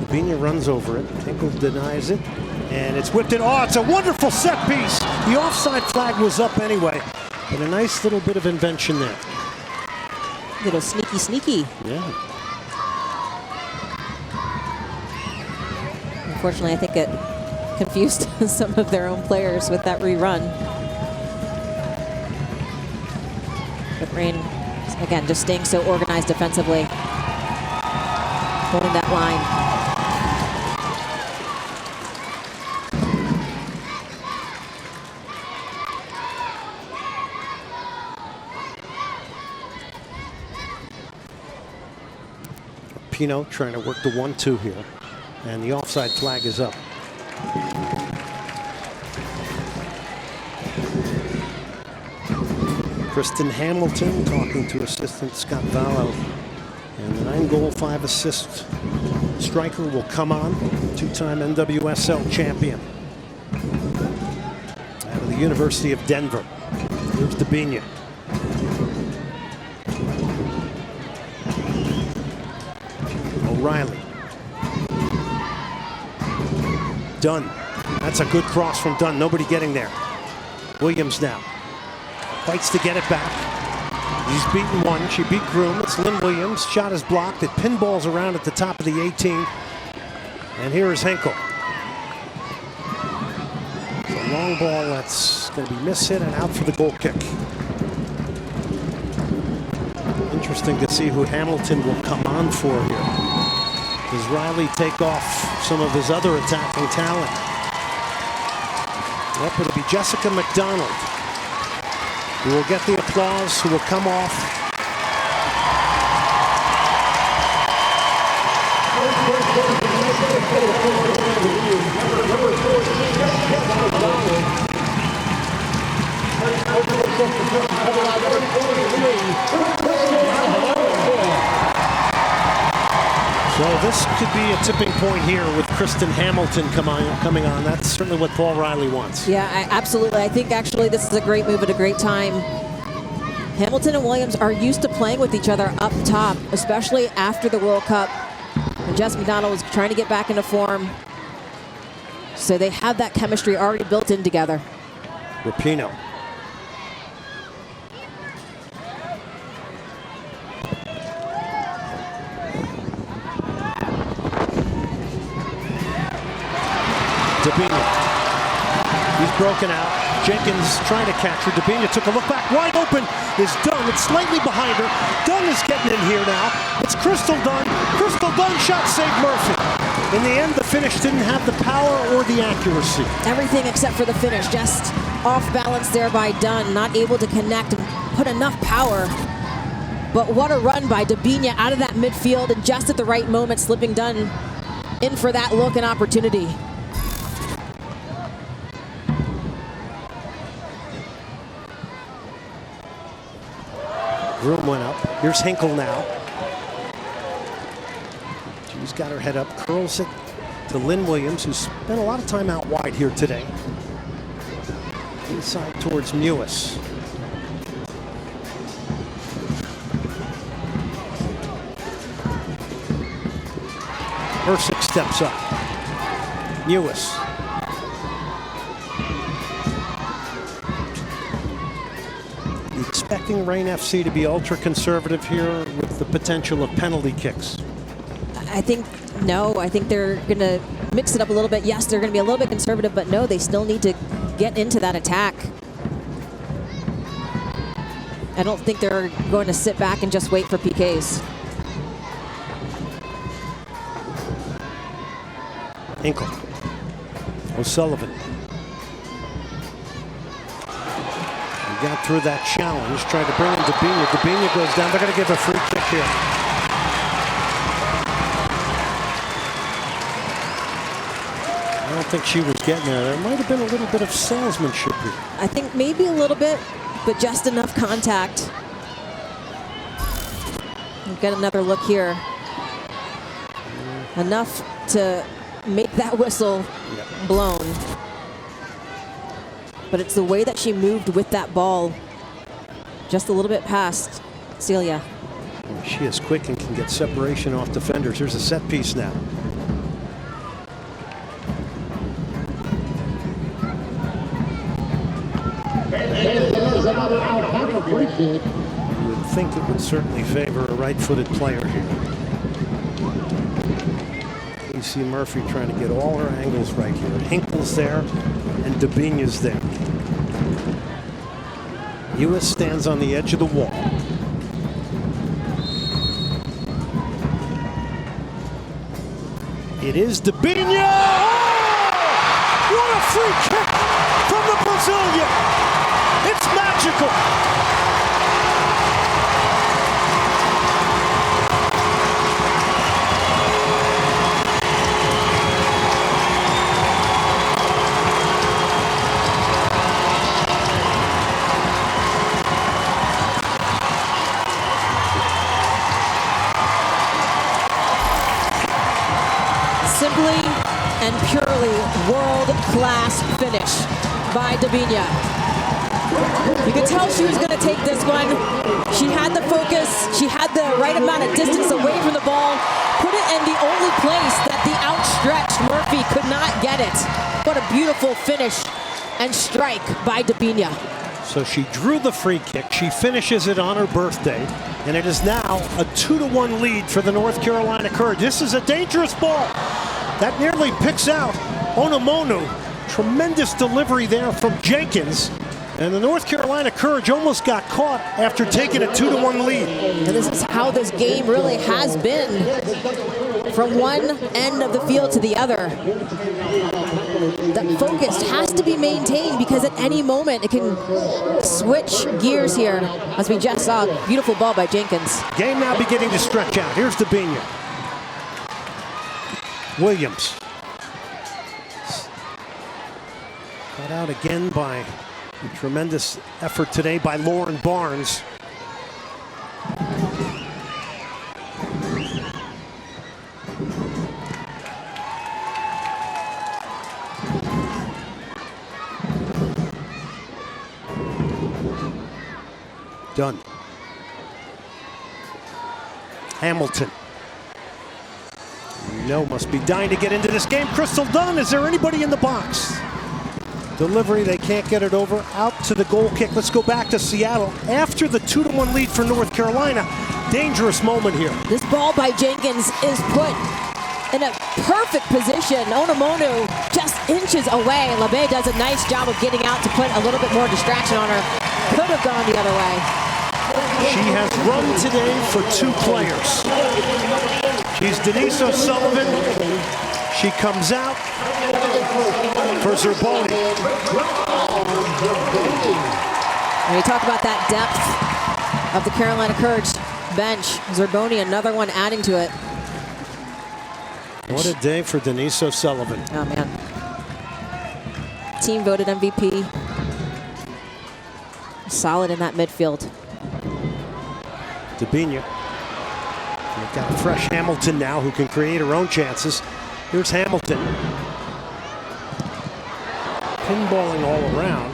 Dabinia runs over it. Hinkle denies it. And it's whipped in. Oh, it's a wonderful set piece. The offside flag was up anyway. But a nice little bit of invention there. Little sneaky, sneaky. Yeah. Unfortunately, I think it confused some of their own players with that rerun. But Rain, again, just staying so organized defensively. Holding that line. Pino trying to work the 1-2 here. And the offside flag is up. Kristen Hamilton talking to assistant Scott Vallow. And the 9-goal, 5-assist striker will come on. Two-time NWSL champion. Out of the University of Denver. Here's Dabinia. O'Reilly. Dunn. That's a good cross from Dunn. Nobody getting there. Williams now. Fights to get it back. He's beaten one. She beat Groom. It's Lynn Williams. Shot is blocked. It pinballs around at the top of the 18. And here is Hinkle. It's a long ball that's going to be mishit and out for the goal kick. Interesting to see who Hamilton will come on for here. Does Riley take off some of his other attacking talent? Yep, it'll be Jessica McDonald who will get the applause, who will come off. So this could be a tipping point here with Kristen Hamilton coming on. That's certainly what Paul Riley wants. Yeah, absolutely. I think actually this is a great move at a great time. Hamilton and Williams are used to playing with each other up top, especially after the World Cup. And Jess McDonald was trying to get back into form. So they have that chemistry already built in together. Rapinoe. Dabinia. He's broken out. Jenkins trying to catch her. Dabinia took a look back. Wide open is Dunn. It's slightly behind her. Dunn is getting in here now. It's Crystal Dunn. Crystal Dunn shot saved Murphy. In the end, the finish didn't have the power or the accuracy. Everything except for the finish. Just off balance there by Dunn. Not able to connect and put enough power. But what a run by Dabinia out of that midfield and just at the right moment slipping Dunn in for that look and opportunity. Groom went up. Here's Hinkle now. She's got her head up, curls it to Lynn Williams, who's spent a lot of time out wide here today. Inside towards Mewis. Ersic steps up. Mewis. Expecting Reign FC to be ultra conservative here with the potential of penalty kicks. I think they're going to mix it up a little bit. Yes, they're going to be a little bit conservative, but no, they still need to get into that attack. I don't think they're going to sit back and just wait for PKs. Hinkle. O'Sullivan. He got through that challenge, tried to bring in Debinha. Debinha goes down. They're going to give a free kick here. I don't think she was getting there. There might have been a little bit of salesmanship here. I think maybe a little bit, but just enough contact. We've got another look here. Enough to make that whistle blown. But it's the way that she moved with that ball just a little bit past Celia. She is quick and can get separation off defenders. Here's a set piece now. You would think it would certainly favor a right-footed player here. AC Murphy trying to get all her angles right here. Hinkle's there and Debinha's there. Mewis stands on the edge of the wall. It is Debinha! Oh! What a free kick from the Brazilian! It's magical! Simply and purely world-class finish by Debinha. You could tell she was going to take this one. She had the focus. She had the right amount of distance away from the ball. Put it in the only place that the outstretched Murphy could not get it. What a beautiful finish and strike by Debinha. So she drew the free kick. She finishes it on her birthday. And it is now a 2-1 lead for the North Carolina Courage. This is a dangerous ball. That nearly picks out Onomonu. Tremendous delivery there from Jenkins. And the North Carolina Courage almost got caught after taking a 2-1 lead. And this is how this game really has been. From one end of the field to the other. That focus has to be maintained because at any moment it can switch gears here. As we just saw, beautiful ball by Jenkins. Game now beginning to stretch out. Here's Debinha. Williams. Cut out again by a tremendous effort today by Lauren Barnes. Dunn. Hamilton. Must be dying to get into this game. Crystal Dunn, is there anybody in the box? Delivery, they can't get it over. Out to the goal kick. Let's go back to Seattle. After the 2-1 lead for North Carolina, dangerous moment here. This ball by Jenkins is put in a perfect position. Onomonu just inches away. LeBay does a nice job of getting out to put a little bit more distraction on her. Could have gone the other way. She has run today for 2 players. She's Denise O'Sullivan. She comes out for Zerboni. And you talk about that depth of the Carolina Courage bench. Zerboni, another one adding to it. What a day for Denise O'Sullivan. Oh, man. Team voted MVP. Solid in that midfield. Dabinia. They've got a fresh Hamilton now who can create her own chances. Here's Hamilton. Pinballing all around.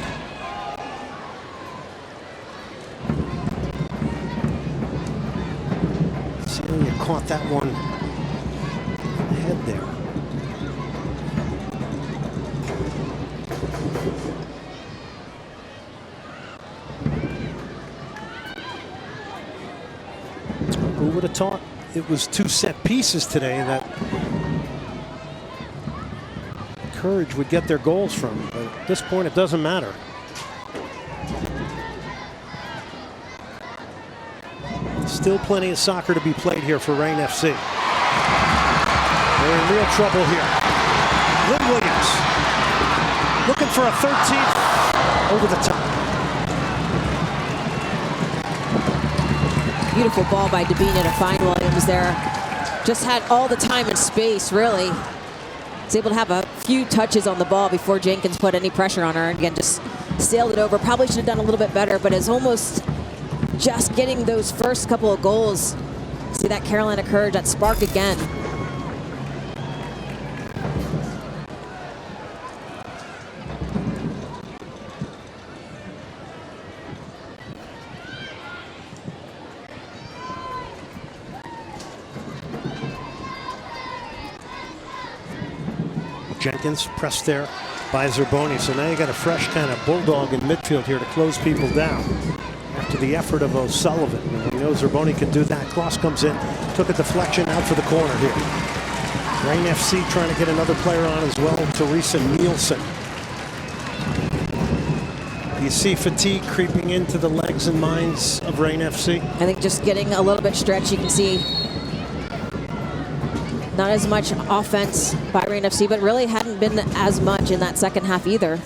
Celia caught that one in the head there. Who would have thought it was 2 set pieces today that Courage would get their goals from, but at this point it doesn't matter. Still plenty of soccer to be played here for Reign FC. They're in real trouble here. Lynn Williams looking for a 13th over the top. Beautiful ball by Dabinia to find Williams there. Just had all the time and space, really. Was able to have a few touches on the ball before Jenkins put any pressure on her. And again, just sailed it over. Probably should have done a little bit better, but is almost just getting those first couple of goals. See that Carolina Courage, that spark again. Jenkins pressed there by Zerboni. So now you got a fresh kind of bulldog in midfield here to close people down. After the effort of O'Sullivan. And we know Zerboni can do that. Cross comes in, took a deflection out for the corner here. Reign FC trying to get another player on as well, Teresa Nielsen. You see fatigue creeping into the legs and minds of Reign FC? I think just getting a little bit stretched. You can see not as much offense by Reign FC, but really hadn't been as much in that second half either.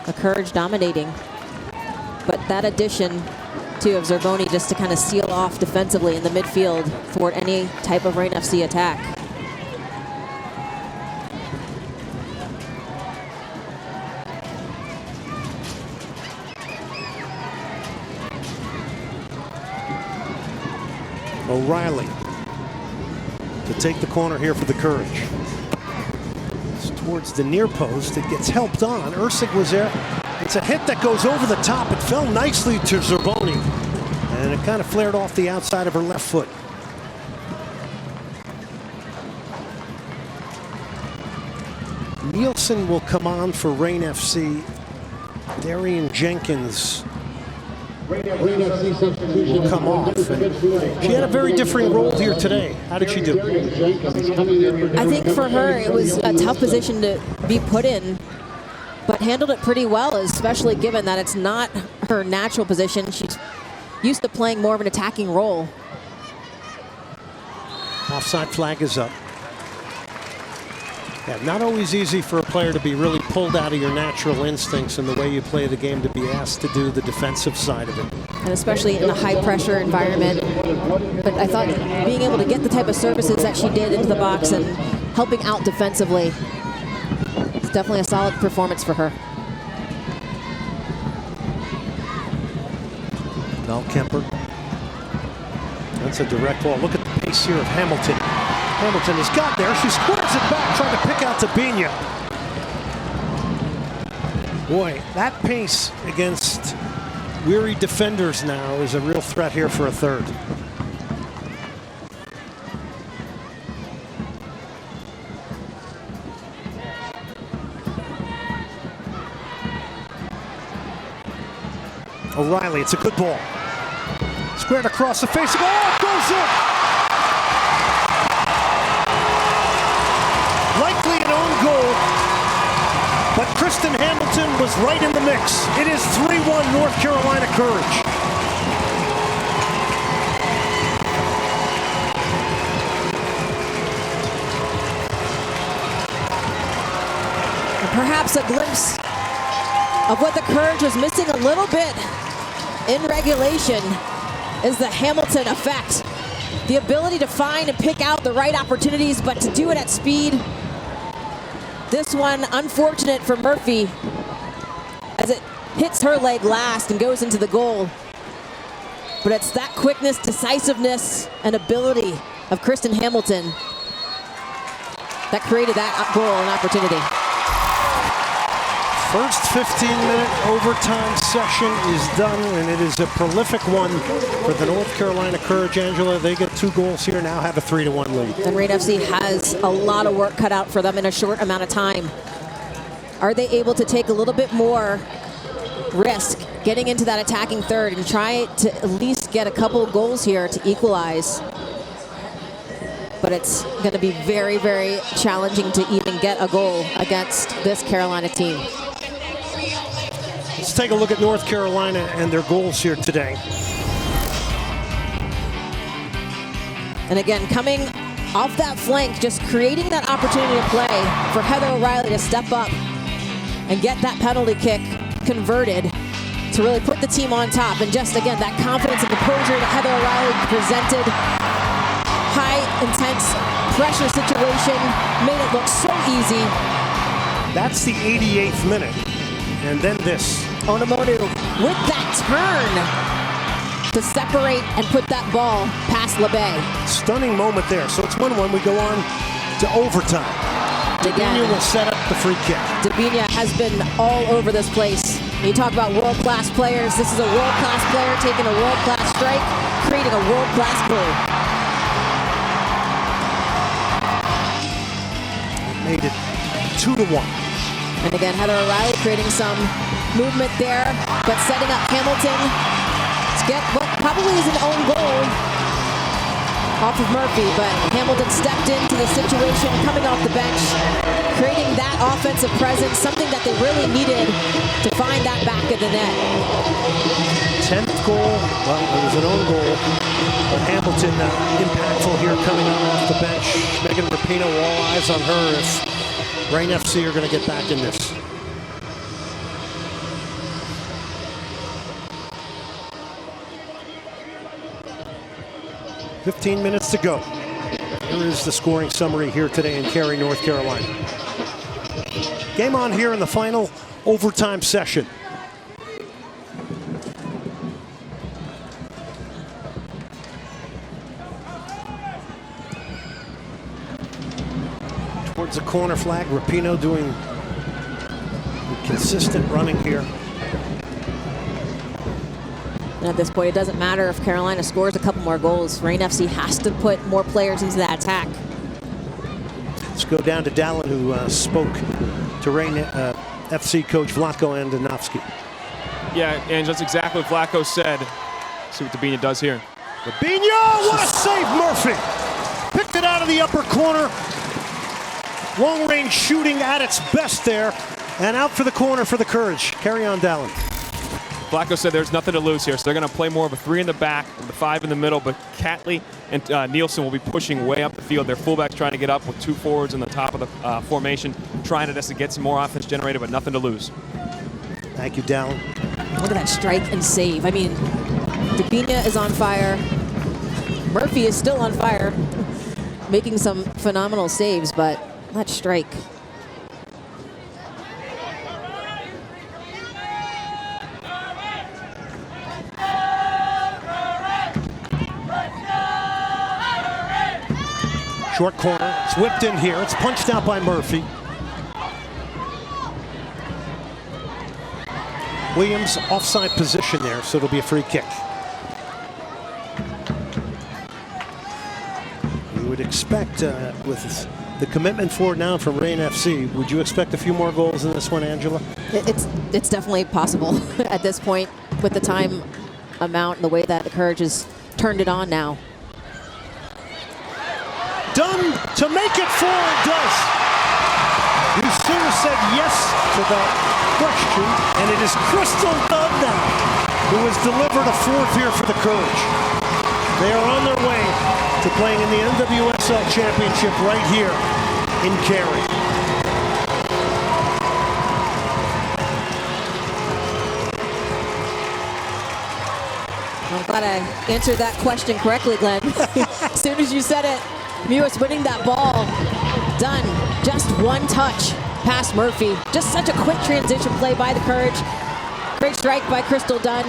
The Courage dominating. But that addition too of Zerboni just to kind of seal off defensively in the midfield for any type of Reign FC attack. O'Reilly to take the corner here for the Courage. It's towards the near post. It gets helped on. Ursig was there. It's a hit that goes over the top. It fell nicely to Zerboni. And it kind of flared off the outside of her left foot. Nielsen will come on for Reign FC. Darian Jenkins will come off. And she had a very different role here today. How did she do? I think for her it was a tough position to be put in, but handled it pretty well, especially given that it's not her natural position. She's used to playing more of an attacking role. Offside flag is up. Yeah, not always easy for a player to be really pulled out of your natural instincts and the way you play the game to be asked to do the defensive side of it. And especially in a high-pressure environment. But I thought being able to get the type of services that she did into the box and helping out defensively, it's definitely a solid performance for her. Val Kemper. That's a direct ball. Look at the pace here of Hamilton. Hamilton has got there. She squares it back, trying to pick out Dabinia. Boy, that pace against weary defenders now is a real threat here for a third. O'Reilly, it's a good ball. Squared across the face. Oh, it goes in! Likely an own goal, but Kristen Hamilton was right in the mix. It is 3-1 North Carolina Courage. And perhaps a glimpse of what the Courage was missing a little bit in regulation is the Hamilton effect. The ability to find and pick out the right opportunities, but to do it at speed. This one, unfortunate for Murphy, as it hits her leg last and goes into the goal. But it's that quickness, decisiveness, and ability of Kristen Hamilton that created that goal and opportunity. First 15-minute overtime session is done, and it is a prolific one for the North Carolina Courage. Angela, they get 2 goals here, now have a 3-1 lead. And Reign FC has a lot of work cut out for them in a short amount of time. Are they able to take a little bit more risk getting into that attacking third and try to at least get a couple of goals here to equalize? But it's going to be very, very challenging to even get a goal against this Carolina team. Let's take a look at North Carolina and their goals here today. And again, coming off that flank, just creating that opportunity to play for Heather O'Reilly to step up and get that penalty kick converted to really put the team on top. And just, again, that confidence and composure that Heather O'Reilly presented. High, intense pressure situation, made it look so easy. That's the 88th minute. And then this. Onomonu with that turn to separate and put that ball past LeBay. Stunning moment there. So it's 1-1. We go on to overtime. Dabinia will set up the free kick. Dabinia has been all over this place. You talk about world-class players. This is a world-class player taking a world-class strike, creating a world-class goal. Made it 2-1. And again, Heather O'Reilly creating some movement there, but setting up Hamilton to get what probably is an own goal off of Murphy, but Hamilton stepped into the situation, coming off the bench, creating that offensive presence, something that they really needed to find that back of the net. 10th goal, well, it was an own goal, but Hamilton impactful here coming off the bench. Megan Rapinoe, all eyes on her if Reign FC are going to get back in this. "15 minutes to go." Here is the scoring summary here today in Cary, North Carolina. Game on here in the final overtime session. Towards the corner flag, Rapinoe doing consistent running here. And at this point, it doesn't matter if Carolina scores a couple more goals. Reign FC has to put more players into that attack. Let's go down to Dallin, who spoke to Reign FC coach Vlatko Andonovski. Yeah, and that's exactly what Vlatko said. See what Dabinia does here. Dabinia, what a save, Murphy! Picked it out of the upper corner. Long range shooting at its best there. And out for the corner for the Courage. Carry on, Dallin. Vlatko said there's nothing to lose here, so they're going to play more of a 3 in the back, with the 5 in the middle, but Catley and Nielsen will be pushing way up the field. Their fullbacks trying to get up with 2 forwards on the top of the formation, trying to just get some more offense generated, but nothing to lose. Thank you, Dallin. Look at that strike and save. I mean, Dabinia is on fire. Murphy is still on fire, making some phenomenal saves, but that strike. Short corner, it's whipped in here, it's punched out by Murphy. Williams offside position there, so it'll be a free kick. You would expect, with the commitment forward now from Reign FC, would you expect a few more goals in this one, Angela? It's definitely possible at this point with the time amount and the way that the Courage has turned it on now. Dunn to make it 4, it does. Lucina said yes to that question, and it is Crystal Dunn now who has delivered a 4th here for the Courage. They are on their way to playing in the NWSL Championship right here in Cary. I'm glad I answered that question correctly, Glenn. As soon as you said it, Mewis winning that ball. Done. Just one touch past Murphy. Just such a quick transition play by the Courage. Great strike by Crystal Dunn.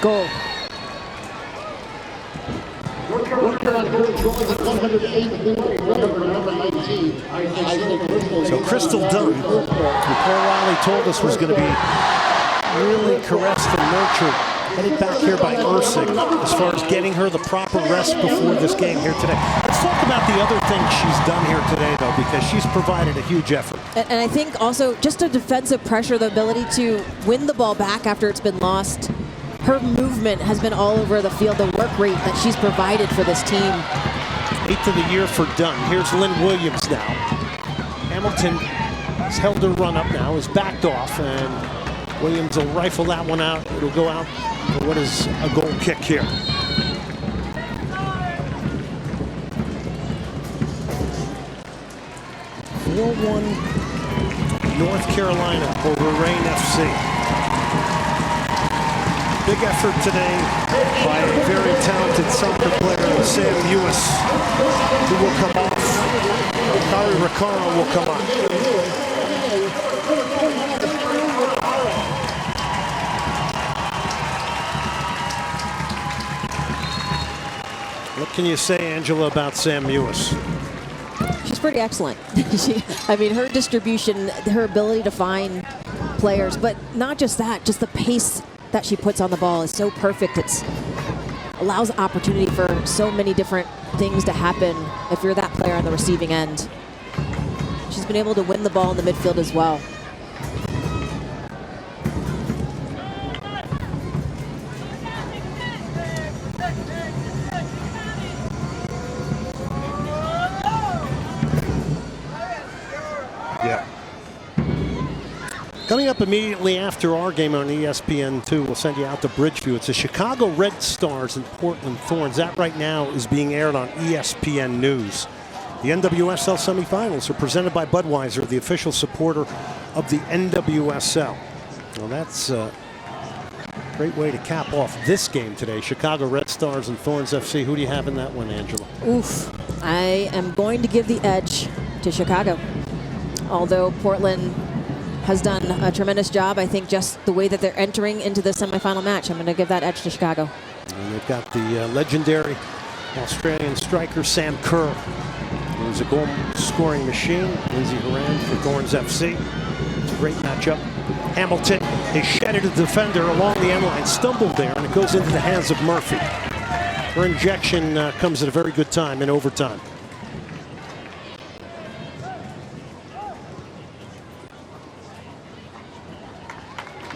Goal. So Crystal Dunn, who Paul Riley told us was going to be really caressed and nurtured, headed back here by Ursig as far as getting her the proper rest before this game here today. Let's talk about the other things she's done here today, though, because she's provided a huge effort. And I think also just a defensive pressure, the ability to win the ball back after it's been lost. Her movement has been all over the field, the work rate that she's provided for this team. 8th of the year for Dunn. Here's Lynn Williams now. Hamilton has held her run up now, is backed off, and Williams will rifle that one out. It'll go out for what is a goal kick here. North Carolina over Rain FC. Big effort today by a very talented soccer player, Sam Ewis, who will come off. Kari Ricaro will come on. What can you say, Angela, about Sam Ewis? She's pretty excellent. I mean, her distribution, her ability to find players, but not just that, just the pace that she puts on the ball is so perfect. It allows opportunity for so many different things to happen if you're that player on the receiving end. She's been able to win the ball in the midfield as well. Yeah. Coming up immediately after our game on ESPN2, we'll send you out to Bridgeview. It's the Chicago Red Stars and Portland Thorns. That right now is being aired on ESPN News. The NWSL Semifinals are presented by Budweiser, the official supporter of the NWSL. Well, that's a great way to cap off this game today. Chicago Red Stars and Thorns FC. Who do you have in that one, Angela? Oof. I am going to give the edge to Chicago. Although Portland has done a tremendous job, I think just the way that they're entering into the semifinal match, I'm going to give that edge to Chicago. And they've got the legendary Australian striker Sam Kerr, who's a goal-scoring machine. Lindsay Horan for Thorns FC. It's a great matchup. Hamilton is shedded a defender along the end line, stumbled there, and it goes into the hands of Murphy. Her injection comes at a very good time in overtime.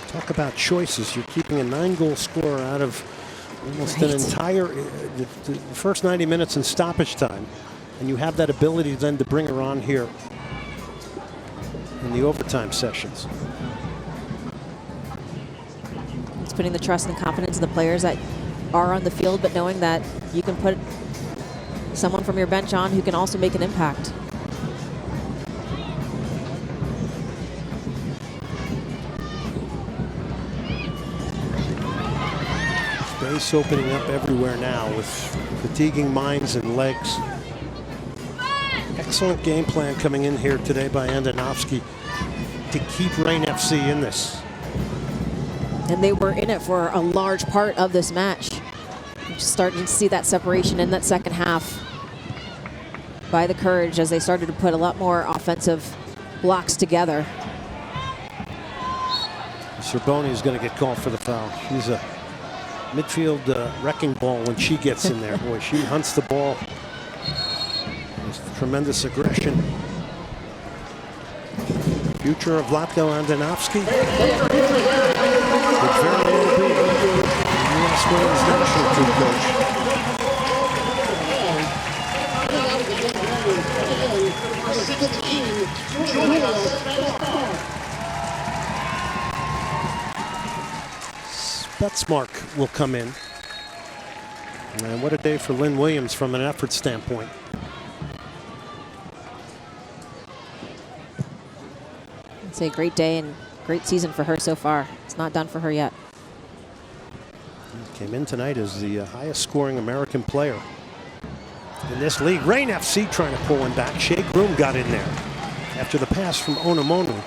Talk about choices. You're keeping a 9-goal scorer out of almost an entire the first 90 minutes in stoppage time, and you have that ability then to bring her on here in the overtime sessions. It's putting the trust and confidence in the players that are on the field, but knowing that you can put someone from your bench on who can also make an impact. Space opening up everywhere now with fatiguing minds and legs. Excellent game plan coming in here today by Andonovski to keep Rain FC in this. And they were in it for a large part of this match. You're starting to see that separation in that second half by the Courage as they started to put a lot more offensive blocks together. Cerboni is going to get called for the foul. She's a midfield wrecking ball when she gets in there. Boy, she hunts the ball with tremendous aggression. Future of Vlatko Andonovski could very well be the U.S. women's national team Betzmark will come in. And what a day for Lynn Williams from an effort standpoint. It's a great day and great season for her so far. It's not done for her yet. Came in tonight as the highest scoring American player in this league. Rain FC trying to pull him back. Shea Groom got in there after the pass from Onomonu.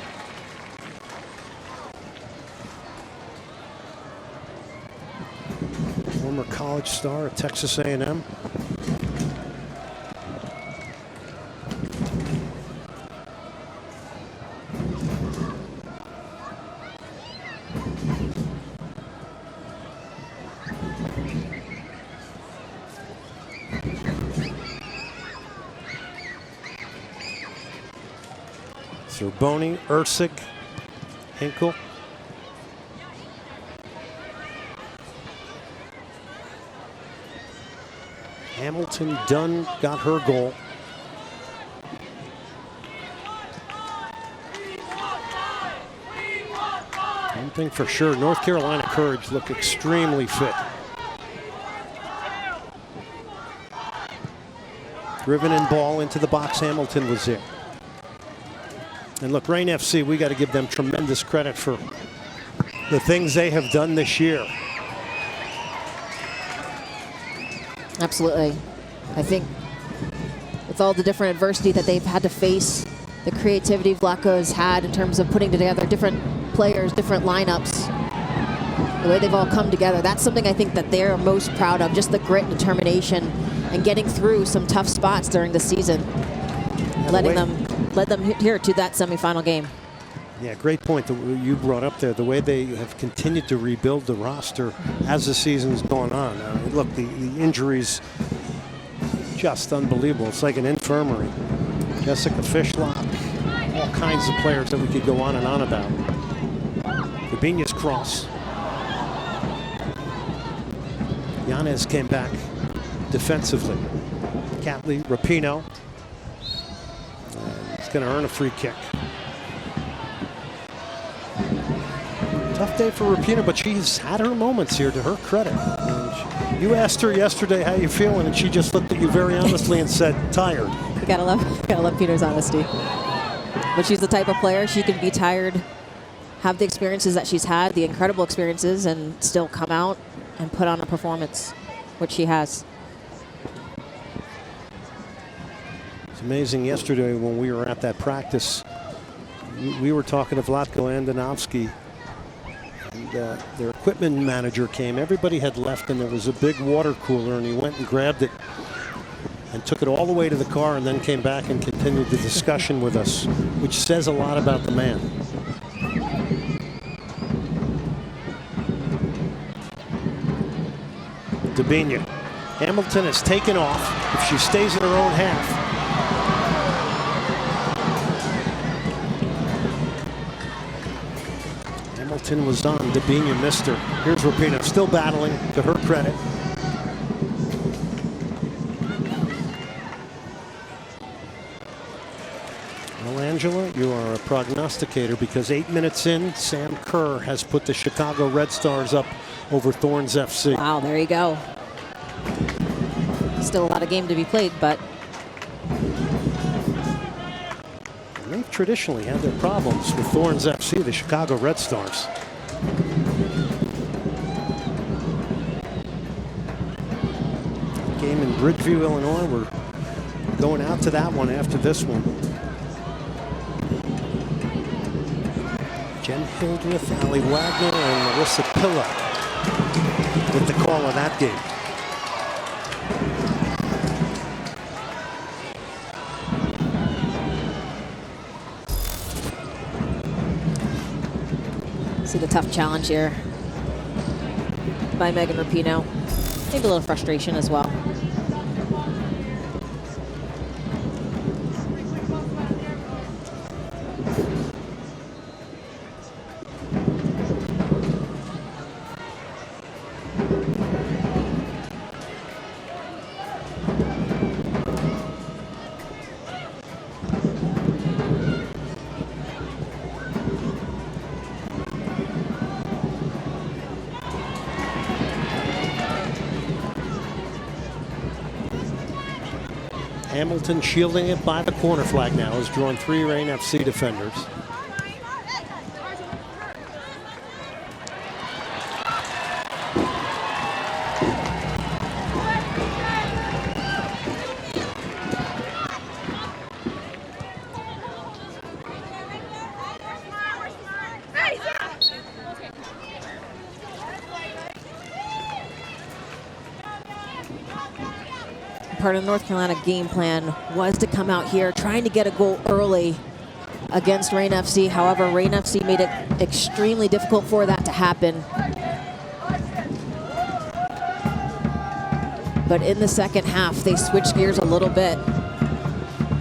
Former college star at Texas A&M. Zerboni, Ursig, Hinkle. Hamilton Dunn got her goal. One thing for sure, North Carolina Courage look extremely fit. Driven in ball into the box, Hamilton was there. And look, Reign FC, we got to give them tremendous credit for the things they have done this year. Absolutely. I think with all the different adversity that they've had to face, the creativity Vlatko has had in terms of putting together different players, different lineups, the way they've all come together, that's something I think that they're most proud of, just the grit and determination and getting through some tough spots during the season, led them here to that semifinal game. Yeah, great point that you brought up there. The way they have continued to rebuild the roster as the season's gone on. Look, the injuries, just unbelievable. It's like an infirmary. Jessica Fishlock, all kinds of players that we could go on and on about. Fabinho's cross. Yanez came back defensively. Catley, Rapinoe. He's going to earn a free kick. Tough day for Rapinoe, but she's had her moments here, to her credit. You asked her yesterday how you feeling, and she just looked at you very honestly and said, tired. You gotta love Peter's honesty. But she's the type of player, she can be tired, have the experiences that she's had, the incredible experiences, and still come out and put on a performance, which she has. It's amazing yesterday when we were at that practice, we were talking to Vlatko Andonovski. And their equipment manager came. Everybody had left, and there was a big water cooler, and he went and grabbed it and took it all the way to the car, and then came back and continued the discussion with us, which says a lot about the man. Debinha. Hamilton has taken off. If she stays in her own half, Hamilton was on. Debinha missed her. Here's Rapinoe, still battling, to her credit. Well, Angela, you are a prognosticator, because 8 minutes in, Sam Kerr has put the Chicago Red Stars up over Thorns FC. Wow, there you go. Still a lot of game to be played, but they've traditionally had their problems with Thorns FC, the Chicago Red Stars. Game in Bridgeview, Illinois. We're going out to that one after this one. Jen Hildreth, Ali Wagner, and Melissa Pilla with the call of that game. see the tough challenge here by Megan Rapinoe. Maybe a little frustration as well. Hamilton shielding it by the corner flag now, has drawn 3 Reign FC defenders. Part of the North Carolina game plan was to come out here trying to get a goal early against Reign FC. However, Reign FC made it extremely difficult for that to happen. But in the second half, they switched gears a little bit.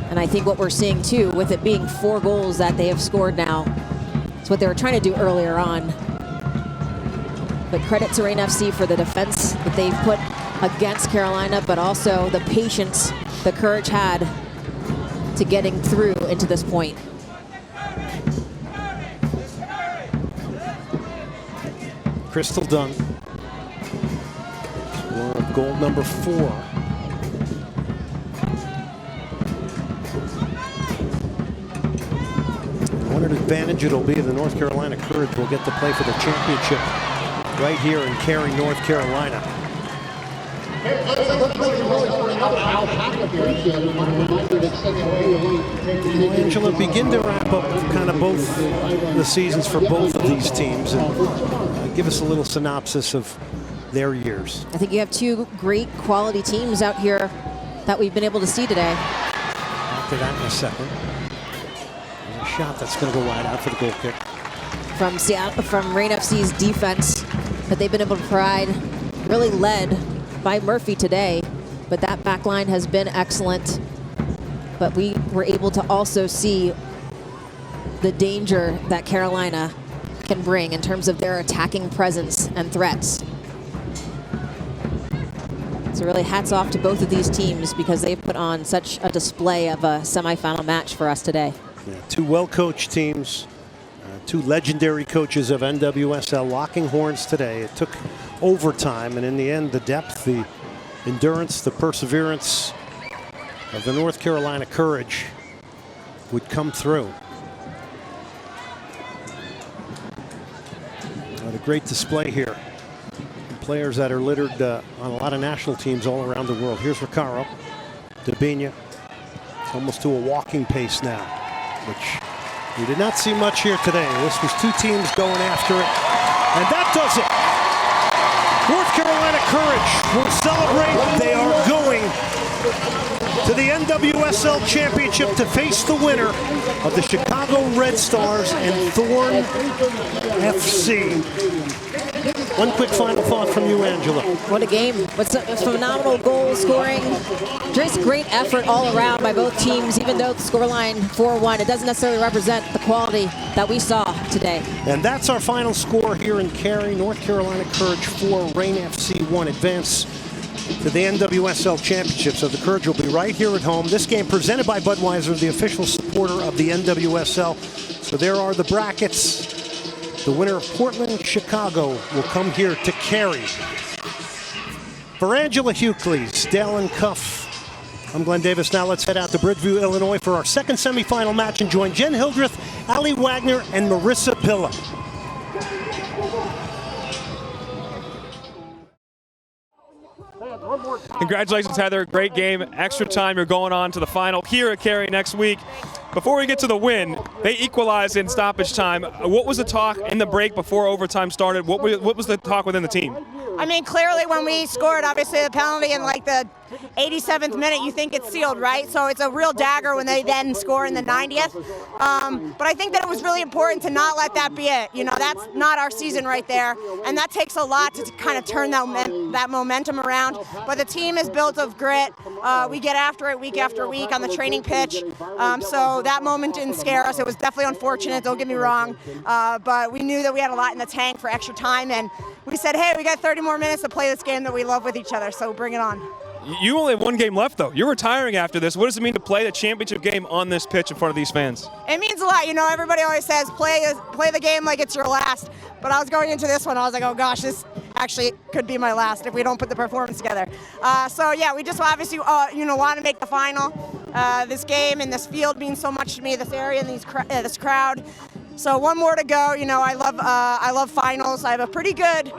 And I think what we're seeing too, with it being 4 goals that they have scored now, it's what they were trying to do earlier on. But credit to Rain FC for the defense that they've put against Carolina, but also the patience the Courage had to getting through into this point. Crystal Dunn, scorer of goal number 4. What an advantage it'll be. The North Carolina Courage will get to play for the championship right here in Cary, North Carolina. Angela, begin to wrap up kind of both the seasons for both of these teams and give us a little synopsis of their years. I think you have 2 great quality teams out here that we've been able to see today. After that in a second. There's a shot that's going to go wide out for the goal kick. From Seattle, from Rain FC's defense that they've been able to provide, really led by Murphy today, but that back line has been excellent. But we were able to also see the danger that Carolina can bring in terms of their attacking presence and threats. So really hats off to both of these teams because they've put on such a display of a semifinal match for us today. Yeah, 2 well-coached teams, 2 legendary coaches of NWSL locking horns today. It took overtime, and in the end, the depth, the endurance, the perseverance of the North Carolina Courage would come through. What a great display here. Players that are littered on a lot of national teams all around the world. Here's Recaro, Dabinia. It's almost to a walking pace now, which we did not see much here today. This was 2 teams going after it, and that does it. North Carolina Courage will celebrate. They are going to the NWSL Championship to face the winner of the Chicago Red Stars and Thorn FC. One quick final thought from you, Angela. What a game. What's a phenomenal goal scoring. Just great effort all around by both teams, even though the scoreline 4-1. It doesn't necessarily represent the quality that we saw today. And that's our final score here in Cary. North Carolina Courage 4, Rain FC 1. Advance to the NWSL Championship. So the Courage will be right here at home. This game presented by Budweiser, the official supporter of the NWSL. So there are the brackets. The winner of Portland, Chicago will come here to Cary. For Angela Hucles, Dallin Cuff, I'm Glenn Davis. Now let's head out to Bridgeview, Illinois for our second semifinal match and join Jen Hildreth, Ali Wagner, and Marissa Pilla. Congratulations, Heather. Great game. Extra time. You're going on to the final here at Cary next week. Before we get to the win, they equalized in stoppage time. What was the talk in the break before overtime started? What was the talk within the team? I mean, clearly when we scored, obviously the penalty in like the 87th minute, you think it's sealed, right? So it's a real dagger when they then score in the 90th. But I think that it was really important to not let that be it. You know, that's not our season right there. And that takes a lot to kind of turn that momentum around. But the team is built of grit. We get after it week after week on the training pitch. So that moment didn't scare us. It was definitely unfortunate, don't get me wrong. But we knew that we had a lot in the tank for extra time. And we said, hey, we got 30 more minutes to play this game that we love with each other. So bring it on. You only have 1 game left, though. You're retiring after this. What does it mean to play the championship game on this pitch in front of these fans? It means a lot. You know, everybody always says play the game like it's your last. But I was going into this one, I was like, oh gosh, this actually could be my last if we don't put the performance together. So yeah, we just obviously want to make the final. This game and this field means so much to me. This area and this crowd. So 1 more to go. You know, I love finals. I have a pretty good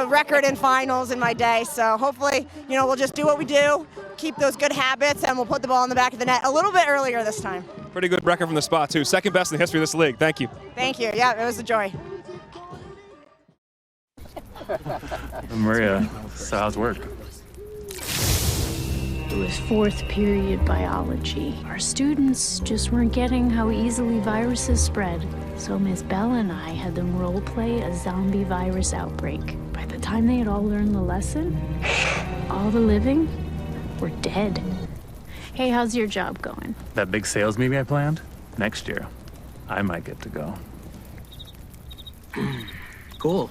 record in finals in my day. So hopefully, you know, we'll just do what we do, keep those good habits, and we'll put the ball in the back of the net a little bit earlier this time. Pretty good record from the spot, too. Second best in the history of this league. Thank you. Thank you. Yeah, it was a joy. Maria, so how's work? It was 4th period biology. Our students just weren't getting how easily viruses spread. So Miss Bella and I had them role play a zombie virus outbreak. By the time they had all learned the lesson, all the living were dead. Hey, how's your job going? That big sales meeting I planned? Next year, I might get to go. Cool.